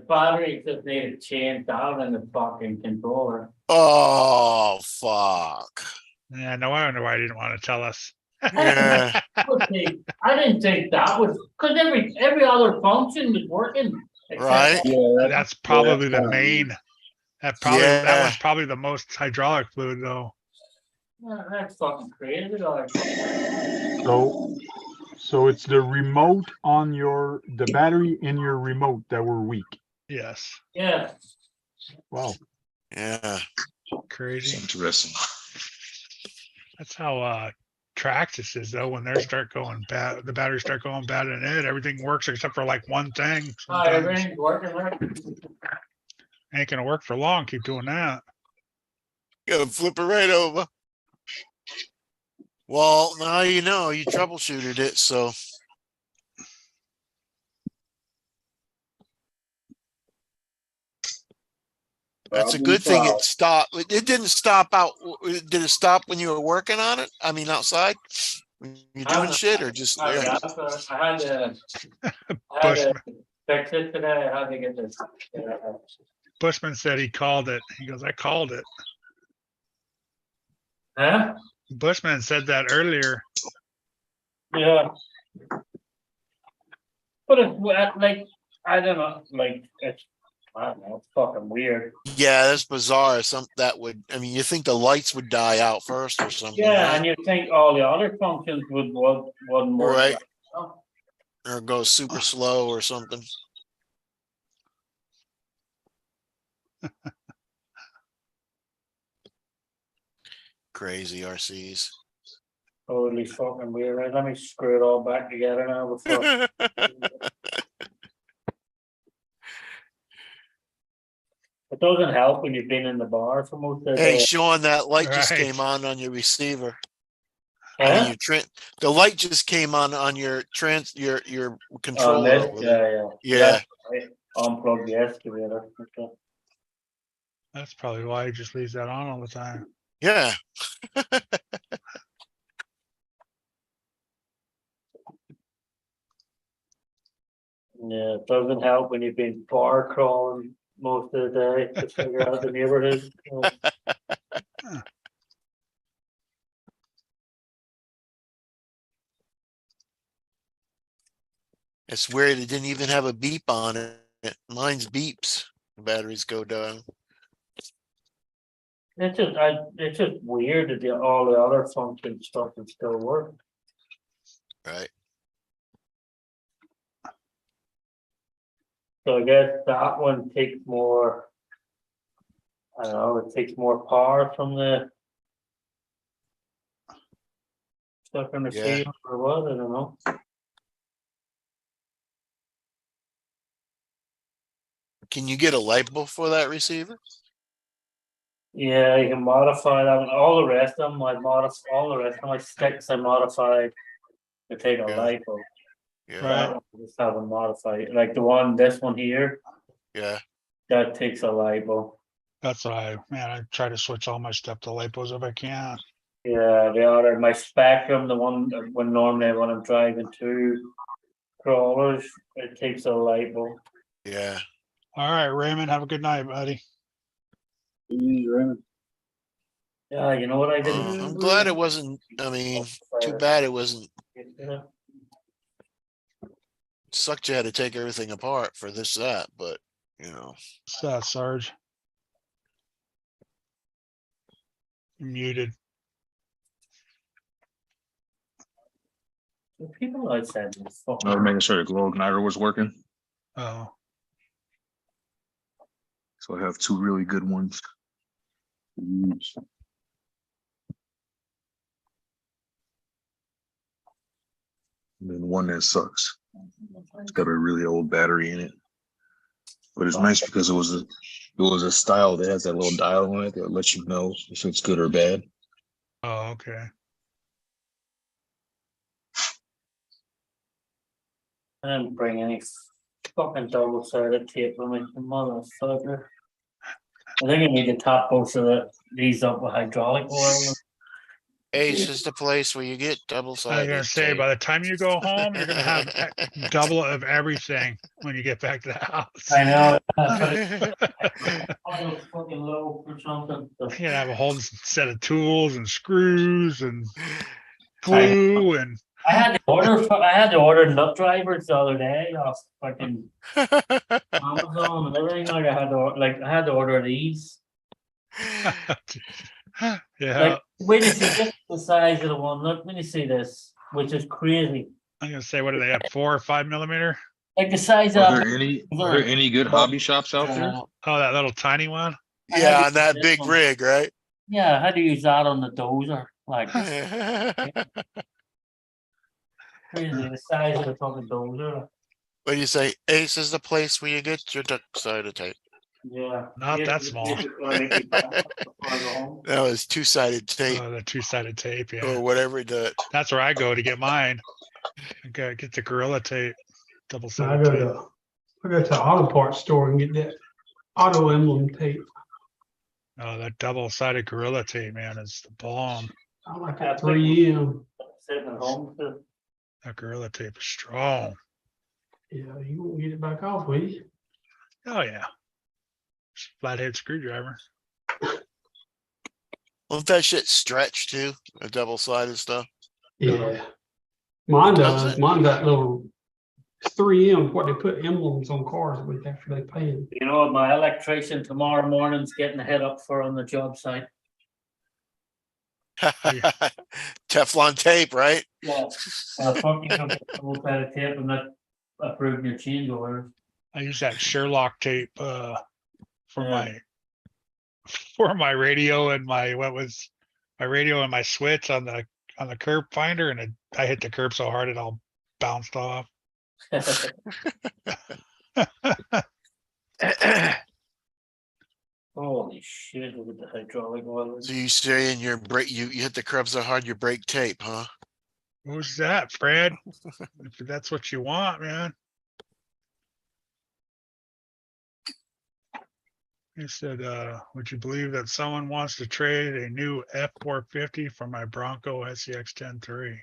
battery just needed changed out in the fucking controller. Oh, fuck. Yeah, no wonder why he didn't want to tell us. Yeah. I didn't think that was because every other function was working. except Right? that. That's probably the main. That Yeah. was probably the most hydraulic fluid though. Yeah, that's fucking crazy. Like. So it's the remote on the battery in your remote that were weak. Yes. Yeah. Wow. Yeah. Crazy. Interesting. That's how Traxxas is though. When they start going bad, the batteries start going bad in it, everything works except for like one thing. Sometimes. Everything's working right. Ain't gonna work for long. Keep doing that. Gotta flip it right over. Well, now you know you troubleshooted it, so. That's a good thing it stopped. It didn't stop out. Did it stop when you were working on it? I mean, outside? When you're doing shit or just there? I had to fix it today. I had to get this. Bushman said he called it. He goes, I called it. Huh? Bushman said that earlier. Yeah. But it's like, I don't know, like, it's, I don't know, it's fucking weird. Yeah, that's bizarre. That would, I mean, you think the lights would die out first or something. Yeah, right? and you think all the other functions wouldn't work. Right. Or go super slow or something. Crazy RCs. Totally fucking weird. Right, let me screw it all back together now before. It doesn't help when you've been in the bar for most of the Hey, day. Sean, that light just Right. came on your receiver. I mean, Huh? the light just came on your your Oh, controller this, over there. yeah. Yeah. I unplugged yesterday. Okay. That's probably why he just leaves that on all the time. Yeah. Yeah, it doesn't help when you've been bar crawling most of the day to figure out the neighborhood. It's weird. It didn't even have a beep on it. Mine's beeps. The batteries go down. It's just weird that all the other function stuff can still work. Right. So I guess that one takes more. I don't know. It takes more power from the stuff in the Yeah. field or what? I don't know. Can you get a light bulb for that receiver? Yeah, you can modify that one. All the rest of them, all the rest of my sticks I modified to take a Yeah. light bulb. Yeah. That one, I just have them modified. Like this one here, Yeah. that takes a light bulb. That's what I try to switch all my stuff to lipos if I can. Yeah, the other, my Spectrum, the one that when I'm driving two crawlers, it takes a light bulb. Yeah. All right, Raymond, have a good night, buddy. Yeah, you know what I didn't. I'm glad it wasn't. I mean, too bad it wasn't. Yeah. Sucked you had to take everything apart for that, but Sarge. You're muted. The people outside this I was making sure the glow igniter was working. Oh, So I have two really good ones to use. And then one that sucks. It's got a really old battery in it. But it's nice because it was a style that has that little dial on it that lets you know if it's good or bad. oh, okay. I didn't bring any fucking double-sided tape with me, motherfucker. I think I need to top both of these up with hydraulic oil. Ace is the place where you get double I was sided. gonna say, by the time you go home, you're gonna have double of everything when you get back to the house. I know. I was fucking low or something. You're gonna have a whole set of tools and screws and glue and I had to order nut drivers the other day off fucking Amazon and everything. Like I had to order these. yeah. Like, when you see this, the size of the one. Look, when you see this, which is crazy. I'm gonna say, what do they have? 4 or 5 millimeter? Like the size of. Are there any good hobby shops out there? Oh, that little tiny one. Yeah, on that big rig, right? Yeah, I had to use that on the dozer. Like crazy, the size of the fucking dozer. What do you say? Ace is the place where you get your double-sided tape. Yeah. Not that small. That was two-sided tape Oh, the 2-sided tape. Yeah. or whatever the. That's where I go to get mine. I gotta get the Gorilla tape, I double-sided go tape. to the auto parts store and get that auto emblem tape. Oh, that double-sided Gorilla tape, man, is the bomb. I like that 3M. Sitting at home. That Gorilla tape is strong. Yeah, you won't get it back off, will you? Oh yeah. Flathead screwdriver. Won't that shit stretch too? The double-sided stuff. Yeah. Mine Does does. it? Mine got little 3M, what they put emblems on cars with after they paint. You know what, my electrician tomorrow morning's getting a head up for on the job site. Teflon tape, right? Yeah. Fucking double sided tape and that approved your change orders. I use that Sherlock tape for Yeah. my radio and my radio and my switch on on the curb finder and I hit the curb so hard it all bounced off. Holy shit, look at the hydraulic oil. So you saying your brake, you hit the curb so hard, your brake tape, huh? Who's that, Fred? If that's what you want, man. He said, would you believe that someone wants to trade a new F-450 for my Bronco SCX 10-3?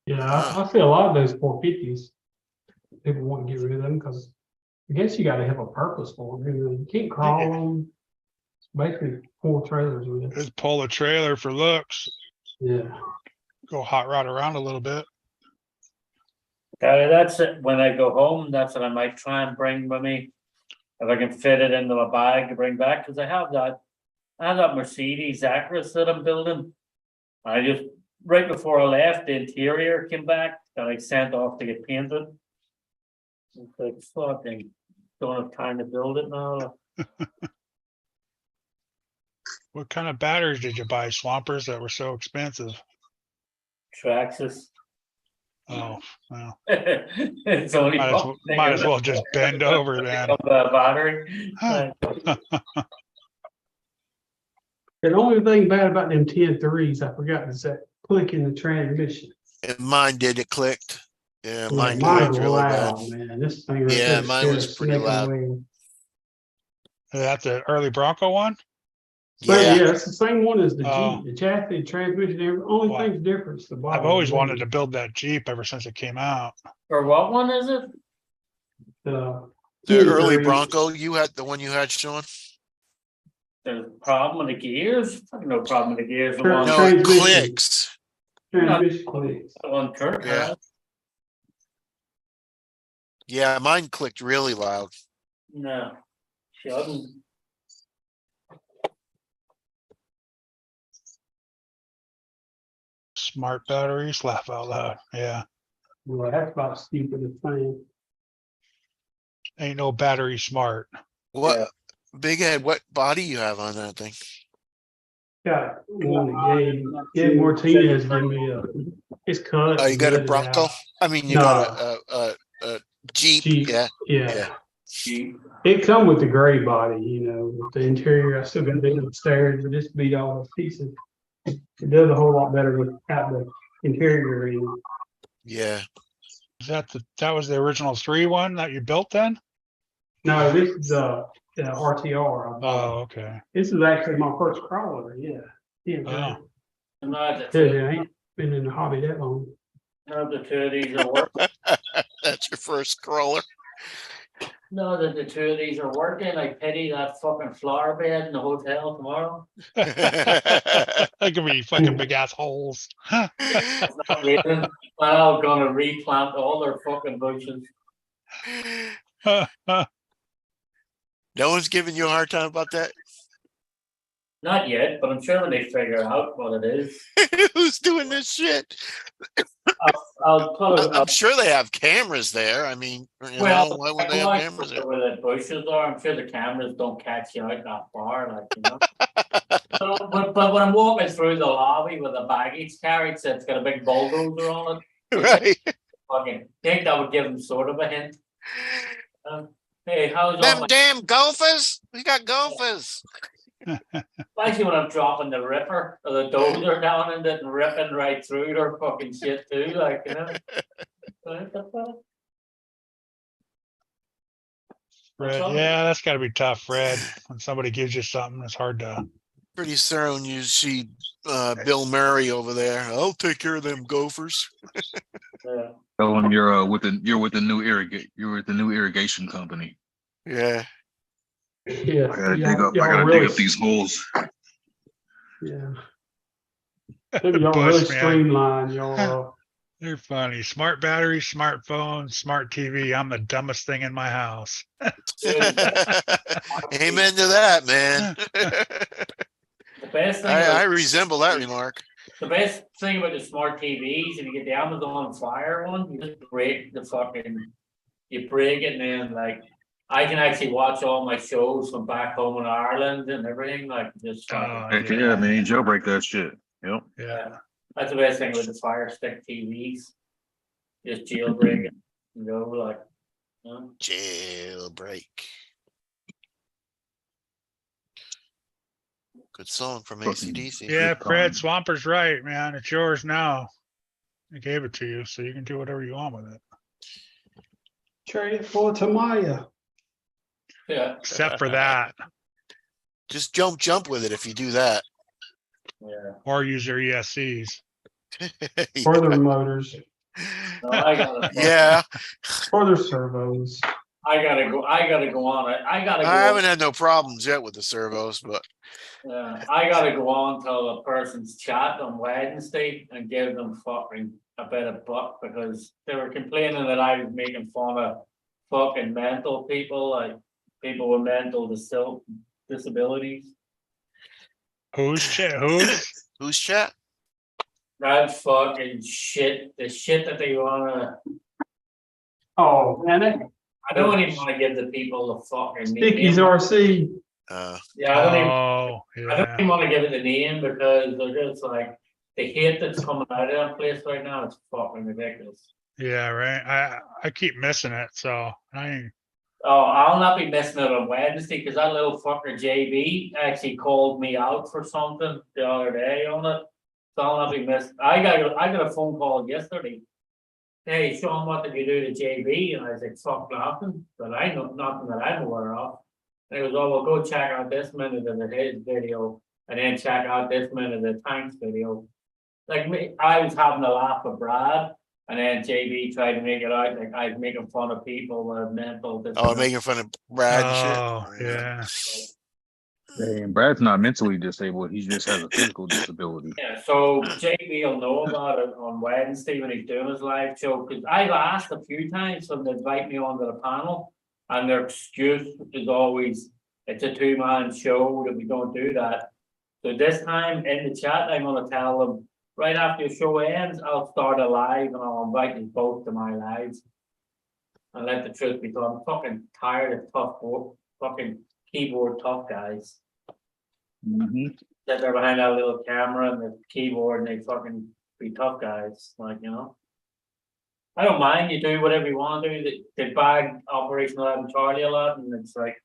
Yeah, I see a lot of those 450s. People want to get rid of them because I guess you got to have a purpose for them. You can't crawl them. It's basically 4 trailers with it. Just pull a trailer for looks, Yeah. go hot rod around a little bit. That's it. When I go home, that's what I might try and bring with me. If I can fit it into a bag to bring back, because I have that Mercedes Actros that I'm building. I just, right before I left, the interior came back, got like sent off to get painted. It's like, fucking, don't have time to build it now. What kind of batteries did you buy, Swampers, that were so expensive? Traxxas. Oh, well, It's only. might as well just bend over then. Battery. The only thing bad about them 10-3s, I forgot, is that click in the transmission. And mine did, it clicked. Yeah, Yeah, mine mine clicked was really bad. loud, man. This thing right Yeah, there mine scared was the pretty snake loud. away. Is that the early Bronco one? But Yeah, yeah, it's the same one as the Oh. Jeep, the chassis, transmission, only Wow. thing's different is the body. I've always wanted to build that Jeep ever since it came out. Or what one is it? The the early 10-3. Bronco, you had the one you had, Sean? There's a problem with the gears? No problem with the gears. The Sure. one, No, it Transmission. clicks. Transmission clicks. the one Kirk Yeah. has. Yeah, mine clicked really loud. No, shouldn't. Smart batteries, laugh out loud. Yeah, Well, that's about stupid as thing. ain't no battery smart. What, Big Ed, what body you have on that thing? Got one that Gabe Martinez gave me it's cut. Oh, you got a gutted Bronco? out. I mean, you got a Jeep, Jeep. yeah. Yeah. Yeah. It come with the gray body, with the interior. I still got to be upstairs, but just beat all the pieces. It does a whole lot better without the interior in it. Yeah. Is that was the original 3 one that you built then? No, this is the RTR. I bought. Oh, okay. This is actually my first crawler. Yeah. Oh. No, Tell you, I ain't been in the hobby that long. the two of these are working. That's your first crawler. No, that the two of these are working. I pity that fucking flower bed in the hotel tomorrow. That could be fucking big ass holes. It's not raining. Well, gonna replant all their fucking bushes. No one's giving you a hard time about that? Not yet, but I'm sure when they figure out what it is, Who's doing this shit? I'll put it. I'm sure they have cameras there. I mean, why would they have cameras there? Where the bushes are, I'm sure the cameras don't catch you out that far, but when I'm walking through the lobby with a baggage carriage that's got a big bulldozer on it, Right. fucking think that would give them sort of a hint. Hey, how's all Them my, damn golfers? We got golfers. especially when I'm dropping the ripper or the dozer down in it and ripping right through their fucking shit too, Fred, yeah, that's gotta be tough, Fred. When somebody gives you something, it's hard to. Pretty soon you see Bill Murray over there. I'll take care of them gophers. Yeah. Tell them you're with the new irrigation company. Yeah. Yeah. I gotta dig up these holes. Yeah. Y'all Bush, really man. streamline y'all. You're funny. Smart battery, smartphone, smart TV. I'm the dumbest thing in my house. Amen to that, man. The best thing I resemble that remark. The best thing about the smart TVs, if you get the Amazon Fire one, you just break the fucking, you break it, and then I can actually watch all my shows from back home in Ireland and everything, just. Yeah, man, you jailbreak that shit. Yep. Yeah. That's the best thing with the Fire Stick TVs. Just jailbreak it, you know, like, you know? Jailbreak. Good song from Fucking- AC/DC. Yeah, Good Fred time. Swamper's right, man. It's yours now. I gave it to you, so you can do whatever you want with it, Trade it for Tamaya. Yeah, except for that, Just jump with it if you do that. yeah. or use your ESCs. Further motors, No, I gotta, Yeah, further servos. I gotta go on it. I gotta I haven't go, had no problems yet with the servos, but I gotta go on till a person's chat on Wednesday and give them fucking a bit of buck because they were complaining that I was making fun of fucking mental people, like people with mental disabilities. Who's who's? who's chat? That fucking shit, the shit that they wanna, Oh, man, I don't even wanna give the people the fucking Sticky's name. RC. Yeah, I don't even, Oh, I don't yeah. even wanna give it the name because they're just like, the hate that's coming out of that place right now is fucking ridiculous. Yeah, right. I keep missing it, so I Oh, I'll not be missing it on Wednesday because that little fucker JB actually called me out for something the other day on it. So I'll not be missing. I got a phone call yesterday. Hey, Sean, what did you do to JB? And I was like, fuck nothing, but I know nothing that I'm aware of. And he goes, oh, well, go check out this minute of his video and then check out this minute of the Tanks video. Like me, I was having a laugh with Brad. And then JB tried to make it out like I was making fun of people with mental Oh, disabilities. making fun of Brad and shit. Oh, yeah. And Brad's not mentally disabled. He just has a physical disability. Yeah, so JB will know about it on Wednesday when he's doing his live show, because I've asked a few times for them to invite me onto the panel, and their excuse is always, it's a two-man show that we don't do that. So this time in the chat, I'm gonna tell them, right after the show ends, I'll start a live and I'll invite you both to my lives. And let the truth be told, I'm fucking tired of fucking keyboard tough guys. Mhm. That they're behind that little camera and the keyboard and they fucking be tough guys, like, you know. I don't mind, you do whatever you want to do, they bag Operation 11 Charlie a lot and it's like.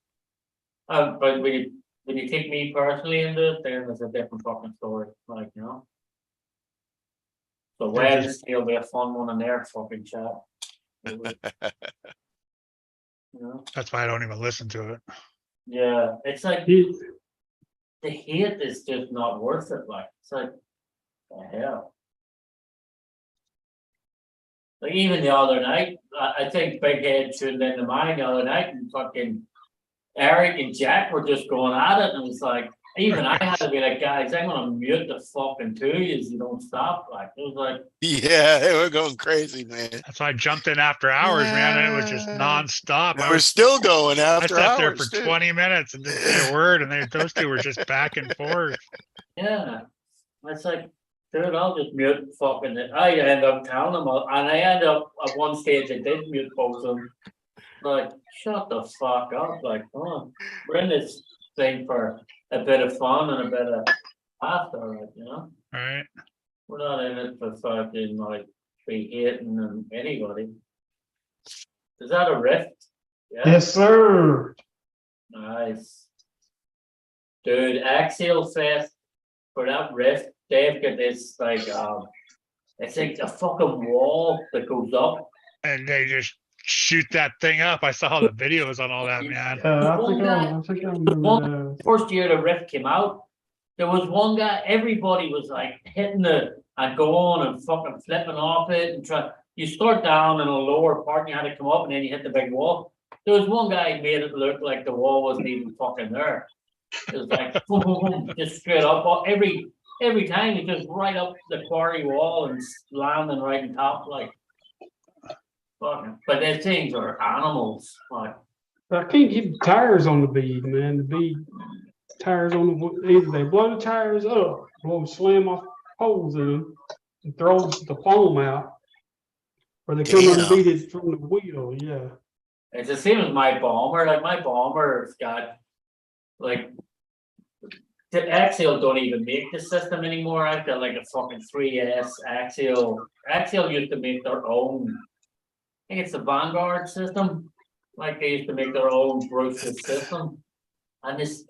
But when you take me personally into it, then it's a different fucking story, like, you know. So Wednesday will be a fun one in their fucking chat. You know? That's why I don't even listen to it. Yeah, it's like He, the hate is just not worth it. Like it's like the hell. Like even the other night, I think Big Head tuned into mine the other night, and fucking Eric and Jack were just going at it, and it's like even I had to be like, guys, I'm gonna mute the fucking two of you don't stop. Like it was like, Yeah, they were going crazy, man. That's why I jumped in after hours, man, and it was just nonstop. They were still going I after sat there hours, for too. 20 minutes and didn't say a word, and those two were just back and forth. yeah, it's like. Dude, I'll just mute fucking it. I end up telling them, and I end up at one stage I did mute both of them. Like, shut the fuck up! Like, come on, we're in this thing for a bit of fun and a bit of laughter, like, you know. All right. We're not in it for fucking like be hitting anybody. Is that a rift? Yeah. yes, sir. Nice, dude. Axial Fest for that rift. They've got this like it's like a fucking wall that goes up. And they just shoot that thing up. I saw the videos on all that, man. I think I remember that. First year the rift came out, there was one guy, everybody was like hitting and going and fucking flipping off it and trying. You start down in a lower part and you had to come up and then you hit the big wall. There was one guy who made it look like the wall wasn't even fucking there. It was like boom, boom, boom, just straight up. Every time you just right up the quarry wall and landing right on top, like fucking. But their things are animals, like. I can't get the tires on the bead, man. The bead tires on the either they blow the tires up, or slam off holes in them and throws the foam out, or they come Damn. unbeaded from the wheel. Yeah. It's the same as my bomber. Like my bomber's got like the Axial don't even make the system anymore. I've got like a fucking 3S Axial. Axial used to make their own. I think it's the Vanguard system. Like they used to make their own Bruce's system. And it's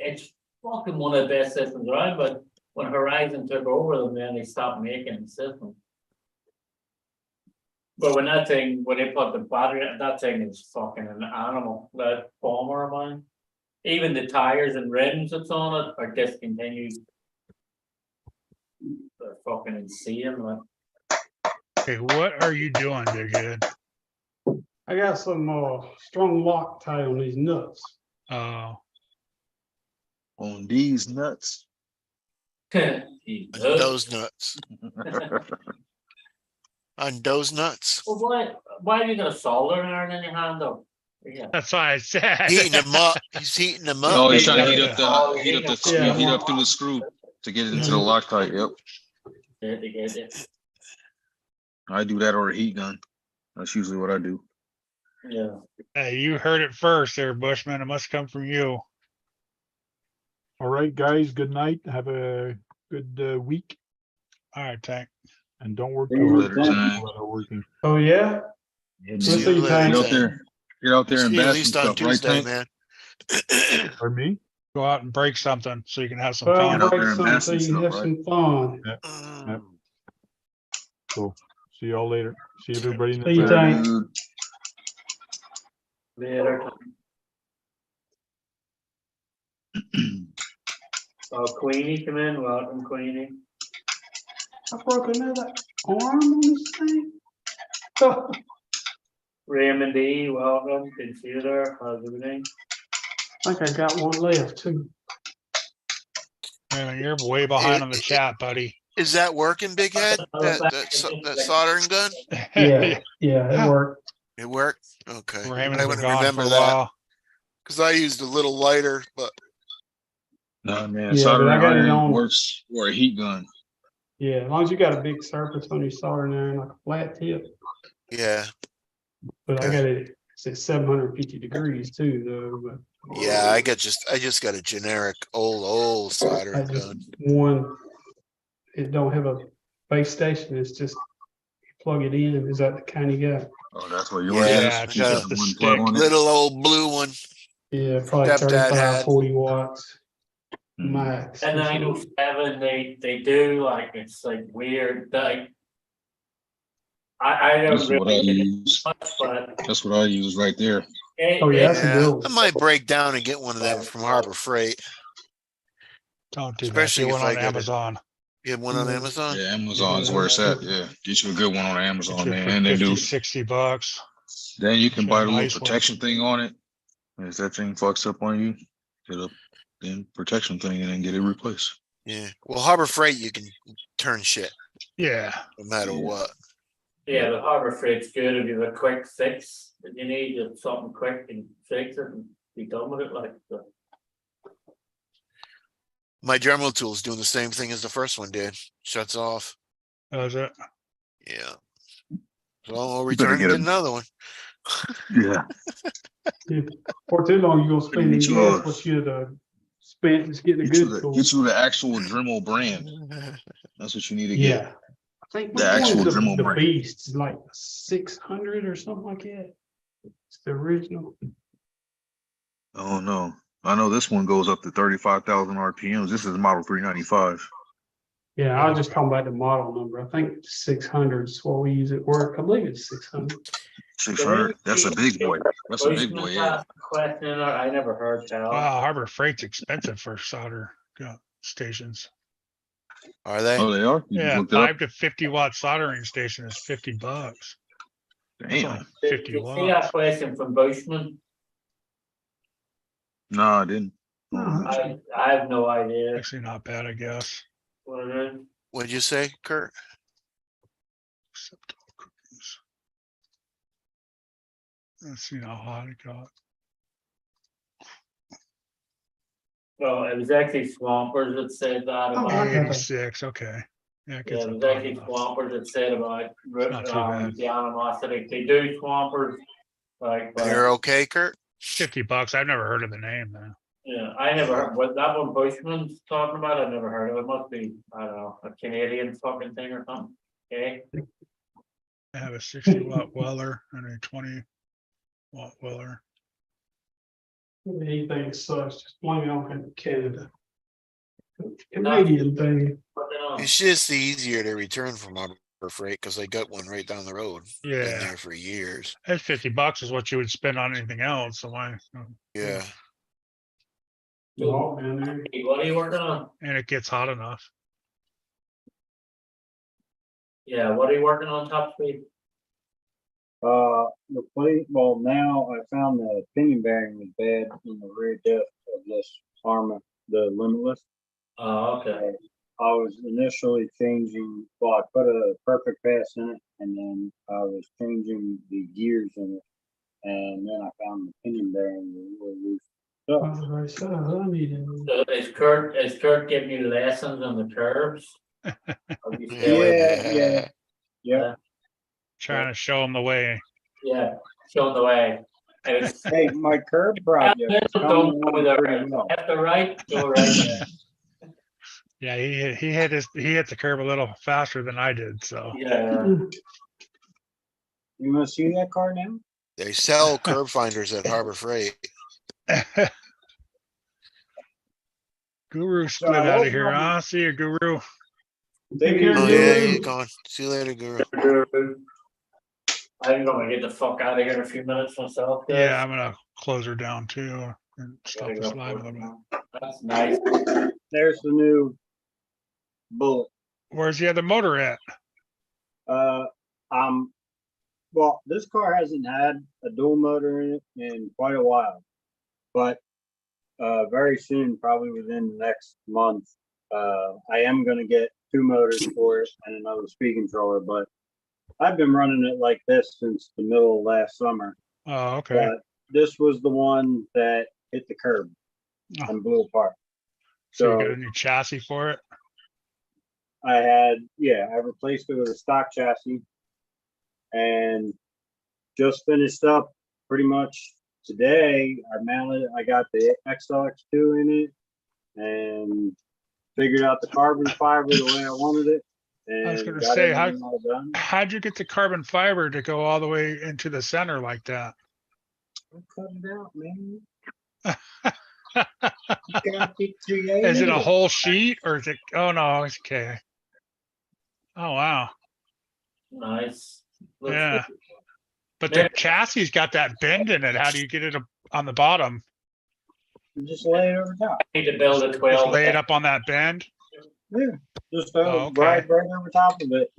fucking one of the best systems around, but when Horizon took over them, then they stopped making the system. But when they put the battery, that thing is fucking an animal, that bomber of mine. Even the tires and rims that's on it are discontinued. They're fucking insane, like. Okay, what are you doing, Big Ed? I got some strong Loctite on these nuts. Oh, On these nuts. Those nuts. On those nuts. Well, why are you gonna solder iron in your hand though? Yeah. that's why I said. Heating them up. He's heating them up. Oh, he's trying to heat Yeah. up through the screw to get it into the Loctite. Yep. I do that or a heat gun. That's usually what I do. Yeah. Hey, you heard it first there, Bushman. It must come from you. All right, guys, good night. Have a good week All right, Tank. and don't work Yeah, too hard. later, for Tank. people that are working. Oh, yeah? See See you you, later, Tank. Get out there and See you at bash least some on stuff, right, Tuesday, Tank? man. Pardon me? Go out and break something so you can have some Well, fun. Get out break there and mash something, some you have stuff, some fun. Yep. Cool. See y'all later. See everybody in the See you, chat. Tank. Dude. Later. Oh, Queenie, come in. Welcome, Queenie. I broke another arm on this thing. Oh, Raymond D, welcome. Good to see you there. How's everything? I think I got one left too. Man, you're way behind on the chat, buddy. Is that working, Big Head? That soldering gun? Yeah, it worked. It worked? Okay. Raymond's I been wouldn't gone remember for a that. while. Cause I used a little lighter, but Nah, man, Yeah, but soldering I got it iron on. works or a heat gun. Yeah, as long as you got a big surface on your soldering iron, like a flat tip. yeah. But I Okay. got it, it's at 750 degrees too, though. But Yeah, I just got a generic old I soldering just gun. one, it don't have a base station. It's just you plug it in. Is that the kind you got? Oh, that's what yours Yeah, is. it's You got got just the the one plug stick. on it. Little old blue one. Yeah, probably Stepdad 35, had. 40 watts Mhm. max. And 907, they do like it's like weird. Like I don't That's what I really use. much, but That's what I use right there. Oh, yeah, that's a Yeah, good I one. might break down and get one of them from Harbor Freight. Don't do that. Especially Get if one I on get it. Amazon. You have one on Amazon? Yeah, Amazon is where it's at. Yeah, get you a good one on Get Amazon, you man. for And they 50, do. 60 bucks. Then you can Get a buy the little nice one. protection thing on it. And if that thing fucks up on you, get a then protection thing and then get it replaced. Yeah. Well, Harbor Freight, you can turn shit Yeah. no matter Yeah. what. yeah, the Harbor Freight's good if you have a quick fix that you need, just something quick and fix it and be done with it. Like the, My Dremel tool's doing the same thing as the first one did. Shuts off. That was it. Yeah. So I'll You better return and get get a- another one. Yeah. For too long, you're gonna spend in Get you gas a- what you'd spent just getting a Get you good the tool. get you the actual Dremel brand. That's what you need to get. Yeah. I think The which one actual is Dremel the brand. Beast is like 600 or something like that. It's the original. Oh no. I know this one goes up to 35,000 RPMs. This is model 395. Yeah, I was just talking about the model number. I think 600 is what we use at work. I believe it's 600. 600. That's a big boy. That's a big boy. Yeah. question I never heard tell. Wow, Harbor Freight's expensive for solder stations. Are they? Oh, they are. You just Yeah, looked it up. 5 to 50 watt soldering station is 50 bucks. That's only Damn. 50 See watts. that question from Bushman? No, I didn't. I have no idea Actually, not bad, I guess. what it is. What'd you say, Kurt? Except all cookies. Let's see how hot it got. Well, it was actually Swampers that said that Oh, about. okay. 86, okay. Yeah, it Yeah, gets it up was high actually enough. Swampers that said about not too bad. the animosity. They do Swampers, like, You're okay, Kurt? 50 bucks. I've never heard of the name, man. Yeah, I never heard, what that one Bushman's talking about, I never heard of it, must be, I don't know, a Canadian fucking thing or something, okay? I have a 60-watt Weller and a 20-watt Weller. Anything sucks, just blame it on Canada. Canadian thing. It's just easier to return from Harbor Freight because they got one right down the road. Been Yeah, there for years. that's $50 is what you would spend on anything else, so why? Yeah. Oh, man, Hey, what are you working on? And it gets hot enough. Yeah, what are you working on top speed? The plate, well, now I found the pinion bearing was bad in the rear diff of this Arma, the Limitless. Oh, okay. I was initially changing, well, I put a perfect pass in it, and then I was changing the gears in it. And then I found the pinion bearing was loose. So, So is Kurt giving you lessons on the curves? Are you yeah. Trying to show them the way. Yeah, showing the way. Hey, my curb project is coming along pretty well. Left to right, go right there. Yeah, he hit the curb a little faster than I did, so. Yeah. You wanna see that car now? They sell curb finders at Harbor Freight. Guru split out of here. I'll see you, Guru. Take care, Oh Guru. yeah, he's gone. See you later, Guru. I'm gonna get the fuck out of here in a few minutes myself. guys. Yeah, I'm gonna close her down too and stop this live a little bit. That's nice. There's the new Bullet. Where's the other motor at? Well, this car hasn't had a dual motor in it in quite a while, but very soon, probably within the next month, I am going to get 2 motors for it and another speed controller. But I've been running it like this since the middle of last summer. Oh, okay. But this was the one that hit the curb and blew apart. So you got a new chassis for it? I replaced it with a stock chassis and just finished up pretty much today. I got the XLX2 in it and figured out the carbon fiber the way I wanted it. And I was gonna got say, everything all done. how'd you get the carbon fiber to go all the way into the center like that? I'll cut it out, man. Is it a whole sheet or is it? Oh no, it's okay. Oh wow. Nice. Looks Yeah. good. But the chassis's got that bend in it. How do you get it on the bottom? You just lay it over top. Need to build a Just 12. lay it up on that bend? Yeah, just okay. ride right over top of it.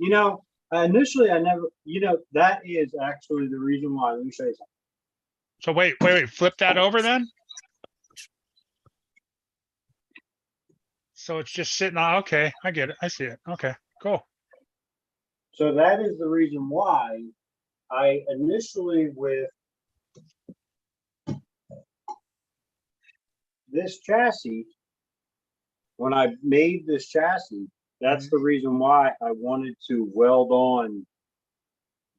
Initially I never, that is actually the reason why. Let me show you something. So wait, flip that over then? So it's just sitting on, okay, I get it. I see it. Okay, cool. So that is the reason why I initially with this chassis, when I made this chassis, that's the reason why I wanted to weld on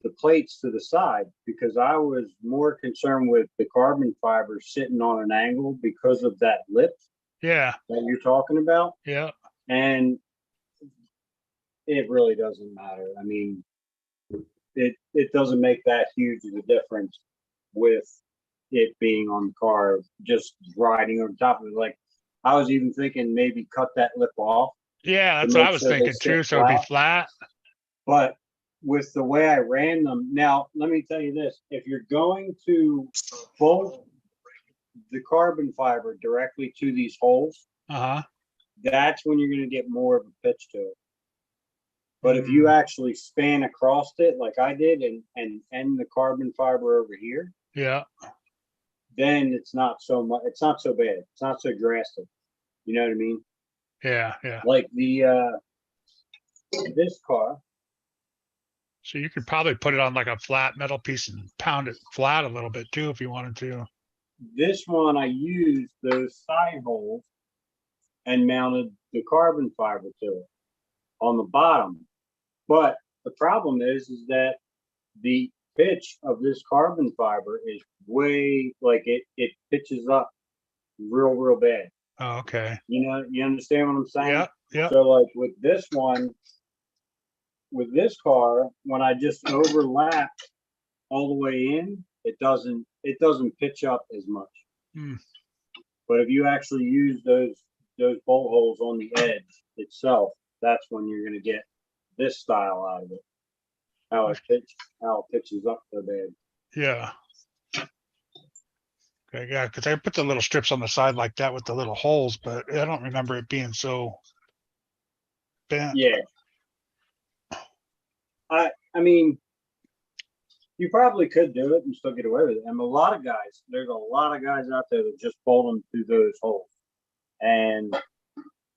the plates to the side, because I was more concerned with the carbon fiber sitting on an angle because of that lip Yeah, that you're talking about. yeah. And it really doesn't matter. I mean, it doesn't make that huge of a difference with it being on the car, just riding over top of it. Like, I was even thinking maybe cut that lip off. Yeah, to that's what make I was sure they thinking sit too, so it'd be flat. But with the way I ran them, now let me tell you this: if you're going to bolt the carbon fiber directly to these holes, Uh-huh. that's when you're going to get more of a pitch to it. But if you actually span across it like I did and end the carbon fiber over here, Yeah. then it's not so much. It's not so bad. It's not so drastic. You know what I mean? Yeah, yeah. Like this car. So you could probably put it on like a flat metal piece and pound it flat a little bit too if you wanted to. This one, I used those side holes and mounted the carbon fiber to it on the bottom. But the problem is that the pitch of this carbon fiber is way, like it pitches up real bad. Oh, okay. You understand what I'm saying? Yeah, yeah. So like with this one, with this car, when I just overlap all the way in, it doesn't pitch up as much. Hmm. But if you actually use those bolt holes on the edge itself, that's when you're gonna get this style out of it. How it pitches up so bad. Yeah. Okay, yeah, because I put the little strips on the side like that with the little holes, but I don't remember it being so bent. Yeah. I mean, you probably could do it and still get away with it. And there's a lot of guys out there that just bolt them through those holes. And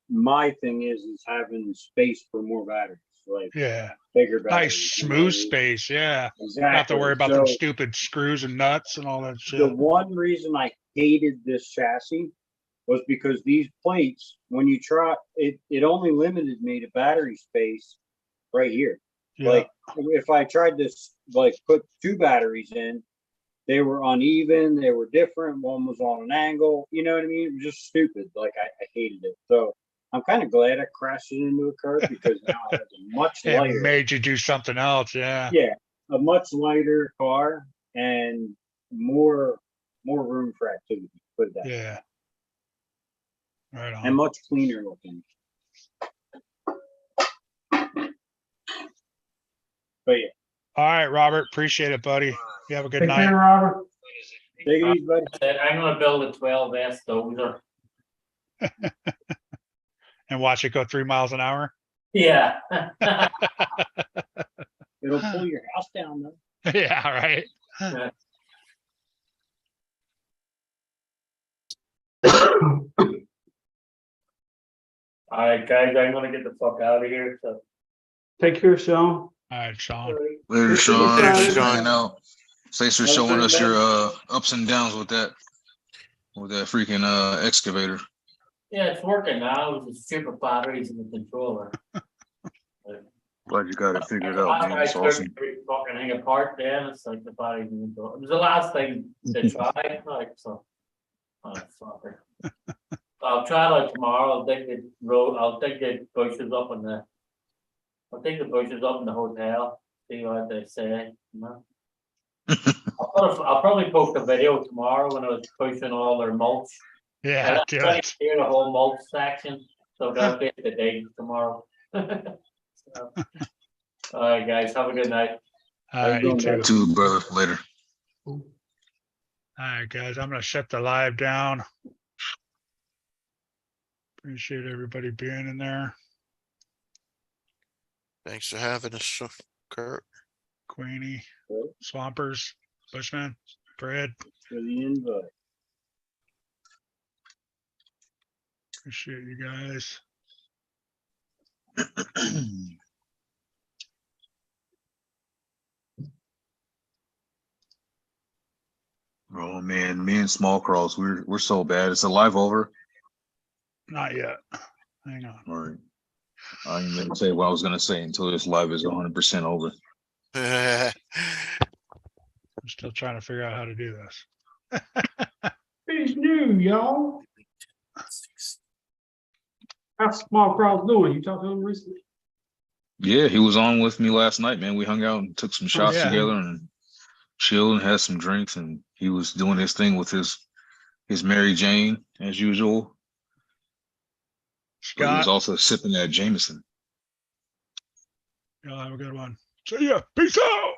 my thing is having space for more batteries, like Yeah. bigger batteries. Nice smooth space, yeah. Exactly. Not have to worry about them So, stupid screws and nuts and all that shit. the one reason I hated this chassis was because these plates, when you try it only limited me to battery space right here. Yeah. Like if I tried to like put 2 batteries in, they were uneven, they were different, one was on an angle, you know what I mean? It was just stupid. Like I hated it. So I'm kind of glad I crashed it into a curb because now I have a much It lighter. made you do something else, yeah. Yeah, a much lighter car and more room for activity. Put it that way. Yeah. Right on. And much cleaner looking. But yeah, All right, Robert, appreciate it, buddy. You have a good Take night. care, Robert. take it easy, buddy. I'm gonna build a 12S dozer. And watch it go 3 miles an hour. Yeah. It'll pull your house down though. Yeah, right. All right, guys, I'm gonna get the fuck out of here, so. Take care, Sean. All right, Sean. Later, Sean. Later, Thanks for Sean. hanging out. Thanks for showing us your ups and downs with that freaking excavator. Yeah, it's working now, with the stupid batteries in the controller. Glad you got it figured out, Last man. guy That's took awesome. it fucking hang apart then, it's like the batteries in the controller. It was the last thing to try, like, so. Oh, fucker. I'll try like tomorrow, I'll take the bushes up in the. I'll take the bushes up in the hotel, see what they say, you know? I'll probably post a video tomorrow when I was pushing all their mulch. Yeah, do Trying it. to clear the whole mulch section, so that'll be the day tomorrow. So, all right, guys, have a good night. All right, you too. Too, brother. Later. All right, guys, I'm gonna shut the live down. Appreciate everybody being in there. Thanks for having us, Kurt. Queenie, Swampers, Bushman, Brad. For the invite. Appreciate you guys. Oh man, me and Small Crawls, we're so bad. It's a live over. Not yet. Hang on. All right. I ain't gonna say what I was gonna say until this live is 100% over. I'm still trying to figure out how to do this. He's new, y'all. How's Small Crowds doing? You talked to him recently? Yeah, he was on with me last night, man. We hung out and took some shots yeah. together and chilled and had some drinks, and he was doing his thing with his Mary Jane as usual. But he was Scott, also sipping that Jameson. y'all have a good one. See ya. Peace out.